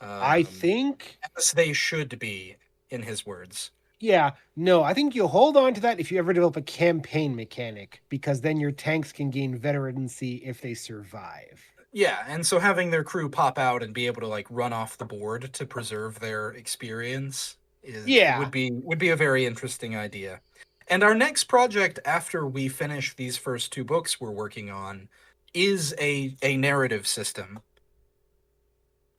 I think as they should be, in his words. Yeah, no, I think you hold on to that if you ever develop a campaign mechanic, because then your tanks can gain veterancy if they survive. Yeah, and so having their crew pop out and be able to like run off the board to preserve their experience would be a very interesting idea. And our next project after we finish these first two books we're working on is a narrative system.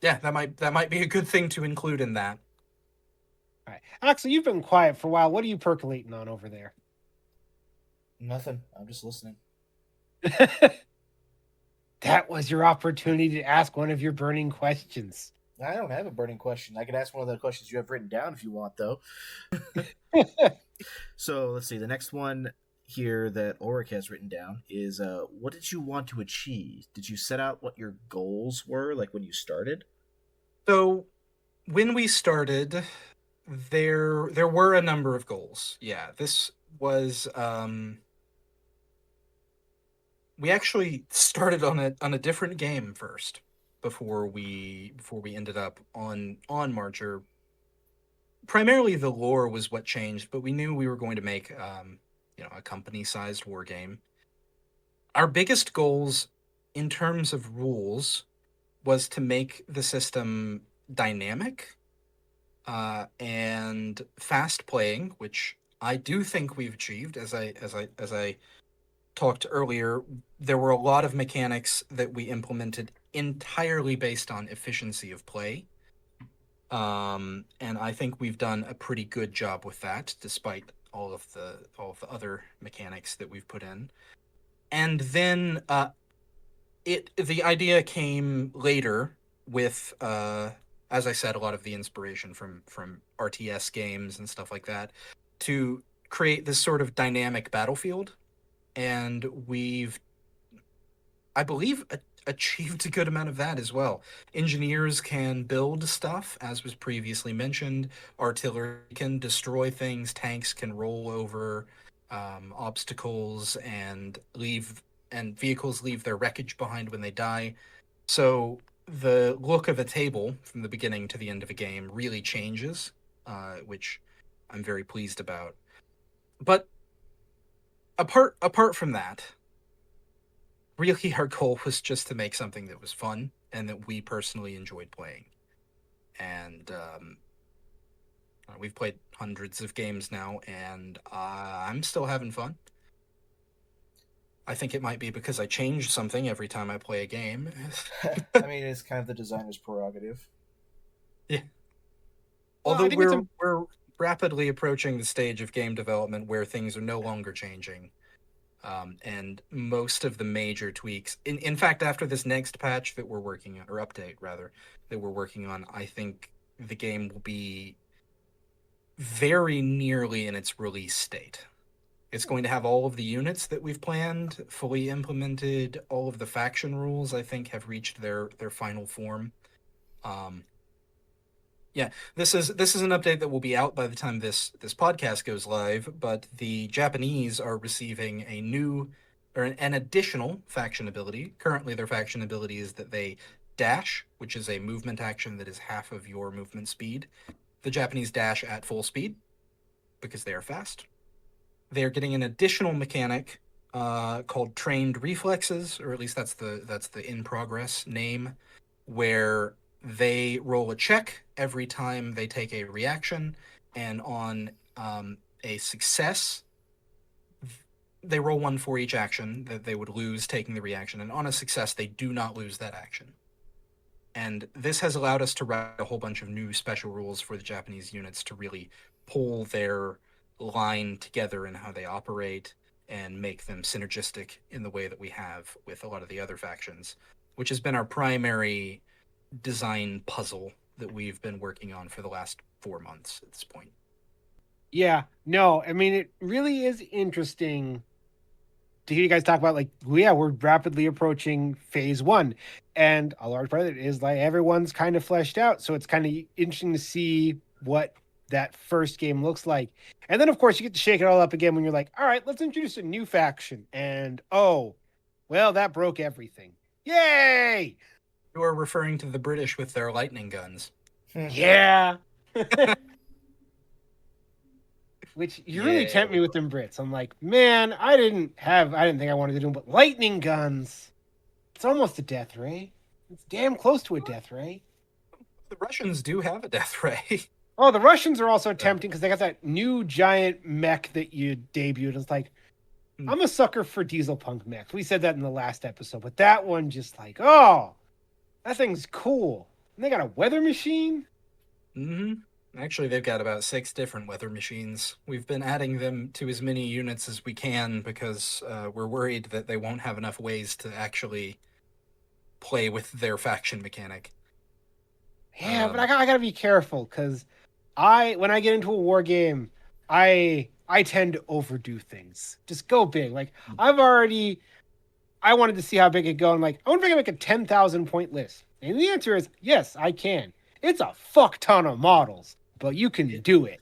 Yeah, that might be a good thing to include in that. All right. Axel, you've been quiet for a while. What are you percolating on over there? Nothing. I'm just listening. That was your opportunity to ask one of your burning questions. I don't have a burning question. I could ask one of the questions you have written down if you want, though. So let's see. The next one here that Ulrich has written down is, what did you want to achieve? Did you set out what your goals were, like when you started? So when we started, there were a number of goals. Yeah, this was... we actually started on a different game first before we ended up on Marcher. Primarily the lore was what changed, but we knew we were going to make a company-sized war game. Our biggest goals in terms of rules was to make the system dynamic and fast playing, which I do think we've achieved. As I talked earlier, there were a lot of mechanics that we implemented entirely based on efficiency of play. And I think we've done a pretty good job with that, despite all of the other mechanics that we've put in. And then the idea came later with, as I said, a lot of the inspiration from RTS games and stuff like that, to create this sort of dynamic battlefield. And we've, I believe, achieved a good amount of that as well. Engineers can build stuff, as was previously mentioned. Artillery can destroy things. Tanks can roll over obstacles and vehicles leave their wreckage behind when they die. So the look of a table from the beginning to the end of a game really changes, which I'm very pleased about. But apart from that, really our goal was just to make something that was fun and that we personally enjoyed playing. And we've played hundreds of games now, and I'm still having fun. I think it might be because I change something every time I play a game. I mean, it's kind of the designer's prerogative. Yeah. Although we're rapidly approaching the stage of game development where things are no longer changing. And most of the major tweaks, in fact, after this next patch that we're working on, or update rather, that we're working on, I think the game will be very nearly in its release state. It's going to have all of the units that we've planned fully implemented. All of the faction rules, I think, have reached their final form. Yeah, this is an update that will be out by the time this podcast goes live, but the Japanese are receiving a new, or an additional faction ability. Currently, their faction ability is that they dash, which is a movement action that is half of your movement speed. The Japanese dash at full speed because they are fast. They are getting an additional mechanic called trained reflexes, or at least that's the in-progress name, where they roll a check every time they take a reaction, and on a success, they roll one for each action that they would lose taking the reaction, and on a success, they do not lose that action. And this has allowed us to write a whole bunch of new special rules for the Japanese units to really pull their line together in how they operate and make them synergistic in the way that we have with a lot of the other factions, which has been our primary design puzzle that we've been working on for the last 4 months at this point. Yeah, no, I mean, it really is interesting to hear you guys talk about, like, yeah, we're rapidly approaching phase 1, and a large part of it is like everyone's kind of fleshed out, so it's kind of interesting to see what that first game looks like. And then, of course, you get to shake it all up again when you're like, all right, let's introduce a new faction, and oh, well, that broke everything. Yay! You are referring to the British with their lightning guns. Yeah. Which you really tempt me with them Brits. I'm like, man, I didn't think I wanted to do them, but lightning guns. It's almost a death ray. It's damn close to a death ray. The Russians do have a death ray. Oh, the Russians are also tempting because they got that new giant mech that you debuted. It's like, I'm a sucker for diesel punk mechs. We said that in the last episode, but that one just like, oh, that thing's cool. And they got a weather machine. Mm-hmm. Actually, they've got about 6 different weather machines. We've been adding them to as many units as we can because we're worried that they won't have enough ways to actually play with their faction mechanic. Yeah, but I gotta be careful because when I get into a war game, I tend to overdo things. Just go big. Like I wanted to see how big it go. I'm like, I wonder if I can make a 10,000 point list. And the answer is yes, I can. It's a fuck ton of models, but you can do it.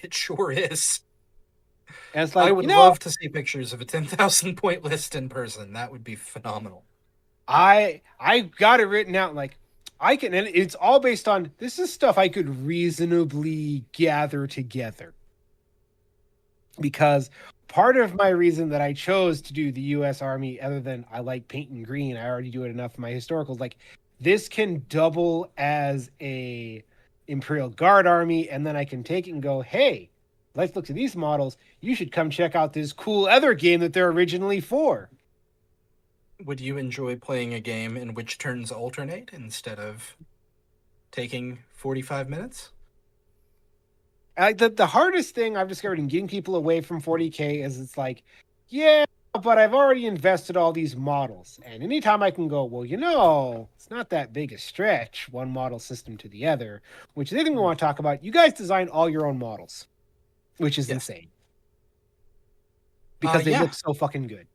It sure is. And it's like, I would love to see pictures of a 10,000 point list in person. That would be phenomenal. I got it written out like I can, and it's all based on this is stuff I could reasonably gather together. Because part of my reason that I chose to do the U.S. Army, other than I like painting green, I already do it enough in my historicals. Like this can double as a Imperial Guard army, and then I can take it and go, hey, let's look at these models. You should come check out this cool other game that they're originally for. Would you enjoy playing a game in which turns alternate instead of taking 45 minutes? The hardest thing I've discovered in getting people away from 40K is it's like, yeah, but I've already invested all these models. And anytime I can go, well, it's not that big a stretch, one model system to the other, which is the thing we want to talk about. You guys design all your own models, which is insane. Because they look so fucking good.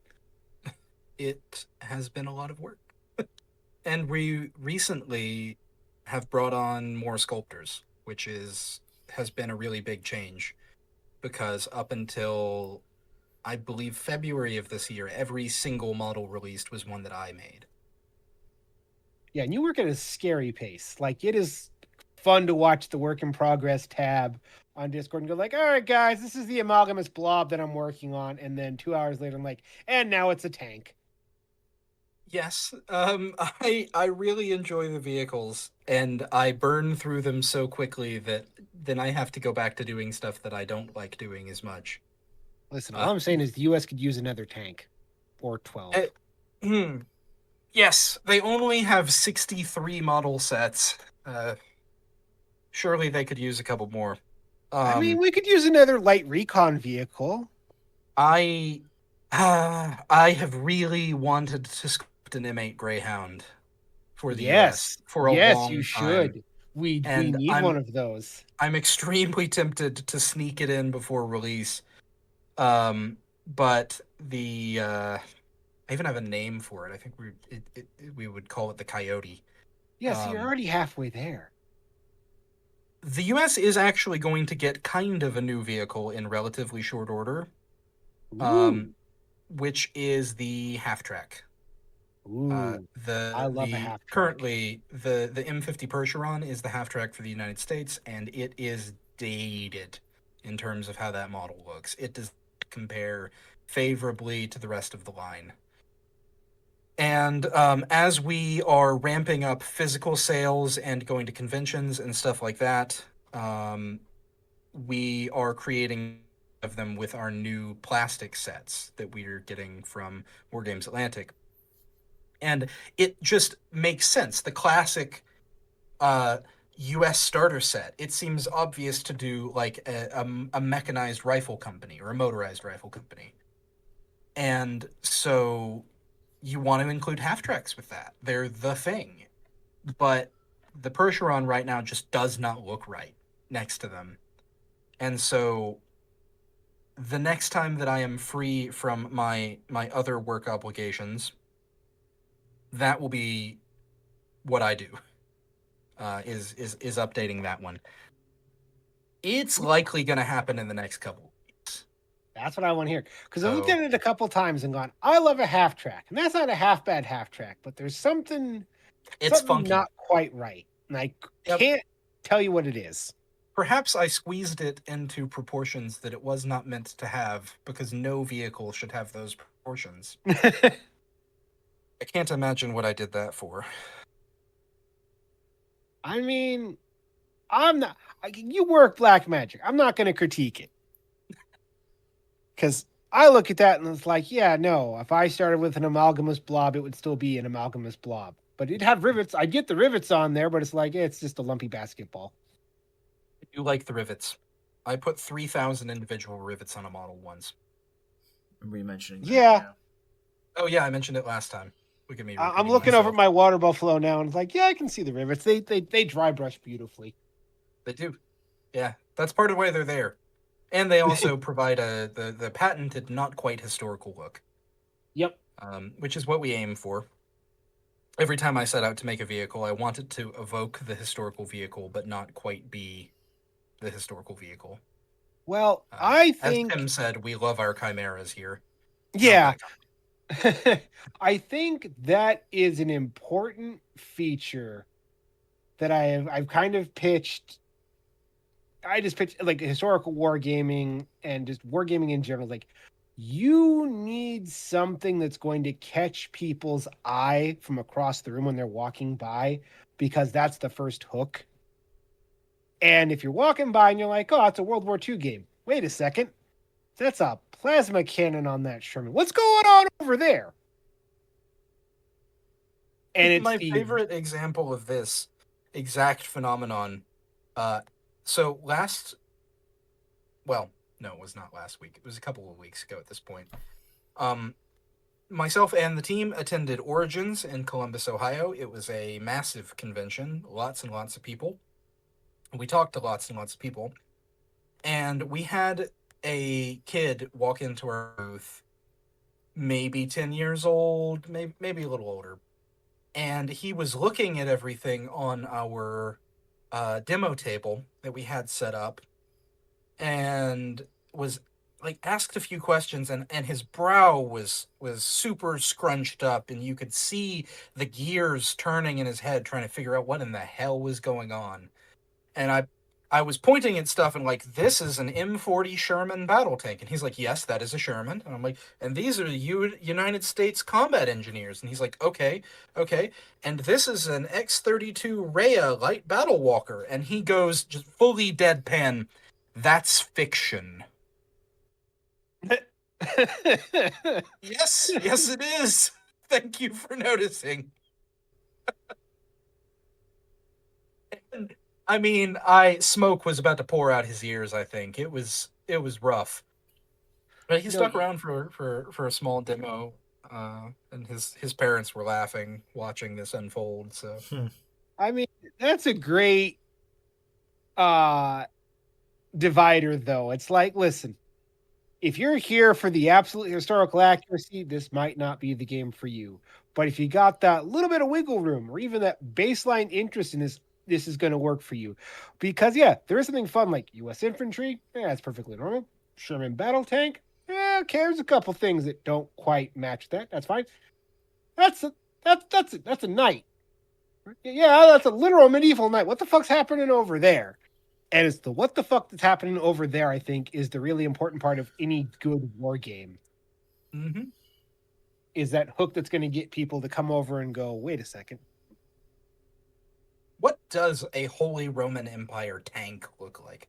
It has been a lot of work. And we recently have brought on more sculptors, which has been a really big change. Because up until, I believe, February of this year, every single model released was one that I made. Yeah, and you work at a scary pace. Like, it is fun to watch the work in progress tab on Discord and go like, all right, guys, this is the amalgamous blob that I'm working on. And then 2 hours later, I'm like, and now it's a tank. Yes, I really enjoy the vehicles, and I burn through them so quickly that then I have to go back to doing stuff that I don't like doing as much. Listen, all I'm saying is the U.S. could use another tank. Or 12. Yes, they only have 63 model sets. Surely they could use a couple more. I mean, we could use another light recon vehicle. I have really wanted to sculpt an M8 Greyhound for the US for a long time. Yes, you should. We need one of those. I'm extremely tempted to sneak it in before release. But the I even have a name for it. I think we would call it the Coyote. Yes, you're already halfway there. The US is actually going to get kind of a new vehicle in relatively short order. Which is the half-track. I love a half-track. Currently, the M50 Percheron is the half-track for the United States, and it is dated in terms of how that model looks. It does not compare favorably to the rest of the line. And as we are ramping up physical sales and going to conventions and stuff like that, we are creating of them with our new plastic sets that we're getting from Wargames Atlantic. And it just makes sense. The classic US starter set, it seems obvious to do like a mechanized rifle company or a motorized rifle company. And so you want to include half-tracks with that. They're the thing. But the Percheron right now just does not look right next to them. And so the next time that I am free from my other work obligations, that will be what I do. Is updating that one. It's likely going to happen in the next couple weeks. That's what I want to hear. Because I looked at it a couple times and gone, I love a half-track. And that's not a half-bad half-track, but there's something funky. Not quite right. And I can't tell you what it is. Perhaps I squeezed it into proportions that it was not meant to have, because no vehicle should have those proportions. I can't imagine what I did that for. I mean, you work black magic. I'm not going to critique it. Because I look at that and it's like, yeah, no, if I started with an amalgamous blob, it would still be an amalgamous blob. But it'd have rivets. I'd get the rivets on there, but it's like, it's just a lumpy basketball. I do like the rivets. I put 3,000 individual rivets on a model once. Remember you mentioning that? Yeah. Oh, yeah, I mentioned it last time. Look at me. I'm looking over at my water buffalo now, and it's like, yeah, I can see the rivets. They dry brush beautifully. They do. Yeah, that's part of why they're there. And they also provide the patented, not quite historical look. Yep. Which is what we aim for. Every time I set out to make a vehicle, I want it to evoke the historical vehicle, but not quite be the historical vehicle. Well, I think, as Tim said, we love our chimeras here. Yeah. I think that is an important feature that I've kind of pitched. I just pitched like historical wargaming and just wargaming in general. Like, you need something that's going to catch people's eye from across the room when they're walking by, because that's the first hook. And if you're walking by and you're like, oh, it's a World War II game. Wait a second. That's a plasma cannon on that Sherman. What's going on over there? And it's my favorite example of this exact phenomenon. So well, no, it was not last week. It was a couple of weeks ago at this point. Myself and the team attended Origins in Columbus, Ohio. It was a massive convention, lots and lots of people. We talked to lots and lots of people. And we had a kid walk into our booth, maybe 10 years old, maybe a little older. And he was looking at everything on our demo table that we had set up and was like asked a few questions, and his brow was super scrunched up, and you could see the gears turning in his head trying to figure out what in the hell was going on. And I was pointing at stuff and like, this is an M40 Sherman battle tank. And he's like, yes, that is a Sherman. And I'm like, and these are the United States combat engineers. And he's like, okay. And this is an X-32 Rhea light battle walker. And he goes just fully deadpan, that's fiction. Yes, it is. Thank you for noticing. And, I mean, smoke was about to pour out his ears, I think. It was rough. But he stuck around for a small demo, and his parents were laughing watching this unfold, so. I mean, that's a great divider, though. It's like, listen, if you're here for the absolute historical accuracy, this might not be the game for you. But if you got that little bit of wiggle room or even that baseline interest in this is going to work for you. Because, yeah, there is something fun like U.S. infantry. Yeah, that's perfectly normal. Sherman battle tank. Yeah, okay, there's a couple things that don't quite match that. That's fine. That's a knight. Yeah, that's a literal medieval knight. What the fuck's happening over there? And it's the what the fuck that's happening over there, I think, is the really important part of any good war game. Mm-hmm. Is that hook that's going to get people to come over and go, wait a second. What does a Holy Roman Empire tank look like?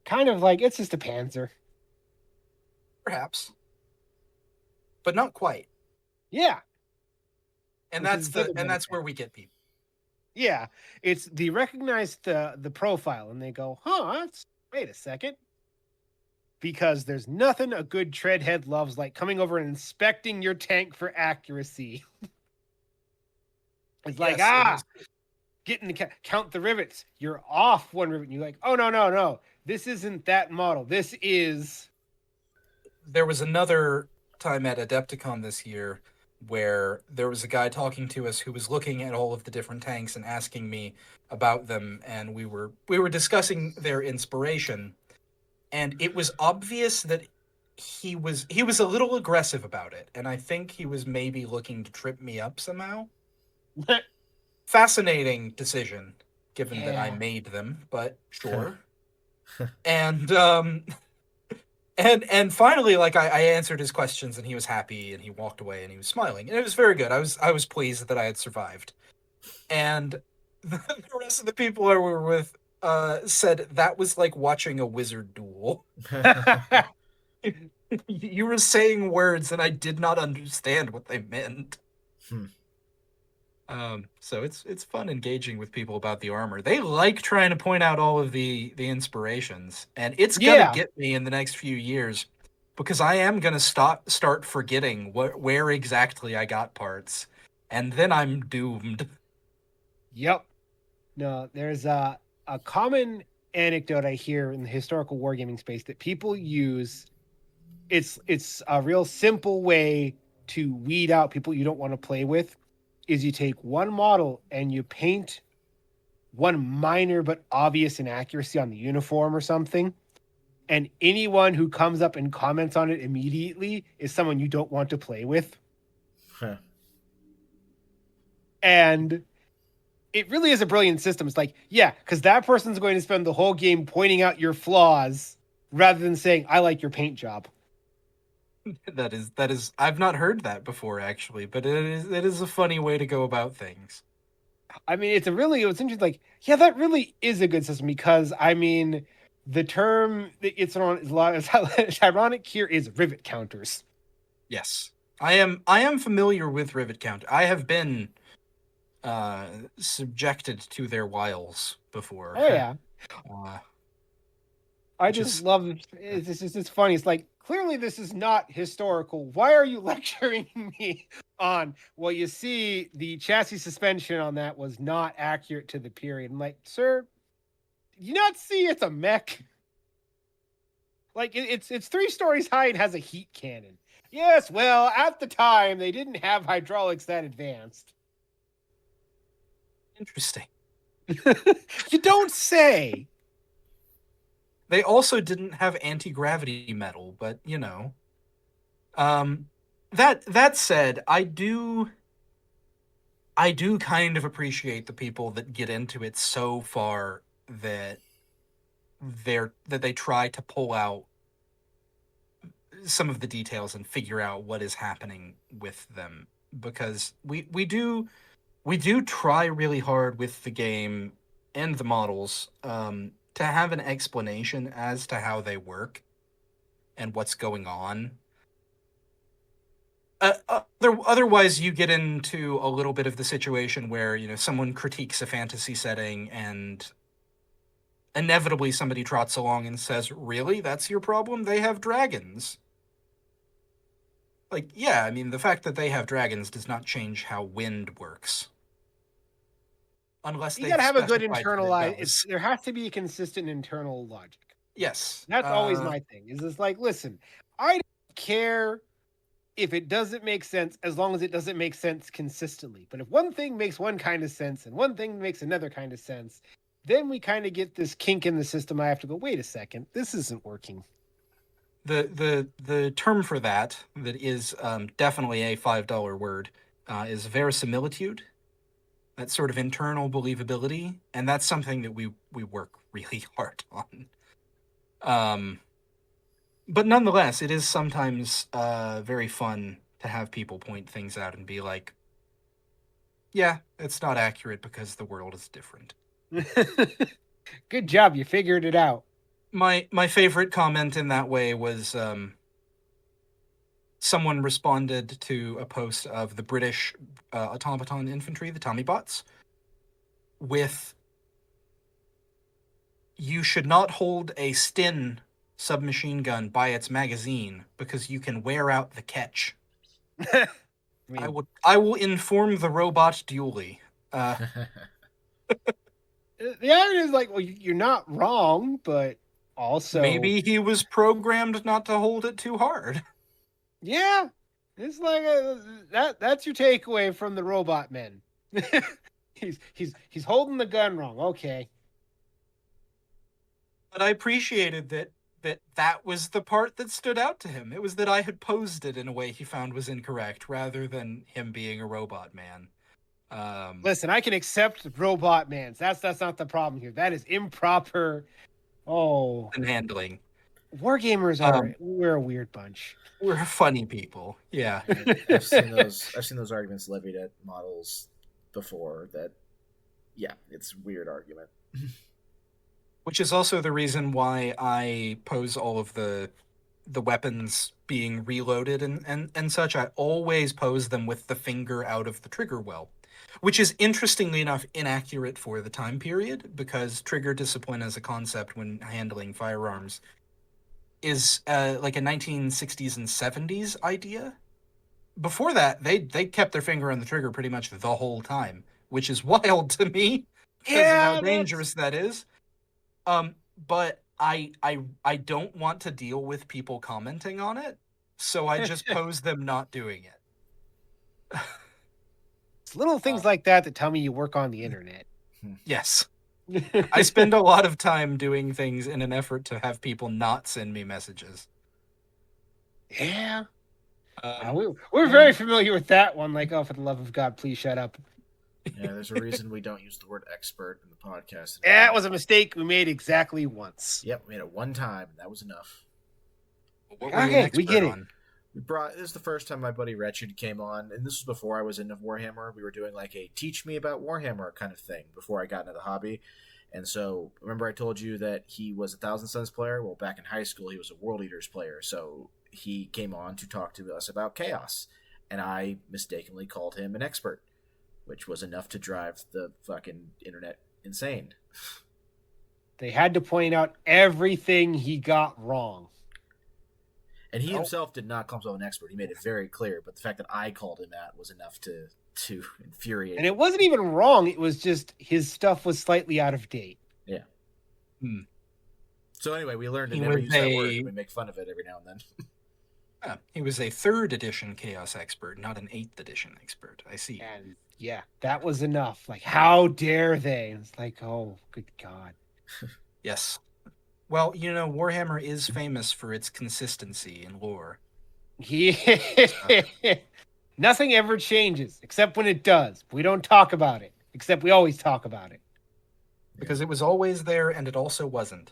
Kind of like, it's just a Panzer. Perhaps. But not quite. Yeah. And that's where we get people. Yeah, it's they recognize the profile and they go, wait a second. Because there's nothing a good treadhead loves like coming over and inspecting your tank for accuracy. It's like, getting to count the rivets. You're off one rivet and you're like, oh, no. This isn't that model. This is... There was another time at Adepticon this year where there was a guy talking to us who was looking at all of the different tanks and asking me about them, and we were discussing their inspiration, and it was obvious that he was a little aggressive about it, and I think he was maybe looking to trip me up somehow. Fascinating decision, given that I made them, but sure. And finally, like I answered his questions, and he was happy, and he walked away, and he was smiling, and it was very good. I was pleased that I had survived, and the rest of the people I were with said that was like watching a wizard duel. You were saying words, and I did not understand what they meant. So it's fun engaging with people about the armor. They like trying to point out all of the inspirations, and it's gonna get me in the next few years because I am gonna start forgetting where exactly I got parts, and then I'm doomed. Yep. No, there's a common anecdote I hear in the historical wargaming space that people use. It's a real simple way to weed out people you don't want to play with. Is you take one model and you paint one minor but obvious inaccuracy on the uniform or something, and anyone who comes up and comments on it immediately is someone you don't want to play with. Huh. And it really is a brilliant system. It's like, yeah, because that person's going to spend the whole game pointing out your flaws rather than saying, I like your paint job. That is I've not heard that before, actually, but it is a funny way to go about things. I mean, it's interesting, like, yeah, that really is a good system because, I mean, the term that it's on is a lot, it's ironic here is rivet counters. Yes. I am familiar with rivet count. I have been subjected to their wiles before. Oh yeah. Uh, I Which just is- love it. It's funny. It's like, clearly this is not historical. Why are you lecturing me on, well, you see, the chassis suspension on that was not accurate to the period. I'm like, sir, do you not see it's a mech? Like, it's 3 stories high and has a heat cannon. Yes, well, at the time, they didn't have hydraulics that advanced. Interesting. You don't say. They also didn't have anti-gravity metal, but you know. That said, I do kind of appreciate the people that get into it so far that they try to pull out some of the details and figure out what is happening with them, because we do try really hard with the game and the models to have an explanation as to how they work and what's going on. Otherwise, you get into a little bit of the situation where, you know, someone critiques a fantasy setting and inevitably somebody trots along and says, "Really? That's your problem? They have dragons." Like, yeah, I mean, the fact that they have dragons does not change how wind works. Unless You they gotta have a good internal internalized. There has to be a consistent internal logic. Yes. That's always my thing. Is it's like, listen, I don't care if it doesn't make sense as long as it doesn't make sense consistently. But if one thing makes one kind of sense and one thing makes another kind of sense, then we kind of get this kink in the system. I have to go, wait a second, this isn't working. The term for that is definitely a $5 word is verisimilitude. That sort of internal believability, and that's something that we work really hard on. But nonetheless, it is sometimes very fun to have people point things out and be like, yeah, it's not accurate because the world is different. Good job, you figured it out. My favorite comment in that way was someone responded to a post of the British automaton infantry, the Tommy bots, with, "You should not hold a Stin submachine gun by its magazine because you can wear out the catch." I will inform the robot duly. The irony is like, well, you're not wrong, but also maybe he was programmed not to hold it too hard. Yeah, it's like that's your takeaway from the robot men. he's holding the gun wrong. Okay. But I appreciated that was the part that stood out to him. It was that I had posed it in a way he found was incorrect, rather than him being a robot man. Listen, I can accept robot mans. That's not the problem here. That is improper. And handling. Wargamers are we're a weird bunch. We're funny people. Yeah. I've seen those arguments levied at models before. That, yeah, it's a weird argument. Which is also the reason why I pose all of the weapons being reloaded and such. I always pose them with the finger out of the trigger well, which is interestingly enough inaccurate for the time period, because trigger discipline as a concept when handling firearms is like a 1960s and 70s idea. Before that, they kept their finger on the trigger pretty much the whole time, which is wild to me because of how dangerous that is. But I don't want to deal with people commenting on it, so I just pose them not doing it. It's little things like that tell me you work on the internet. Yes. I spend a lot of time doing things in an effort to have people not send me messages. Yeah. We're very familiar with that one. Like, oh, for the love of God, please shut up. Yeah, there's a reason we don't use the word expert in the podcast. That was a mistake we made exactly once. Yep, we made it one time, and that was enough. Okay, we get it. This is the first time my buddy Wretched came on, and this was before I was into Warhammer. We were doing like a teach me about Warhammer kind of thing before I got into the hobby. And so, remember I told you that he was a Thousand Suns player? Well, back in high school, he was a World Eaters player. So he came on to talk to us about Chaos, and I mistakenly called him an expert. which was enough to drive the fucking internet insane. They had to point out everything he got wrong. And he himself did not call himself an expert. He made it very clear, but the fact that I called him that was enough to infuriate. And it wasn't even wrong. It was just his stuff was slightly out of date. Yeah. Hmm. So anyway, we learned to never use that word, and we make fun of it every now and then. Yeah, he was a 3rd edition Chaos expert, not an 8th edition expert. I see. And yeah, that was enough. Like, how dare they? It's like, oh, good God. Yes. Well, Warhammer is famous for its consistency in lore. Nothing ever changes, except when it does. We don't talk about it, except we always talk about it. Because it was always there, and it also wasn't.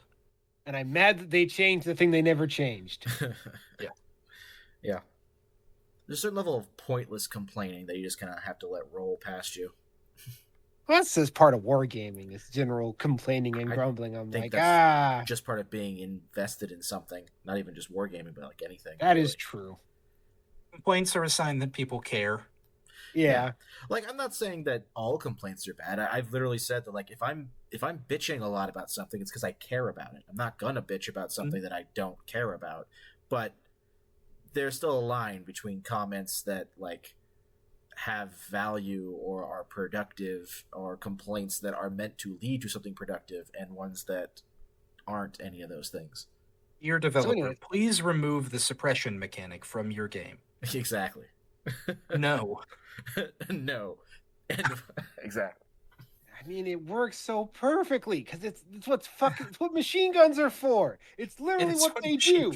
And I'm mad that they changed the thing they never changed. Yeah. There's a certain level of pointless complaining that you just kind of have to let roll past you. Well, that's just part of wargaming, is general complaining and grumbling. I'm like, just part of being invested in something. Not even just wargaming, but like anything. That really is true. Complaints are a sign that people care. Yeah. Like, I'm not saying that all complaints are bad. I've literally said that, like, if I'm bitching a lot about something, it's because I care about it. I'm not gonna bitch about something that I don't care about. But there's still a line between comments that, like, have value or are productive, or complaints that are meant to lead to something productive, and ones that aren't any of those things. Dear developer, please remove the suppression mechanic from your game. Exactly. No. No. Exactly. I mean, it works so perfectly because it's it's what machine guns are for. It's literally what they do.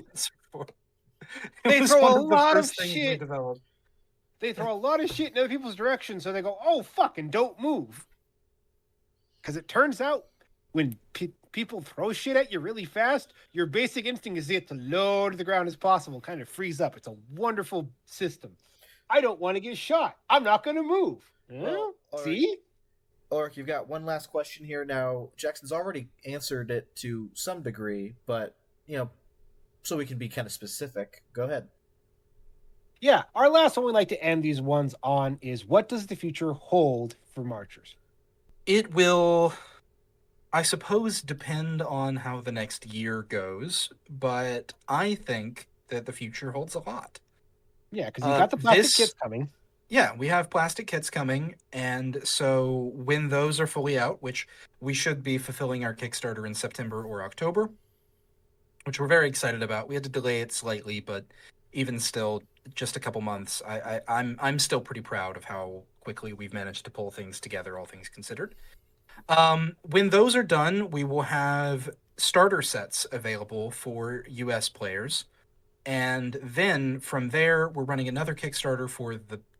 They throw a lot of shit. They throw a lot of shit in other people's direction, so they go, "Oh, fucking don't move." Because it turns out when people throw shit at you really fast, your basic instinct is to get to low to the ground as possible, kind of freeze up. It's a wonderful system. I don't want to get shot. I'm not going to move. Well, see? Ulrich, you've got one last question here. Now, Jackson's already answered it to some degree, but, so we can be kind of specific. Go ahead. Yeah, our last one we like to end these ones on is, what does the future hold for Marchers? It will, I suppose, depend on how the next year goes, but I think that the future holds a lot. Yeah, because you got the plastic kits coming. Yeah, we have plastic kits coming, and so when those are fully out, which we should be fulfilling our Kickstarter in September or October, which we're very excited about. We had to delay it slightly, but even still, just a couple months. I'm still pretty proud of how quickly we've managed to pull things together, all things considered. When those are done, we will have starter sets available for US players. And then from there, we're running another Kickstarter for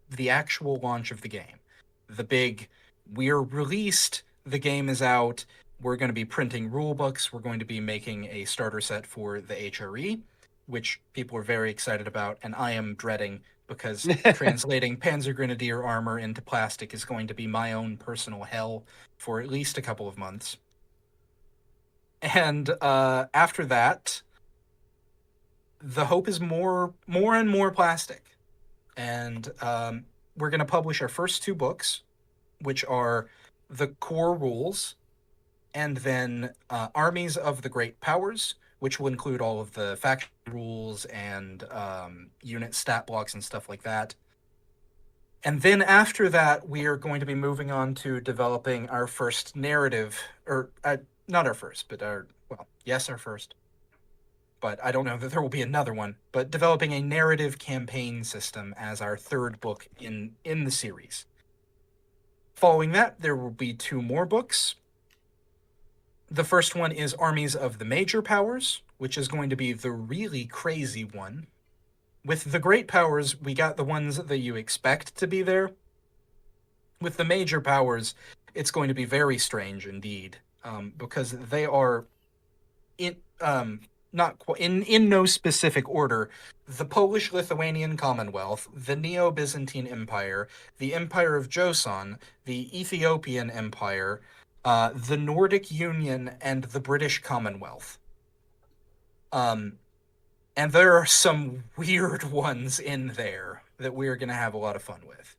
the actual launch of the game. The big, we're released, the game is out, we're going to be printing rule books, we're going to be making a starter set for the HRE, which people are very excited about, and I am dreading, because translating Panzer Grenadier armor into plastic is going to be my own personal hell for at least a couple of months. And after that, the hope is more and more plastic. And we're going to publish our first 2 books, which are the core rules, and then Armies of the Great Powers, which will include all of the faction rules and unit stat blocks and stuff like that. And then after that, we are going to be moving on to developing our first narrative, or not our first, but our first. But I don't know that there will be another one, but developing a narrative campaign system as our 3rd book in the series. Following that, there will be 2 more books. The first one is Armies of the Major Powers, which is going to be the really crazy one. With the Great Powers, we got the ones that you expect to be there. With the Major Powers, it's going to be very strange indeed, because they are in no specific order: the Polish-Lithuanian Commonwealth, the Neo-Byzantine Empire, the Empire of Joseon, the Ethiopian Empire, the Nordic Union, and the British Commonwealth. And there are some weird ones in there that we're going to have a lot of fun with.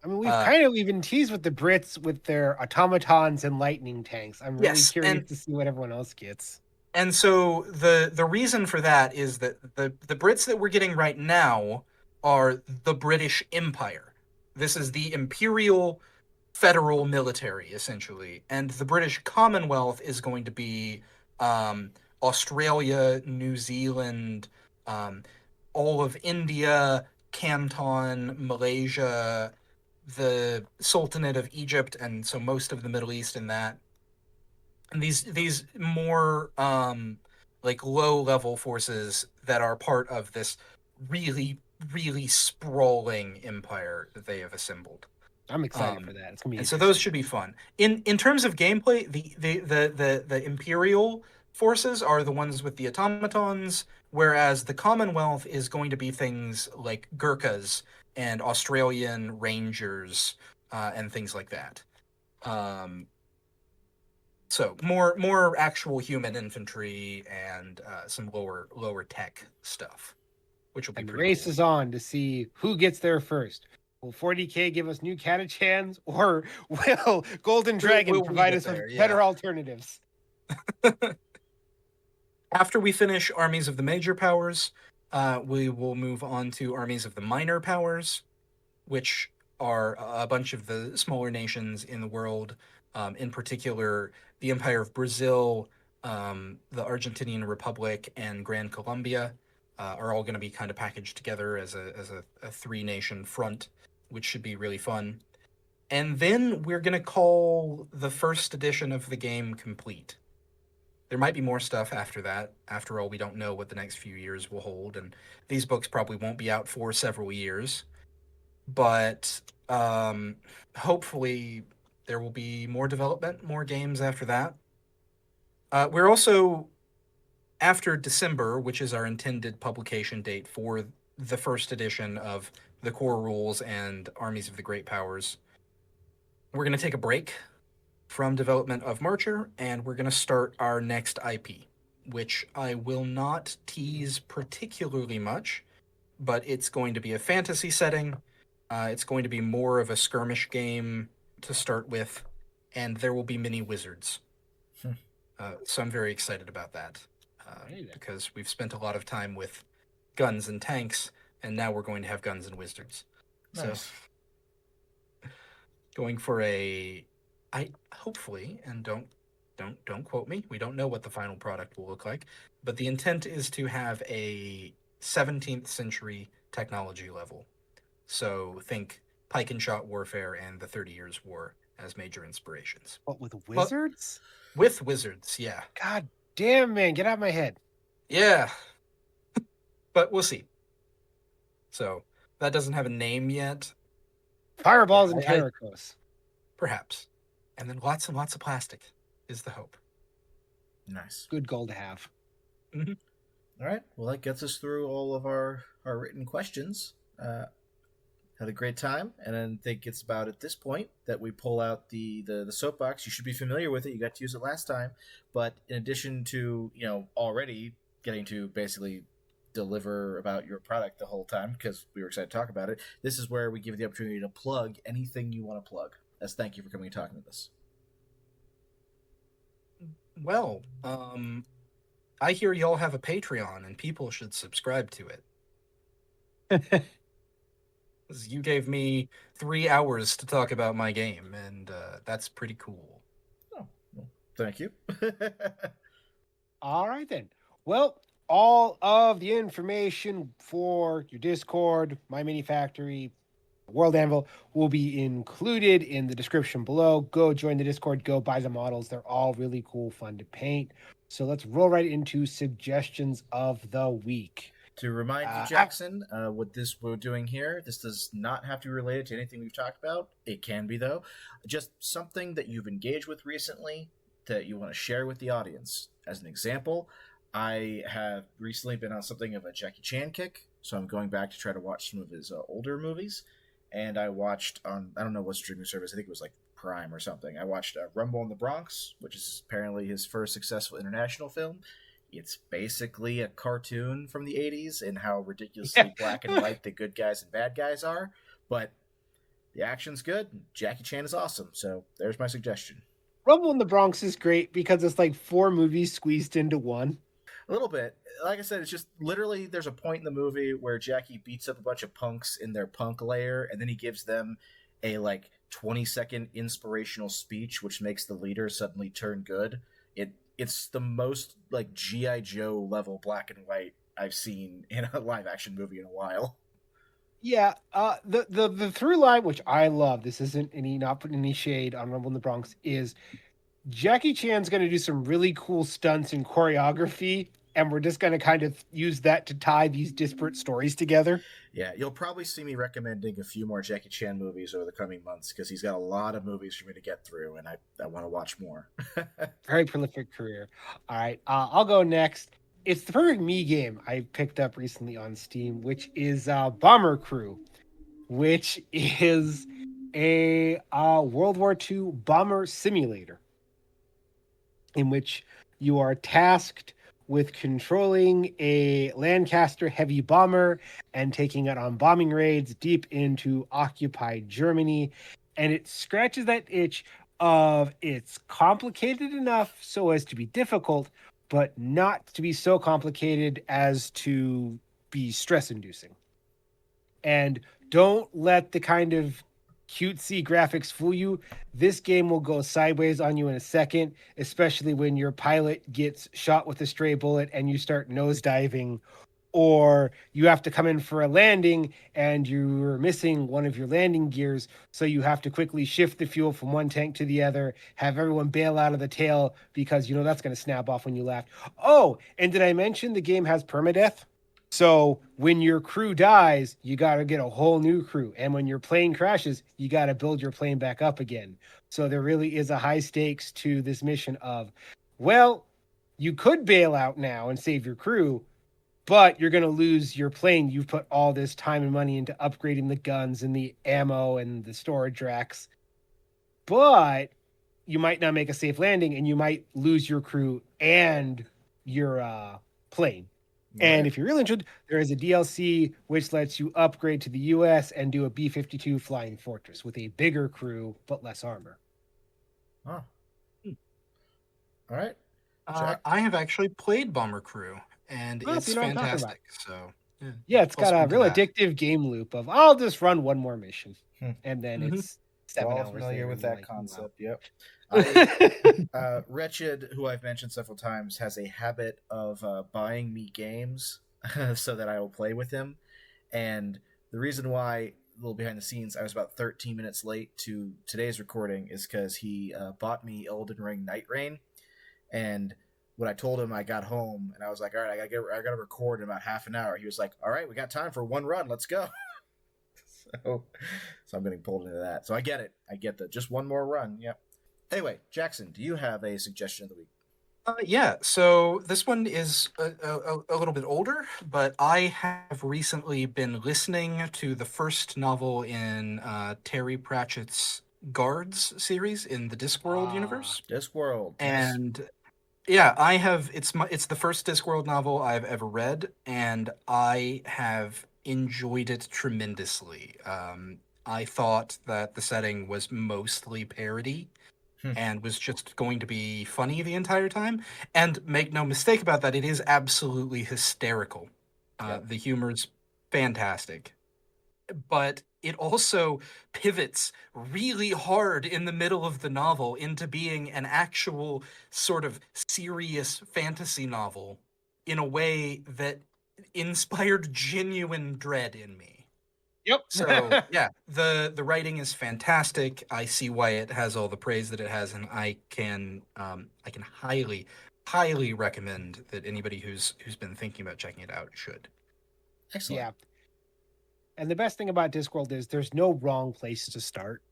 I mean, we've kind of even teased with the Brits with their automatons and lightning tanks. I'm really curious to see what everyone else gets. And so the reason for that is that the Brits that we're getting right now are the British Empire. This is the imperial federal military, essentially. And the British Commonwealth is going to be Australia, New Zealand, all of India, Canton, Malaysia, the Sultanate of Egypt, and so most of the Middle East in that. And these more like low level forces that are part of this really, really sprawling empire that they have assembled. I'm excited for that. It's gonna be and so those should be fun. In terms of gameplay, the Imperial forces are the ones with the automatons, whereas the Commonwealth is going to be things like Gurkhas and Australian Rangers and things like that. So more actual human infantry and some lower tech stuff, which will be pretty race cool. is on to see who gets there first. Will 40K give us new Catachans, or will Golden Dragon provide us with better alternatives? After we finish Armies of the Major Powers, we will move on to Armies of the Minor Powers, which are a bunch of the smaller nations in the world, in particular the Empire of Brazil, the Argentinian Republic, and Grand Colombia are all going to be kind of packaged together as a three-nation front, which should be really fun. And then we're going to call the first edition of the game complete. There might be more stuff after that. After all, we don't know what the next few years will hold, and these books probably won't be out for several years. But hopefully there will be more development, more games after that. We're also, after December, which is our intended publication date for the first edition of the Core Rules and Armies of the Great Powers, we're going to take a break from development of Marcher, and we're going to start our next IP, which I will not tease particularly much, but it's going to be a fantasy setting. It's going to be more of a skirmish game to start with, and there will be many wizards. So I'm very excited about that, because we've spent a lot of time with guns and tanks, and now we're going to have guns and wizards. Nice. So going for hopefully, and don't quote me, we don't know what the final product will look like, but the intent is to have a 17th century technology level. So think pike and shot warfare and the 30 Years' War as major inspirations. What, with wizards? With wizards, yeah. God damn, man, get out of my head. Yeah. But we'll see. So that doesn't have a name yet. Fireballs and Terracos. Perhaps. And then lots and lots of plastic is the hope. Nice. Good goal to have. Mm-hmm. All right. Well, that gets us through all of our written questions. Had a great time, and I think it's about at this point that we pull out the soapbox. You should be familiar with it. You got to use it last time. But in addition to, already getting to basically deliver about your product the whole time, because we were excited to talk about it, this is where we give you the opportunity to plug anything you want to plug. As thank you for coming and talking with us. Well, I hear y'all have a Patreon, and people should subscribe to it. You gave me 3 hours to talk about my game, and that's pretty cool. Oh, well, thank you. All right, then. Well, all of the information for your Discord, My Mini Factory, World Anvil will be included in the description below. Go join the Discord. Go buy the models. They're all really cool, fun to paint. So let's roll right into suggestions of the week. To remind you, Jackson, what we're doing here, this does not have to be related to anything we've talked about. It can be, though. Just something that you've engaged with recently that you want to share with the audience. As an example, I have recently been on something of a Jackie Chan kick, so I'm going back to try to watch some of his older movies. And I watched on, I don't know what streaming service, I think it was like Prime or something. I watched Rumble in the Bronx, which is apparently his first successful international film. It's basically a cartoon from the 80s and how ridiculously black and white the good guys and bad guys are. But The action's good. Jackie Chan is awesome. So there's my suggestion. Rumble in the Bronx is great because it's like 4 movies squeezed into one. A little bit. Like I said, it's just literally there's a point in the movie where Jackie beats up a bunch of punks in their punk lair, and then he gives them a 20-second inspirational speech, which makes the leader suddenly turn good. It's the most G.I. Joe level black and white I've seen in a live action movie in a while. Yeah, the through line, which I love, this isn't not putting any shade on Rumble in the Bronx, is Jackie Chan's going to do some really cool stunts and choreography, and we're just going to kind of use that to tie these disparate stories together. Yeah, you'll probably see me recommending a few more Jackie Chan movies over the coming months because he's got a lot of movies for me to get through, and I want to watch more. Very prolific career. All right, I'll go next. It's the perfect me game I picked up recently on Steam, which is Bomber Crew, which is a World War II bomber simulator in which you are tasked with controlling a Lancaster heavy bomber and taking it on bombing raids deep into occupied Germany. And it scratches that itch of it's complicated enough so as to be difficult, but not to be so complicated as to be stress-inducing. And don't let the kind of cutesy graphics fool you. This game will go sideways on you in a second, especially when your pilot gets shot with a stray bullet and you start nosediving, or you have to come in for a landing and you're missing one of your landing gears, so you have to quickly shift the fuel from one tank to the other, have everyone bail out of the tail because you know that's going to snap off when you left. Oh, and did I mention the game has permadeath? So when your crew dies, you got to get a whole new crew. And when your plane crashes, you got to build your plane back up again. So there really is a high stakes to this mission of, well, you could bail out now and save your crew, but you're going to lose your plane. You've put all this time and money into upgrading the guns and the ammo and the storage racks. But you might not make a safe landing and you might lose your crew and your plane. And if you're really interested, there is a DLC which lets you upgrade to the US and do a B-52 Flying Fortress with a bigger crew but less armor. Oh. All right. I have actually played Bomber Crew, and it's fantastic. So yeah, it's got a real addictive game loop of I'll just run one more mission, and then it's 7 hours. Familiar with that concept? Wow. Yep. Wretched, who I've mentioned several times, has a habit of buying me games so that I will play with him. And the reason why, a little behind the scenes, I was about 13 minutes late to today's recording is because he bought me Elden Ring Night Rain. And when I told him I got home and I was like, all right, I got to record in about half an hour, he was like, all right, we got time for one run. Let's go. So I'm getting pulled into that. So I get it. I get that. Just one more run. Yep. Anyway, Jackson, do you have a suggestion of the week? Yeah, so this one is a little bit older, but I have recently been listening to the first novel in Terry Pratchett's Guards series in the Discworld universe. Discworld. And yeah, I have it's the first Discworld novel I've ever read, and I have enjoyed it tremendously. I thought that the setting was mostly parody and was just going to be funny the entire time. And make no mistake about that, it is absolutely hysterical. The humor's fantastic. But it also pivots really hard in the middle of the novel into being an actual sort of serious fantasy novel in a way that inspired genuine dread in me. Yep. So yeah, the writing is fantastic. I see why it has all the praise that it has, and I can highly recommend that anybody who's been thinking about checking it out should. Excellent. Yeah. And the best thing about Discworld is there's no wrong place to start.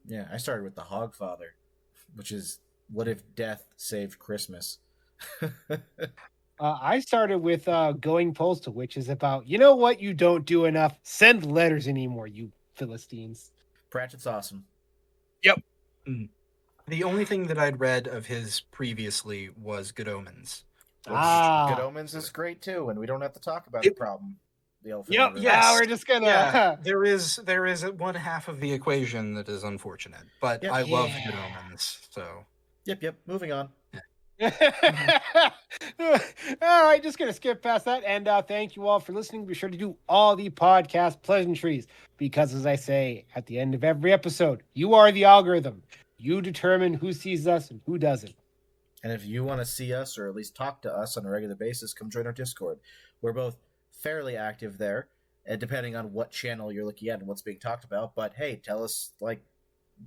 Yeah, I started with The Hogfather, which is what if death saved Christmas? I started with Going Postal, which is about, you know what, you don't do enough. Send letters anymore, you Philistines. Pratchett's awesome. Yep. The only thing that I'd read of his previously was Good Omens. Good Omens is great too, and we don't have to talk about the problem. the elephant. Yep. in the room. Yeah, we're just gonna. Yeah, there is one half of the equation that is unfortunate, but Yep. I love Yeah. good omens. So Yep. Moving on. All right, just gonna skip past that, and thank you all for listening. Be sure to do all the podcast pleasantries, because as I say at the end of every episode, you are the algorithm. You determine who sees us and who doesn't. And if you want to see us or at least talk to us on a regular basis, come join our Discord. We're both fairly active there, and depending on what channel you're looking at and what's being talked about. But hey, tell us like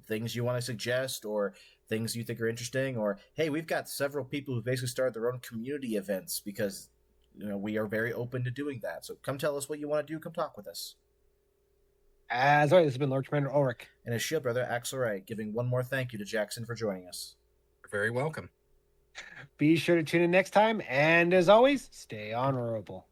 things you want to suggest or things you think are interesting, or hey, we've got several people who basically started their own community events because we are very open to doing that. So come tell us what you want to do. Come talk with us. As always, this has been Lord Commander Ulrich. And his shield brother, Axel Ray, giving one more thank you to Jackson for joining us. you're very welcome. Be sure to tune in next time, and as always, stay honorable.